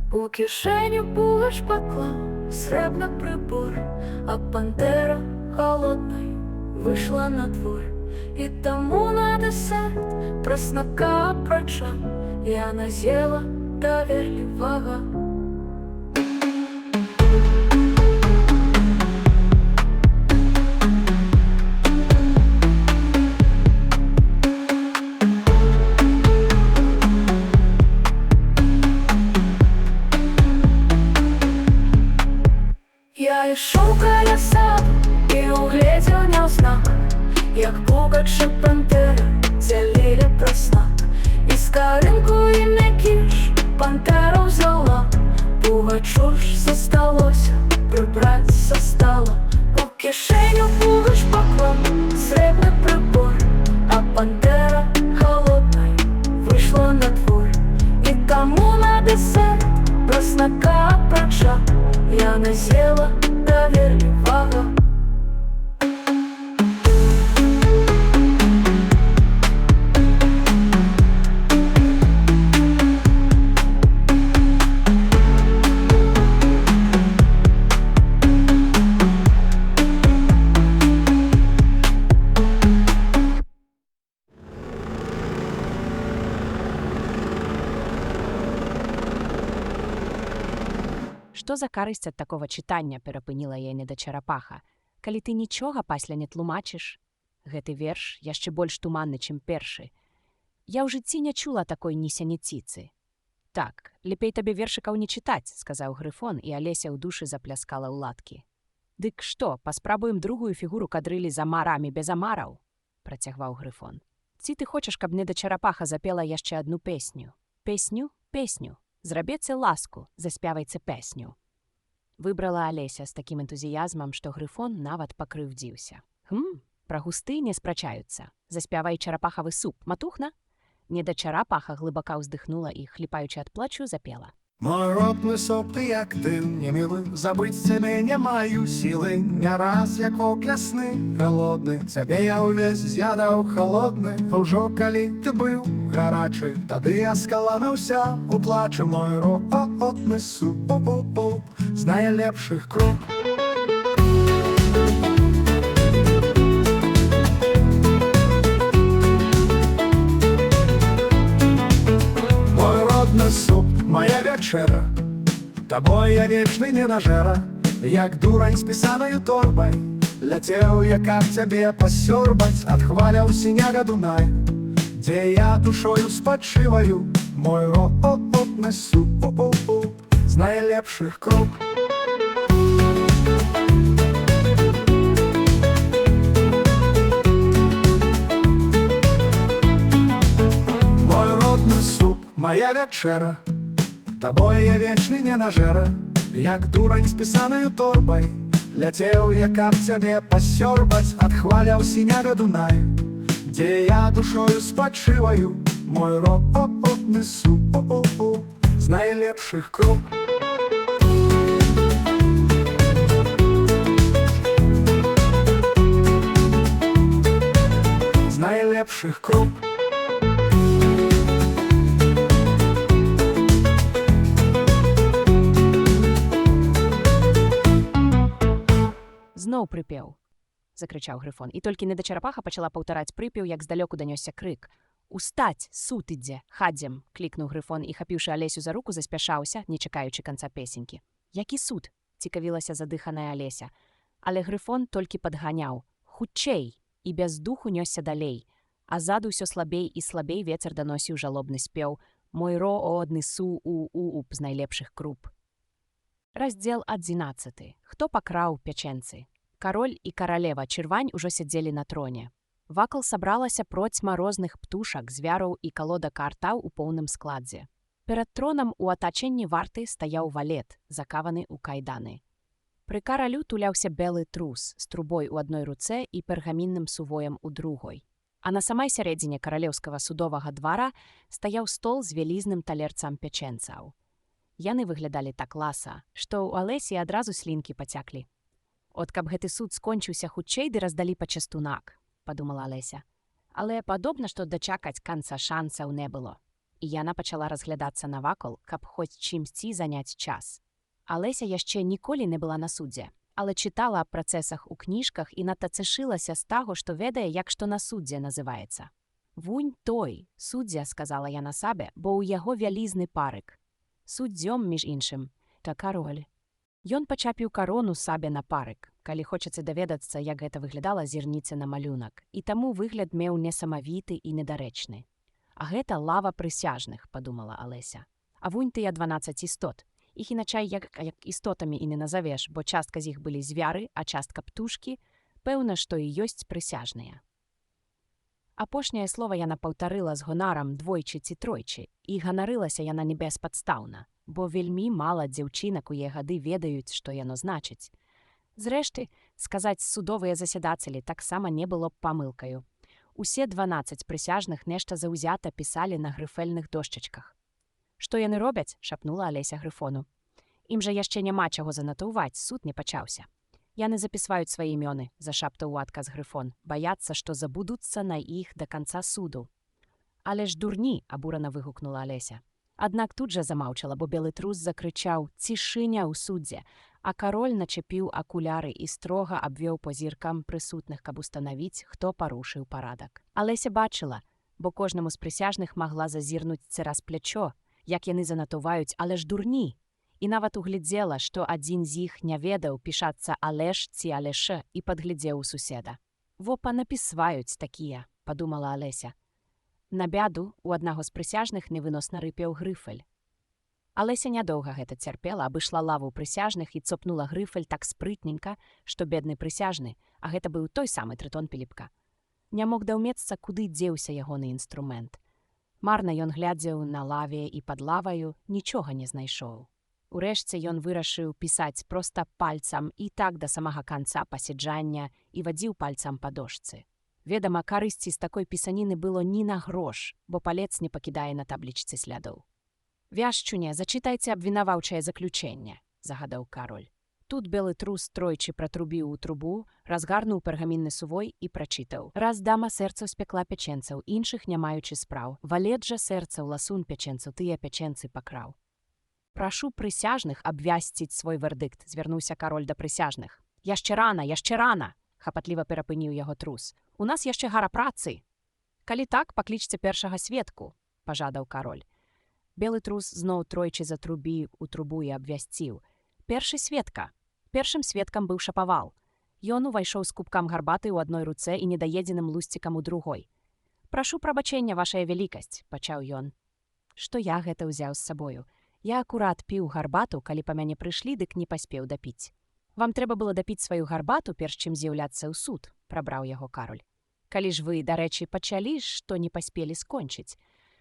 У кішэню пугач паклаў срэбны прыбор, а пантэра голоднай выйшла на двор. І таму на дэсерт праснака апрача яна з'ела даверлівага. Я ішоў каля саду і угледзеў няўзнак, як пугачы пантэра дзялілі праснак. І скарынку і мякіш пантэра взяла, пугачу ж засталося прыбраць са стала. У кішэню пугач паклаў срэбны прыбор, а пантэра голоднай выйшла на двор. І таму на дэсерт праснака апрача яна з'ела даверлівага. Што за карысць ад такога чытання, перапыніла яе недачарапаха, калі ты нічога пасля не тлумачыш? Гэты верш яшчэ больш туманны, чым першы. Я ў жыцці не чула такой несяніціцы. Так, лепей табе вершыкаў не чытаць, сказаў Грыфон, і Алеся ў душы запляскала ў ладкі. Дык што, паспрабуем другую фігуру кадрылі з амарамі без амараў? Працягваў Грыфон. Ці ты хочаш, каб недачарапаха запела яшчэ адну песню? Песню? Песню. Зрабіце ласку, заспявайце песню. Выбрала Алеся з такім энтузіязмам, што Грыфон нават пакрыўдзіўся. Пра густы не спрачаюцца. Заспявай чарапахавы суп, матухна? Недачарапаха глыбака ўздыхнула і, хліпаючы ад плачу, запела. Мой родный суп, ты як ты мне милый, забыть тебе не маю силы. Не раз як вок лясны, голодны, цябе я увесь з'ядаў холодны. Ужо калі ты быў гарачы, тады я скалануўся у плачы. Мой родны суп, з найлепшых круп. Мой родны суп, моя вячэра, табой я вечны не нажэра. Як дурань з пісанаю торбай, ляцеў я каб цябе пасёрбаць. Адхваляў сіняга Дунай, дзе я душою спачываю. Мой родны суп, з найлепшых круп. Мой родны суп, моя вячэра, табой я вечны не нажэра. як дурань з пісаною торбай, ляцеў я, каб цябе пасёрбаць, адхваляў сіняга Дунай, дзе я душою спачываю, мой рок несу з найлепшых круп. З найлепшых круп. Зноў прыпеў, закрычаў Грыфон, і толькі недачарапаха пачала паўтараць прыпеў, як здалёку данёсся крык. «Устаць, суд ідзе, хадзем!» – клікнуў Грыфон і, хапіўшы Алесю за руку, заспяшаўся, не чакаючы канца песенькі. «Які суд?» – цікавілася задыханая Алеся. Але Грыфон толькі падганяў. «Хутчэй!» і без духу нёсся далей. А ззаду ўсё слабей і слабей вецер даносіў жалобны спеў «Мой ро однесу у з найлепшых круп». Раздзел 11. Хто пакраў пячэнцы? Кароль і каралева Чырвань ужо сядзелі на троне. Вакол сабралася процьма розных птушак, звяраў і калода картаў у поўным складзе. Перад тронам у атачэнні варты стаяў валет, закаваны ў кайданы. Пры каралю туляўся белы трус з трубой у адной руцэ і пергамінным сувоем у другой. А на самай сярэдзіне каралеўскага судовага двара стаяў стол з вялізным талерцам пячэнцаў. Яны выглядалі так класа, што ў Алесі адразу слінкі пацяклі. «От каб гэты суд скончыўся хутчэй ды раздалі пачастунак», – падумала Алеся. Але падобна, што дачакаць канца шансаў не было. І яна пачала разглядацца навакол, каб хоць чымсьці заняць час. Алеся яшчэ ніколі не была на судзе, але чытала аб працэсах у кніжках і надта цешылася з таго, што ведае, як што на суддзе называецца. «Вунь той, суддзя», – сказала яна сабе, бо ў яго вялізны парык. Суддзём, між іншым, та кароль. Ён пачапіў карону сабе на парык. Калі хочацца даведацца, як гэта выглядала, зірніце на малюнак. І таму выгляд меў несамавіты і недарэчны. «А гэта лава прысяжных», – падумала Алеся. «А вунь тыя 12 істот. Іх іначай як істотамі і не назавеш, бо частка з іх былі звяры, а частка птушкі. Пэўна, што і ёсць прысяжныя». Апошняе слова яна паўтарыла з гонарам двойчы ці тройчы, і ганарылася яна не беспадстаўна, бо вельмі мала дзяўчынак у яе гады ведаюць, што яно значыць. Зрэшты, сказаць судовыя засядацелі таксама не было б памылкаю. Усе 12 прысяжных нешта заўзята пісалі на грыфельных дошчачках. «Што яны робяць?» – шапнула Алеся Грыфону. «Ім жа яшчэ няма чаго занатоўваць, суд не пачаўся». «Яны запісваюць свае імёны», – зашаптаў у адказ Грыфон, «баяцца, што забудуцца на іх да канца суду». «Але ж дурні!» – абурана выгукнула Алеся. Аднак тут жа замаўчала, бо белы трус закрычаў «Цішыня ў суддзе», а кароль начапіў акуляры і строга абвёў па зіркам прысутных, каб устанавіць, хто парушыў парадак. Алеся бачыла, бо кожнаму з прысяжных магла зазірнуць цераз плячо, як яны занатуваюць «але ж дурні», і нават углядзела, што адзін з іх не ведаў пішацца «алеш» ці «алеша» і падглядзеў у суседа. «Во панапісваюць такія», – падумала Алеся. На бяду у аднаго з прысяжных невыносна рыпеў грыфель. Алеся нядоўга гэта цярпела, абышла лаву прысяжных і цопнула грыфель так спрытненька, што бедны прысяжны, а гэта быў той самы Трытон Піліпка, не мог даўмецца, куды дзеўся ягоны інструмент. Марна ён глядзеў на лаве і пад лаваю, нічога не знайшоў. Урэшце ён вырашыў пісаць проста пальцам і так да самага канца паседжання і вадзіў пальцам па дошцы. Ведама, карысці з такой пісаніны было ні на грош, бо палец не пакідае на таблічцы слядоў. «Вяшчуне, зачытайце абвінаваўчае заключэнне», – загадаў кароль. Тут белы трус тройчы пратрубіў у трубу, разгарнуў пергамінны сувой і прачытаў. «Раз дама сэрцаў спякла пячэнцаў, іншых не маючы спраў. Валет жа сэрцаў ласун пячэнцаў, тыя пячэнцы пакраў». «Прашу прысяжных абвясціць свой вердыкт», – звярнуўся кароль да прысяжных. Яшчэ рана!» – хапатліва перапыніў яго трус. «У нас яшчэ гара працы». «Калі так, паклічце першага сведку», – пажадаў кароль. Белы трус зноў тройчы затрубіў у трубу і абвясціў. «Першы сведка». Першым сведкам быў Шапавал. Ён увайшоў з кубкам гарбаты ў адной руцэ і недаедзеным лусцікам у другой. «Прашу прабачэння, вашая вялікасць», – пачаў ён. «Што я гэта ўзяў з сабою? Я акурат піў гарбату, калі па мяне прыйшлі, дык не паспеў дапіць». «Вам трэба было дапіць сваю гарбату, перш чым з'яўляцца ў суд», – прабраў яго кароль. «Калі ж вы, дарэчы, пачалі, што не паспелі скончыць».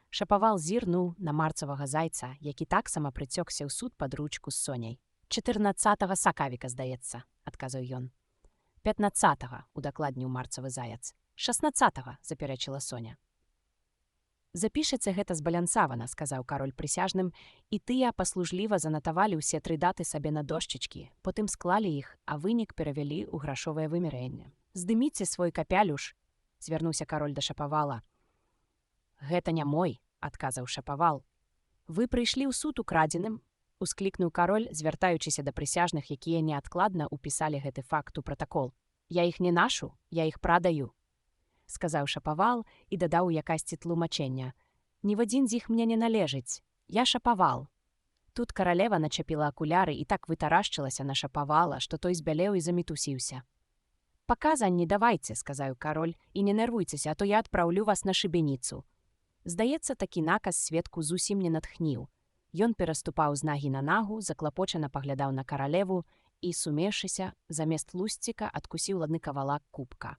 Шапавал зірнуў на марцавага зайца, які таксама прыцёкся ў суд пад ручку з Соняй. 14 сакавіка, здаецца, адказаў ён. 15, удакладніў марцавы заяц. 16, запярэчыла Соня. Запішыце гэта збалянсавана, сказаў кароль прысяжным, і тыя паслужліва занатавалі ўсе 3 даты сабе на дошчачкі, потым склалі іх, а вынік перавялі ў грашовае вымярэнне. Здыміце свой капялюш, звярнуўся кароль да Шапавала. Гэта не мой, адказаў Шапавал. Вы прыйшлі ў суд украдзеным, усклікнуў кароль, звяртаючыся да прысяжных, якія неадкладна ўпісалі гэты факт у пратакол. Я іх не нашу, я іх прадаю, сказаў Шапавал і дадаў у якасці тлумачэння. Ні в адзін з іх мне не належыць. Я Шапавал. Тут каралева начапіла акуляры і так вытарашчылася на Шапавала, што той збялеў і замітусіўся. Паказанні давайце, сказаў кароль, і не нервуйцеся, а то я адпраўлю вас на шыбеніцу. Здаецца, такі наказ сведку зусім не натхніў. Ён пераступаў з нагі на нагу, заклапочана паглядаў на каралеву і, сумеўшыся, замест лусціка адкусіў ладны кавалак кубка.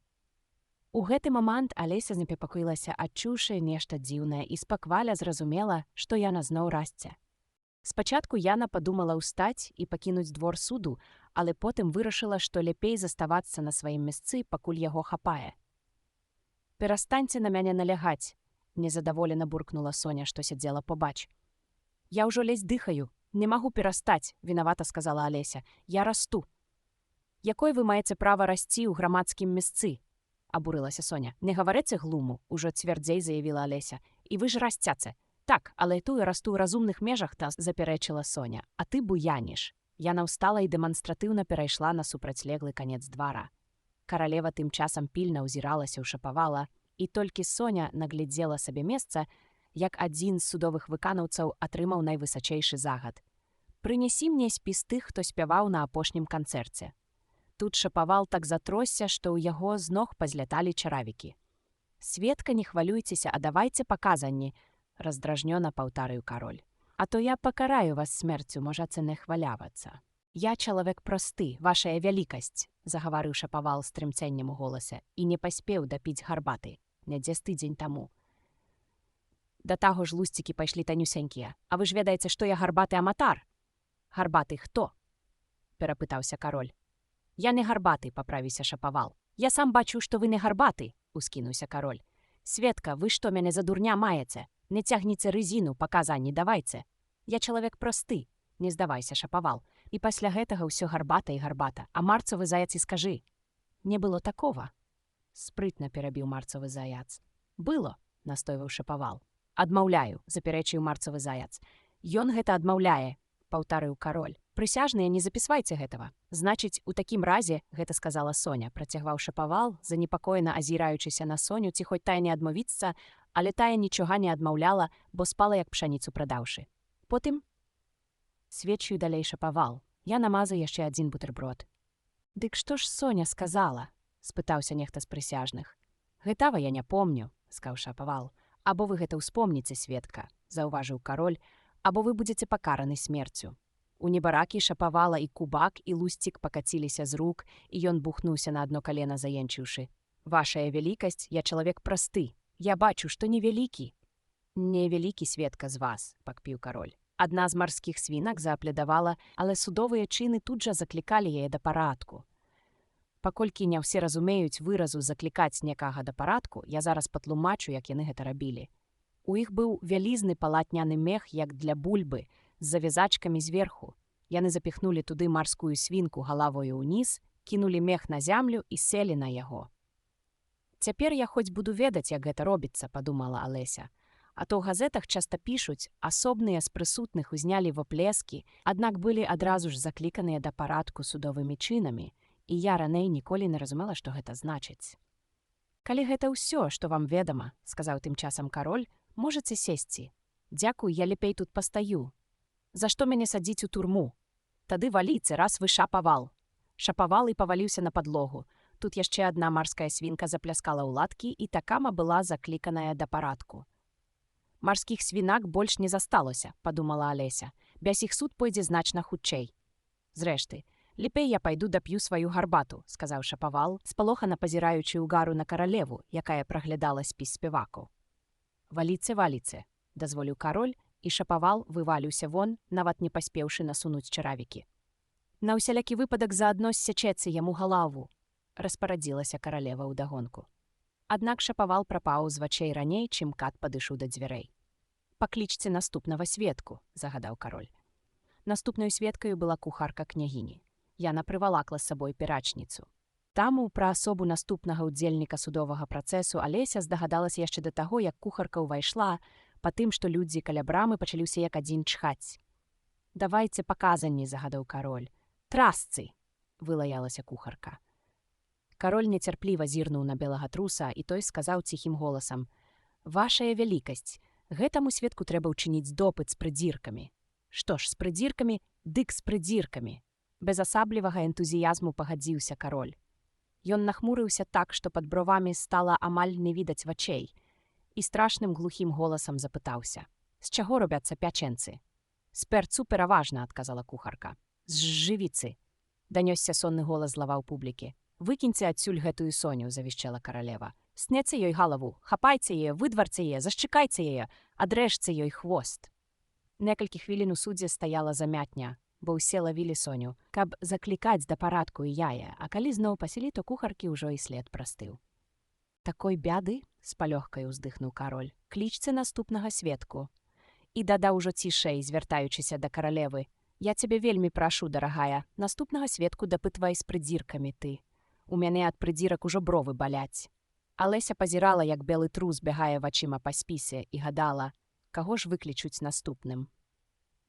У гэты момант Алеся знепакоілася, адчуўшы нешта дзіўнае, і спакваля зразумела, што яна зноў расце. Спачатку Яна падумала ўстаць і пакінуць двор суду, але потым вырашыла, што лепей заставацца на сваім месцы, пакуль яго хапае. «Перастаньце на мяне налягаць», – незадаволена буркнула Соня, што сядзела побач. «Я ўжо ледзь дыхаю, не магу перастаць», – вінавата сказала Алеся. «Я расту». «Якой вы маеце права расці ў грамадскім месцы?» – абурылася Соня. «Не гаварыце глуму», – ужо цвярдзей заявіла Алеся. «І вы ж расцяце». «Так, але тую расту ў разумных межах», – та запярэчыла Соня. «А ты буяніш». Яна ўстала і дэманстратыўна перайшла на супрацьлеглы канец двара. Каралева тым часам пільна ўзіралася ў Шапавала, і толькі Соня наглядзела сабе месца, як адзін з судовых выканаўцаў атрымаў найвысачэйшы загад. «Прынясі мне спіс тых, хто спяваў на апошнім канцэрце». Тут Шапавал так затросся, што ў яго з ног пазляталі чаравікі. «Сведка, не хвалюйцеся, а давайце паказанні», – раздражнёна паўтарыў кароль. «А то я пакараю вас смерцю, можаце не хвалявацца». «Я чалавек просты, вашая вялікасць», – загаварыў Шапавал з трымцэннем у голасе, і не паспеў дапіць гарбаты, нядзе з тыдзень таму. Да таго ж лусцікі пайшлі танюсенькія. «А вы ж ведаеце, што я гарбаты аматар?» «Гарбаты хто?» – перапытаўся кароль. «Я не гарбаты», – паправіўся Шапавал. «Я сам бачу, што вы не гарбаты», – ускінуўся кароль. «Светка, вы што мяне за дурня маеце? Не цягніце рызіну, паказанні давайце. Я чалавек просты», – не здавайся, Шапавал. І пасля гэтага ўсё гарбата і гарбата. А марцавы заяц і скажы. «Не было такого», – спрытна перабіў марцавы заяц. «Было», – настойваў Шапавал. «Адмаўляю», – запярэчыў марцавы заяц. «Ён гэта адмаўляе», – паўтарыў кароль. «Прысяжныя, не запісвайце гэтага. Значыць, у такім разе, гэта сказала Соня, працягваў Шапавал, занепакоена азіраючыся на Соню, ці хоць тая не адмовіцца, але тая нічога не адмаўляла, бо спала як пшаніцу прадаўшы. Потым сведчыў далей Шапавал. Я намазаў яшчэ адзін бутэрброд. «Дык што ж Соня сказала?» – спытаўся нехта з прысяжных. «Гэтага я не помню», – сказаў Шапавал. «Або вы гэта ўспомніце, сведка», – заўважыў кароль, «або вы будзеце пакараны смерцю». У небаракі Шапавала і кубак, і лусцік пакаціліся з рук, і ён бухнуўся на адно калена, заенчыўшы. «Вашая вялікасць, я чалавек просты. Я бачу, што невялікі». «Невялікі, сведка, з вас», – пакпіў кароль. Адна з марскіх свінак зааплядавала, але судовыя чыны тут жа заклікалі яе да парадку. Паколькі не ўсе разумеюць выразу «заклікаць некага да парадку», я зараз патлумачу, як яны гэта рабілі. У іх быў вялізны палатняны мех, як для бульбы, з завязачкамі зверху. Яны запіхнулі туды марскую свінку галавою ўніз, кінулі мех на зямлю і селі на яго. «Цяпер я хоць буду ведаць, як гэта робіцца», – падумала Алеся. А то ў газетах часта пішуць, асобныя з прысутных узнялі воплескі, аднак былі адразу ж закліканыя да парадку судовымі чынамі, і я раней ніколі не разумела, што гэта значыць. «Калі гэта ўсё, што вам ведама», – сказаў тым часам кароль, – «можаце сесці. Дзякуй, я лепей тут пастаю. За што мяне садзіць у турму? Тады валіце, раз вы Шапавал». Шапавал і паваліўся на падлогу. Тут яшчэ адна марская свінка запляскала ў ладкі, і такама была закліканая да парадку. «Марскіх свінак больш не засталося», – падумала Алеся. «Без іх суд пойдзе значна хутчэй». «Зрэшты, лепей я пайду дап'ю сваю гарбату», – сказаў Шапавал, спалохана пазіраючы ўгару на каралеву, якая праглядала спіс спевакаў. «Валіце, валіце», – дазволіў кароль, і Шапавал вываліўся вон, нават не паспеўшы насунуць чаравікі. На ўсялякі выпадак заадно ссячэце яму галаву, распарадзілася каралева ўдагонку. Аднак шапавал прапаў з вачэй раней, чым кат падышоў да дзвярэй. «Паклічце наступнага сведку», – загадаў кароль. Наступною сведкаю была кухарка княгіні. Яна прывалакла з сабой перачніцу. Таму пра асобу наступнага ўдзельніка судовага працэсу Алеся здагадалася яшчэ да таго, як кухарка ўвайшла, па тым, што людзі каля брамы пачалі ўсе як адзін чхаць. «Давайце паказанні», – загадаў кароль. «Трасцы!» – вылаялася кухарка. Кароль нецярпліва зірнуў на белага труса, і той сказаў ціхім голасам: «Вашая вялікасць, гэтаму сведку трэба ўчыніць допыт з прыдзіркамі». «Што ж, з прыдзіркамі, дык з прыдзіркамі!» Без асаблівага энтузіязму пагадзіўся кароль. Ён нахмурыўся так, што пад бровамі стала амаль не відаць вачэй, і страшным глухім голасам запытаўся: «З чаго робяцца пячэнцы?» «З перцу пераважна», – адказала кухарка. «З жывіцы», – данёсся сонны голас з лаваў публікі. «Выкіньце адсюль гэтую соню», – завішчала каралева. «Снеце ёй галаву, хапайце яе, выдварце яе, зашчыкайце яе, адрэжце ёй хвост». Некалькі хвілін у судзе стаяла замятня, бо ўсе лавілі соню, каб заклікаць да парадку і яе, а калі зноў паселі, то кухаркі ўжо і след прастыў. «Такой бяды», – з палёгкай уздыхнуў кароль, – «клічце наступнага сведку». І дадаў ужо цішэй, звяртаючыся да каралевы: «Я цябе вельмі прашу, дарагая, наступнага сведку дапытвай з прыдзіркамі ты. У мяне ад прыдзірак ужо бровы баляць». Алеся пазірала, як белы трус бягае вачыма па спісе, і гадала, каго ж выклічуць наступным.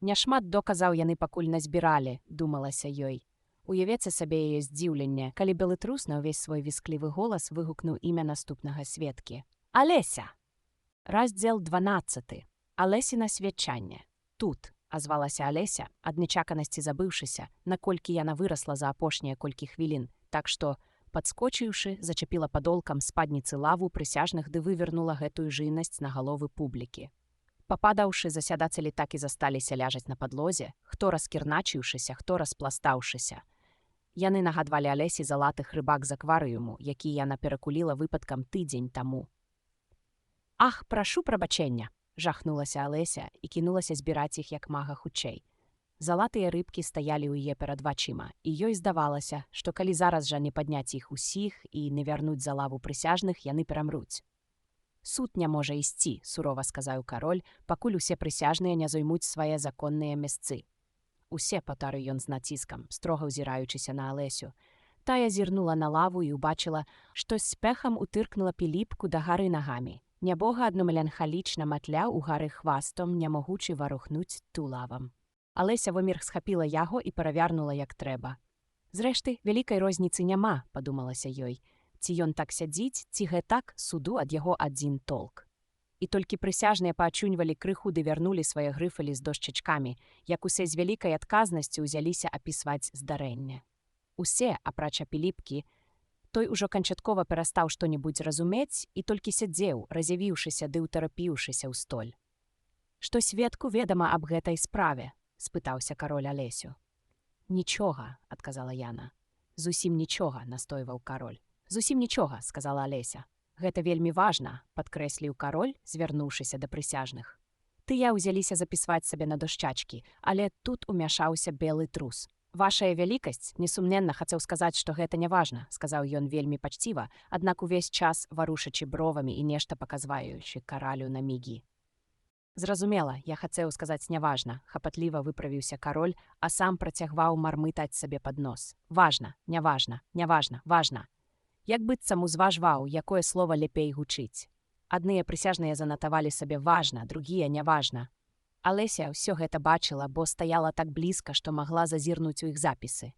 Няшмат доказаў яны пакуль назбіралі, думалася ёй. Уявіце сабе яе здзіўленне, калі белы трус на ўвесь свой вісклівы голас выгукнуў імя наступнага сведкі. «Алеся!» Раздзел 12. Алесіна сведчанне. «Тут», – азвалася Алеся, ад нечаканасці забыўшыся, наколькі яна вырасла за апошнія колькі хвілін, так што, падскочыўшы, зачапіла падолкам спадніцы лаву прысяжных ды вывернула гэтую жыйнасць на галовы публікі. Пападаўшы, засядацелі так і засталіся ляжаць на падлозе, хто раскірначыўшыся, хто распластаўшыся. Яны нагадвалі Алесі залатых рыбак з акварыуму, які яна перакуліла выпадкам тыдзень таму. «Ах, прашу прабачэння!» – жахнулася Алеся і кінулася збіраць іх як мага хутчэй. Залатыя рыбкі стаялі ў яе перад вачыма, і ёй здавалася, што калі зараз жа не падняць іх усіх і не вярнуць за лаву прысяжных, яны перамруць. «Суд не можа ісці», – сурова сказаў кароль, пакуль усе прысяжныя не займуць свае законныя месцы. «Усе», – паўтарыў ён з націскам, строга ўзіраючыся на Алесю. Тая зірнула на лаву і ўбачыла, што з пехам утыркнула піліпку да гары нагамі. Нябога адно меланхалічна матляў у гары хвастом, не могучы варухнуць тулавам. Алеся вымір схапіла яго і перавярнула як трэба. «Зрэшты, вялікай розніцы няма», – падумалася ёй. Ці ён так сядзіць, ці гэтак, суду ад яго адзін толк. І толькі прысяжныя паачуньвалі крыху ды вярнулі свае грыфалі з дошчачкамі, як усе з вялікай адказнасцю ўзяліся апісваць здарэнне. Усе, апрача піліпкі, той ужо канчаткова перастаў што-небудзь разумець і толькі сядзеў, разявіўшыся ды ўтарапіўшыся ў столь. «Што сведку ведама аб гэтай справе?» – спытаўся кароль Алесю. «Нічога», – адказала яна. «Зусім нічога», – настойваў кароль. «Зусім нічога», – сказала Алеся. «Гэта вельмі важна», – падкрэсліў кароль, звярнуўшыся да прысяжных. Тыя ўзяліся запісваць сабе на дошчачкі, але тут умяшаўся белы трус. «Вашая вялікасць, несумненна, хацеў сказаць, што гэта няважна», – сказаў ён вельмі пачціва, аднак увесь час варушачы бровамі і нешта паказваючы каралю на мігі. «Зразумела, я хацеў сказаць няважна», – хапатліва выправіўся кароль, а сам працягваў мармытаць сабе пад нос. «Важна, няважна, няважна, важна». Як быццам узважваў, якое слова лепей гучыць. Адныя прысяжныя занатавалі сабе «важна», другія «няважна». Алеся ўсё гэта бачыла, бо стаяла так блізка, што магла зазірнуць у іх запісы.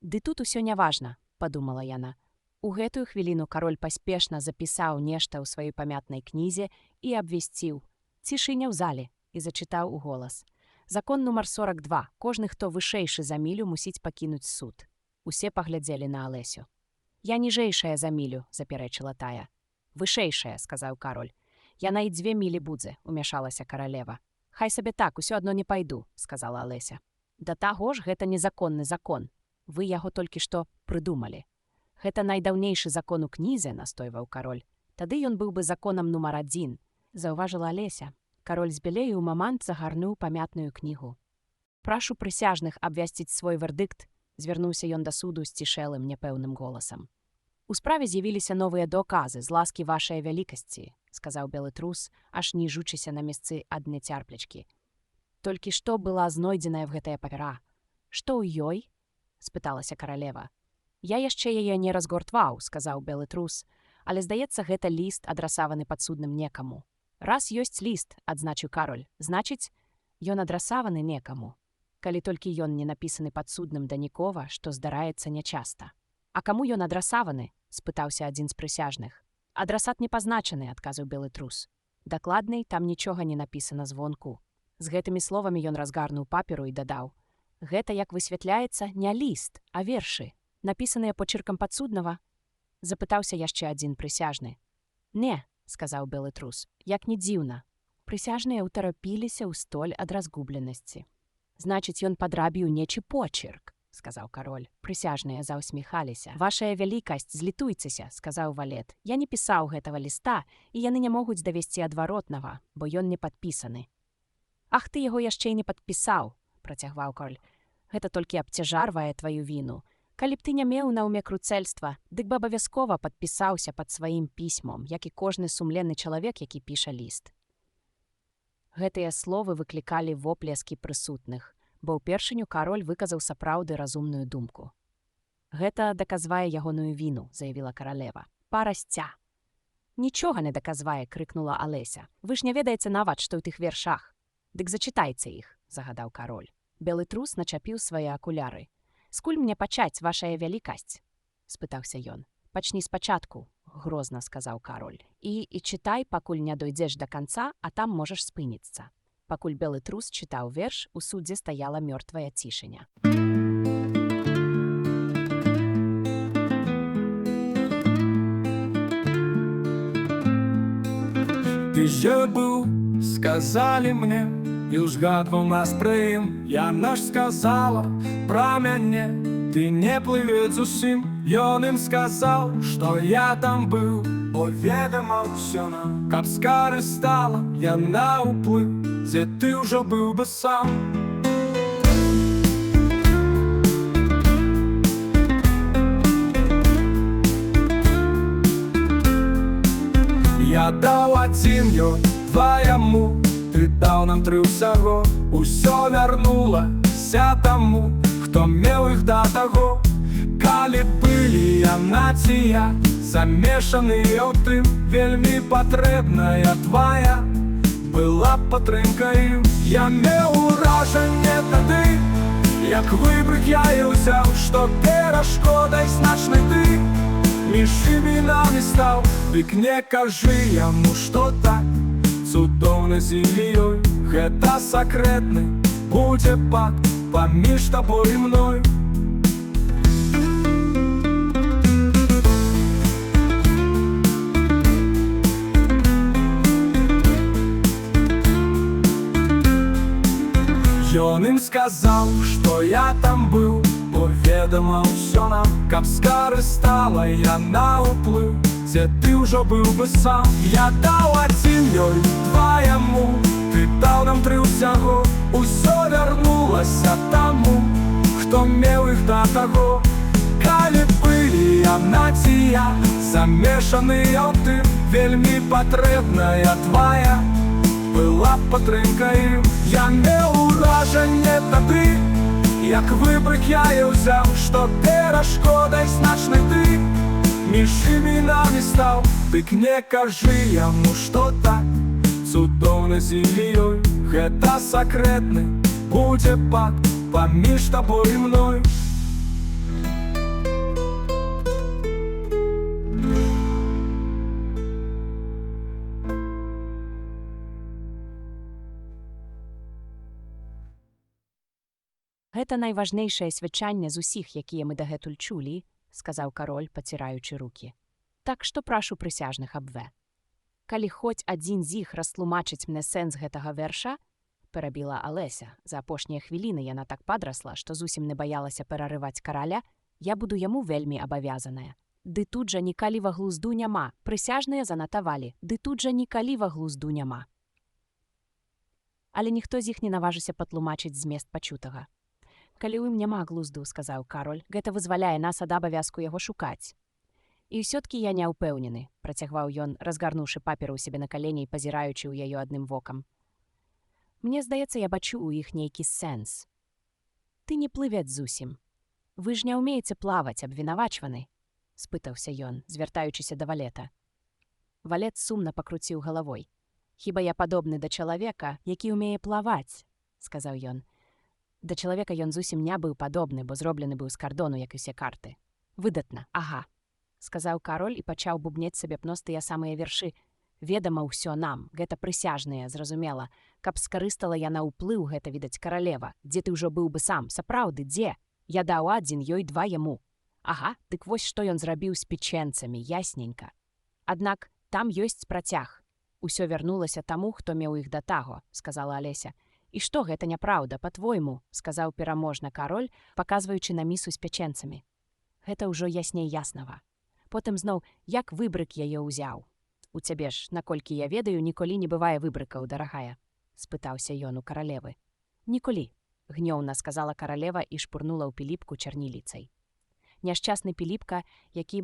«Ды тут усё няважна», – падумала яна. У гэтую хвіліну кароль паспешна запісаў нешта ў сваёй памятнай кнізе і абвесціў: «Цішыня ў зале», і зачытаў уголас. «Закон нумар 42. Кожны, хто вышэйшы за мілю, мусіць пакінуць суд». Усе паглядзелі на Алесю. «Я ніжэйшая за мілю», – запярэчыла тая. «Вышэйшая», – сказаў кароль. «Яна і 2 мілі будзе», – умяшалася каралева. «Хай сабе так, усё адно не пайду», – сказала Алеся. «Да таго ж гэта незаконны закон. Вы яго толькі што прыдумалі». «Гэта найдаўнейшы закон у кнізе», – настойваў кароль. «Тады ён быў бы законам нумар 1», – заўважыла Алеся. Кароль збялеў у момант загарнуў памятную кнігу. «Прашу прысяжных абвясціць свой вердыкт», – звярнуўся ён да суду сцішэлым, няпэўным голасам. У справе з'явіліся новыя доказы з ласкі вашай вялікасці, сказаў белы трус, аж ніжучыся на месцы ад няцярплячкі. Толькі што была знойдзеная в гэтая папера? Што ў ёй? Спыталася каралева. Я яшчэ яе не разгортваў, сказаў белы трус, але, здаецца, гэта ліст адрасаваны падсудным некаму. Раз ёсць ліст, адзначыў кароль, значыць, ён адрасаваны некаму. Калі толькі ён не напісаны падсудным да нікога, што здараецца нячаста. А каму ён адрасаваны? Спытаўся адзін з прысяжных. Адрасат не пазначаны, адказаў белы трус. Дакладней, там нічога не напісана звонку. З гэтымі словамі ён разгарнуў паперу і дадаў. Гэта, як высвятляецца, не ліст, а вершы, напісаныя почыркам падсуднага. Запытаўся яшчэ адзін прысяжны. Не, сказаў белы трус, як не дзіўна. Прысяжныя ўтарапіліся ў столь ад разгубленасці. Значыць, ён падрабіў нечы почырк, сказаў кароль. Прысяжныя заўсміхаліся. Вашая вялікасць, злітуйцеся, сказаў валет. Я не пісаў гэтага ліста, і яны не могуць давесці адваротнага, бо ён не падпісаны. Ах, ты яго яшчэ і не падпісаў, працягваў кароль. Гэта толькі абцяжарвае тваю віну. Калі б ты не меў на ўме круцэльства, дык бы абавязкова падпісаўся пад сваім пісьмом, як і кожны сумленны чалавек, які піша ліст. Гэтыя словы выклікалі воплескі прысутных, бо ўпершыню кароль выказаў сапраўды разумную думку. Гэта даказвае ягоную віну, заявіла каралева. Парасця. Нічога не даказвае, крыкнула Алеся. Вы ж не ведаеце нават, што ў тых вершах. Дык зачытайце іх, загадаў кароль. Белы трус начапіў свае акуляры. Скуль мне пачаць, вашая вялікасць? Спытаўся ён. Пачні спачатку, грозна сказаў кароль. І чытай, пакуль не дойдзеш да канца, а там можаш спыніцца. Пакуль белы трус чытаў верш, у судзе стаяла мёртвая цішыня. Ты же быў, сказалі мне, і ўзгадваў нас пры ім. Яна ж сказала пра мяне, ты не плыве зусім. Ён ім сказаў, што я там быў, бо ведама ўсё нам. Каб скарыстала яна ўплыў, дзе ты ўжо быў бы сам. Я даў адзін ёй, два яму, ты даў нам тры ўсяго. Усё вярнулася таму, хто меў іх да таго. Калі былі яна ці я, замешаныя ў тым, вельмі патрэбная твая была падтрымка ім. Я меў уражанне тады, як выбрык я і ўзяў, што перашкодай значнай ты між імі нами стаў. Дык не кажы яму, што так цудоўна з ім'ёй. Гэта сакрэтны будзе пакт паміж табой і мной. Ён ім сказаў, што я там быў, бо ведама ўсё нам. Каб скарыстала яна ўплыў, дзе ты ўжо быў бы сам. Я даў адзін ёй, два яму, ты даў нам тры ўсяго. Усё вярнулася таму, хто меў іх да таго. Калі былі яна ці я, замешаныя ў тым, вельмі патрэбная твая была падтрымка ім. Я меў уражанне тады, як выбрык я і ўзяў, што перашкодай значнай ты між імі нами стаў. Дык не кажы яму, што так цудоўна з ім'ёй. Гэта сакрэтны будзе пакт паміж табой і мной. Гэта найважнейшае свядчанне з усіх, якія мы дагэтуль чулі, сказаў кароль, паціраючы рукі. Так што прашу прысяжных абве. Калі хоць адзін з іх растлумачыць мне сэнс гэтага верша, перабіла Алеся. За апошнія хвіліны яна так падрасла, што зусім не баялася перарываць караля, я буду яму вельмі абавязаная. Ды тут жа ні каліва глузду няма, прысяжныя занатавалі, ды тут жа ні каліва глузду няма. Але ніхто з іх не наважыся патлумачыць змест пачутага. Калі ў ім няма глузду, сказаў кароль, гэта вызваляе нас ад абавязку яго шукаць. І ўсё-ткі я не ўпэўнены, працягваў ён, разгарнуўшы паперу ў сябе на калені і пазіраючы ў яе адным вокам. Мне здаецца, я бачу ў іх нейкі сэнс. Ты не плывец зусім. Вы ж не ўмееце плаваць, абвінавачваны, спытаўся ён, звяртаючыся да валета. Валет сумна пакруціў галавой. Хіба я падобны да чалавека, які ўмее плаваць, сказаў ён. Да чалавека ён зусім не быў падобны, бо зроблены быў з кардону, як і усе карты. Выдатна, ага, сказаў кароль і пачаў бубнець сабе пнос тыя самыя вершы. Ведама ўсё нам, гэта прысяжныя, зразумела. Каб скарыстала яна ўплыў, гэта, відаць, каралева. Дзе ты ўжо быў бы сам? Сапраўды, дзе? Я даў адзін, ёй два яму. Ага, дык вось што ён зрабіў з печэнцамі, ясненька. Аднак там ёсць працяг. Усё вярнулася таму, хто меў іх да таго, сказала Алеся. І што гэта няпраўда, па-твойму, сказаў пераможна кароль, паказваючы на місу з печэнцамі. Гэта ўжо ясней яснага. Потым зноў, як выбрык яе ўзяў. У цябе ж, наколькі я ведаю, ніколі не бывае выбрыкаў, дарагая, спытаўся ён у каралевы. Ніколі, гнёўна сказала каралева і шпурнула ў Піліпку чарніліцай. Няшчасны Піліпка, які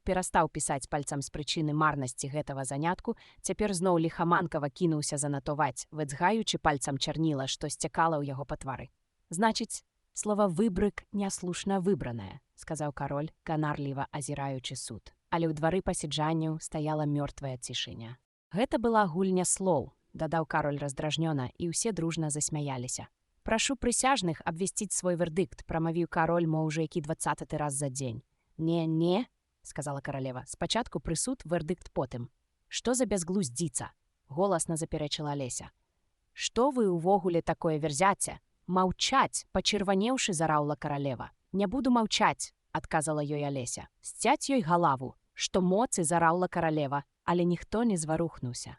перастаў пісаць пальцам з прычыны марнасці гэтага занятку, цяпер зноў ліхаманкава кінуўся занатаваць, выцгаючы пальцам чарніла, што сцякала ў яго па твары. Значыць, слова «выбрык» няслушна выбранае, сказаў кароль, ганарліва азіраючы суд. Але ў двары пасяджанняў стаяла мёртвая цішыня. Гэта была гульня слоў, дадаў кароль раздражнёна, і ўсе дружна засмяяліся. Прашу прысяжных абвясціць свой вердыкт, прамавіў кароль, мо ўжо які 20-ты раз за дзень. Не, сказала каралева, спачатку прысуд, вердыкт потым. Што за бязглуздзіца? Голасна запярэчыла Алеся. Што вы ўвогуле такое верзяце? Маўчаць, пачырванеўшы, зараўла каралева. Не буду маўчаць, адказала ёй Алеся. Сцяць ёй галаву, што моцы, зараўла каралева, але ніхто не зварухнуўся.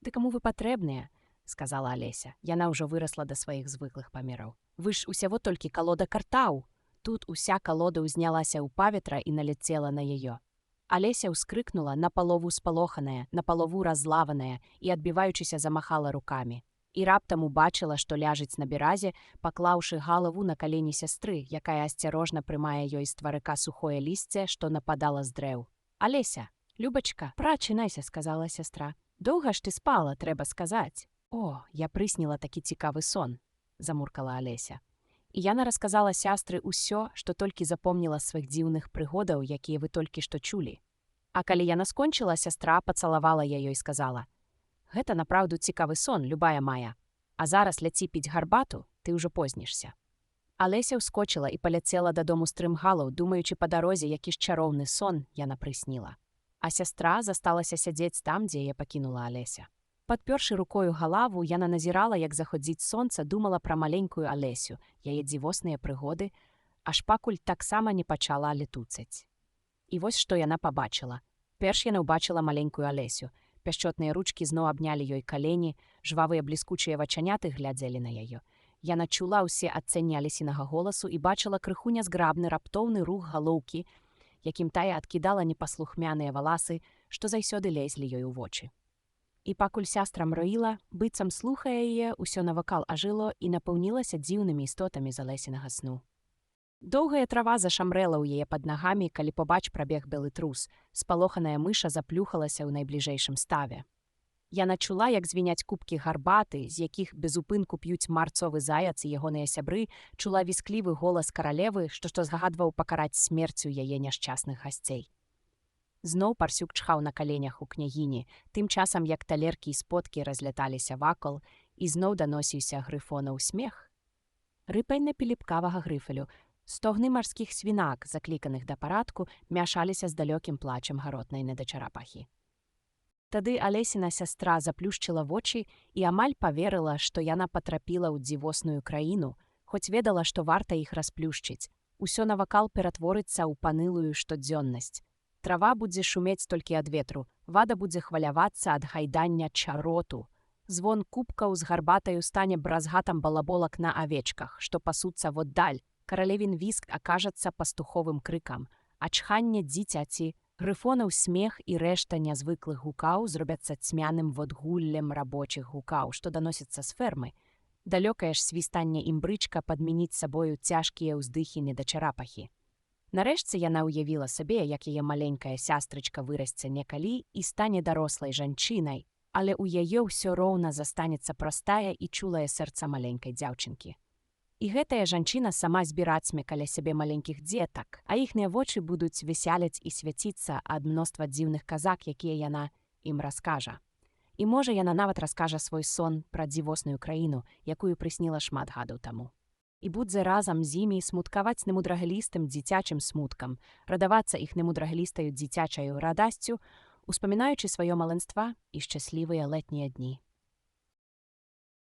Ды каму вы патрэбныя? Сказала Алеся. Яна ўжо вырасла да сваіх звыклых памераў. Вы ж усяго толькі калода картаў. Тут уся калода ўзнялася ў паветра і налецела на яе. Алеся ўскрыкнула, напалову спалоханая, напалову разлаваная і, адбіваючыся, замахала рукамі. І раптам убачыла, што ляжыць на беразе, паклаўшы галаву на калені сястры, якая асцярожна прымае ёй з тварыка сухое лісце, што нападала з дрэў. Алеся, Любачка, прачынайся, сказала сястра. Доўга ж ты спала, трэба сказаць. О, я прысніла такі цікавы сон, замуркала Алеся. І яна расказала сястры ўсё, што толькі запомніла з сваіх дзіўных прыгодаў, якія вы толькі што чулі. А калі яна скончыла, сястра пацалавала яе і сказала: гэта напраўду цікавы сон, любая мая. А зараз ляці піць гарбату, ты ўжо познішся. Алеся ўскочыла і паляцела дадому стрымгалаў, думаючы па дарозе, які ж чароўны сон яна прысніла. А сястра засталася сядзець там, дзе яе пакінула Алеся. Падпёршы рукою галаву, яна назірала, як заходзіць сонца, думала пра маленькую Алесю, яе дзівосныя прыгоды, аж пакуль таксама не пачала летуцаць. І вось што яна пабачыла. Перш яна ўбачыла маленькую Алесю. Пяшчотныя ручкі зноў абнялі ёй калені, жвавыя бліскучыя вачаняты глядзелі на яе. Яна чула ўсе адцэнні Алесінага голасу і бачыла крыху нязграбны раптоўны рух галоўкі, якім тая адкідала непаслухмяныя валасы, што заўсёды лезлі ёй у вочы. І пакуль сястра мроіла, быццам слухае яе, усё навакал ажыло і напаўнілася дзіўнымі істотамі з Алесінага сну. Доўгая трава зашамрэла ў яе пад нагамі, калі побач прабег белы трус. Спалоханая мыша заплюхалася ў найбліжэйшым ставе. Яна чула, як звіняць кубкі гарбаты, з якіх без упынку п'юць марцовы заяц і ягоныя сябры, чула вісклівы голас каралевы, што загадваў пакараць смерцю яе няшчасных гасцей. Зноў Парсюк чхаў на каленях у княгіні, тым часам як талеркі і сподкі разляталіся вакол, і зноў даносіўся грыфонаў смех. Рыпанне піліпкавага грыфалю, стогны марскіх свінак, закліканых да парадку, мяшаліся з далёкім плачам гаротнай недачарапахі. Тады Алесіна сястра заплюшчыла вочы і амаль паверыла, што яна патрапіла ў дзівосную краіну, хоць ведала, што варта іх расплюшчыць. Усё навакал ператворыцца ў панылую штодзённасць. Трава будзе шумець толькі ад ветру, вада будзе хвалявацца ад гайдання чароту. Звон кубкаў з гарбатаю стане бразгатам балаболак на авечках, што пасуцца воддаль. Каралевін віск акажацца пастуховым крыкам, а чханне дзіцяці, грыфонаў смех і рэшта нязвыклых гукаў зробяцца цьмяным водгуллем рабочых гукаў, што даносяцца з фермы. Далёкае ж свістанне імбрычка падмяніць сабою цяжкія ўздыхі недачарапахі. Нарэшце яна ўявіла сабе, як яе маленькая сястрычка вырасце некалі і стане дарослай жанчынай, але ў яе ўсё роўна застанецца простая і чулае сэрца маленькай дзяўчынкі. І гэтая жанчына сама збірацьме каля сябе маленькіх дзетак, а іхныя вочы будуць весяляць і свяціцца ад мноства дзіўных казак, якія яна ім раскажа. І можа яна нават раскажа свой сон пра дзівосную краіну, якую прысніла шмат гадаў таму. І будзе разам з імі смуткаваць немудрагалістым дзіцячым смуткам, радавацца іх немудрагалістаю дзіцячаю радасцю, успамінаючы сваё маленства і шчаслівыя летнія дні.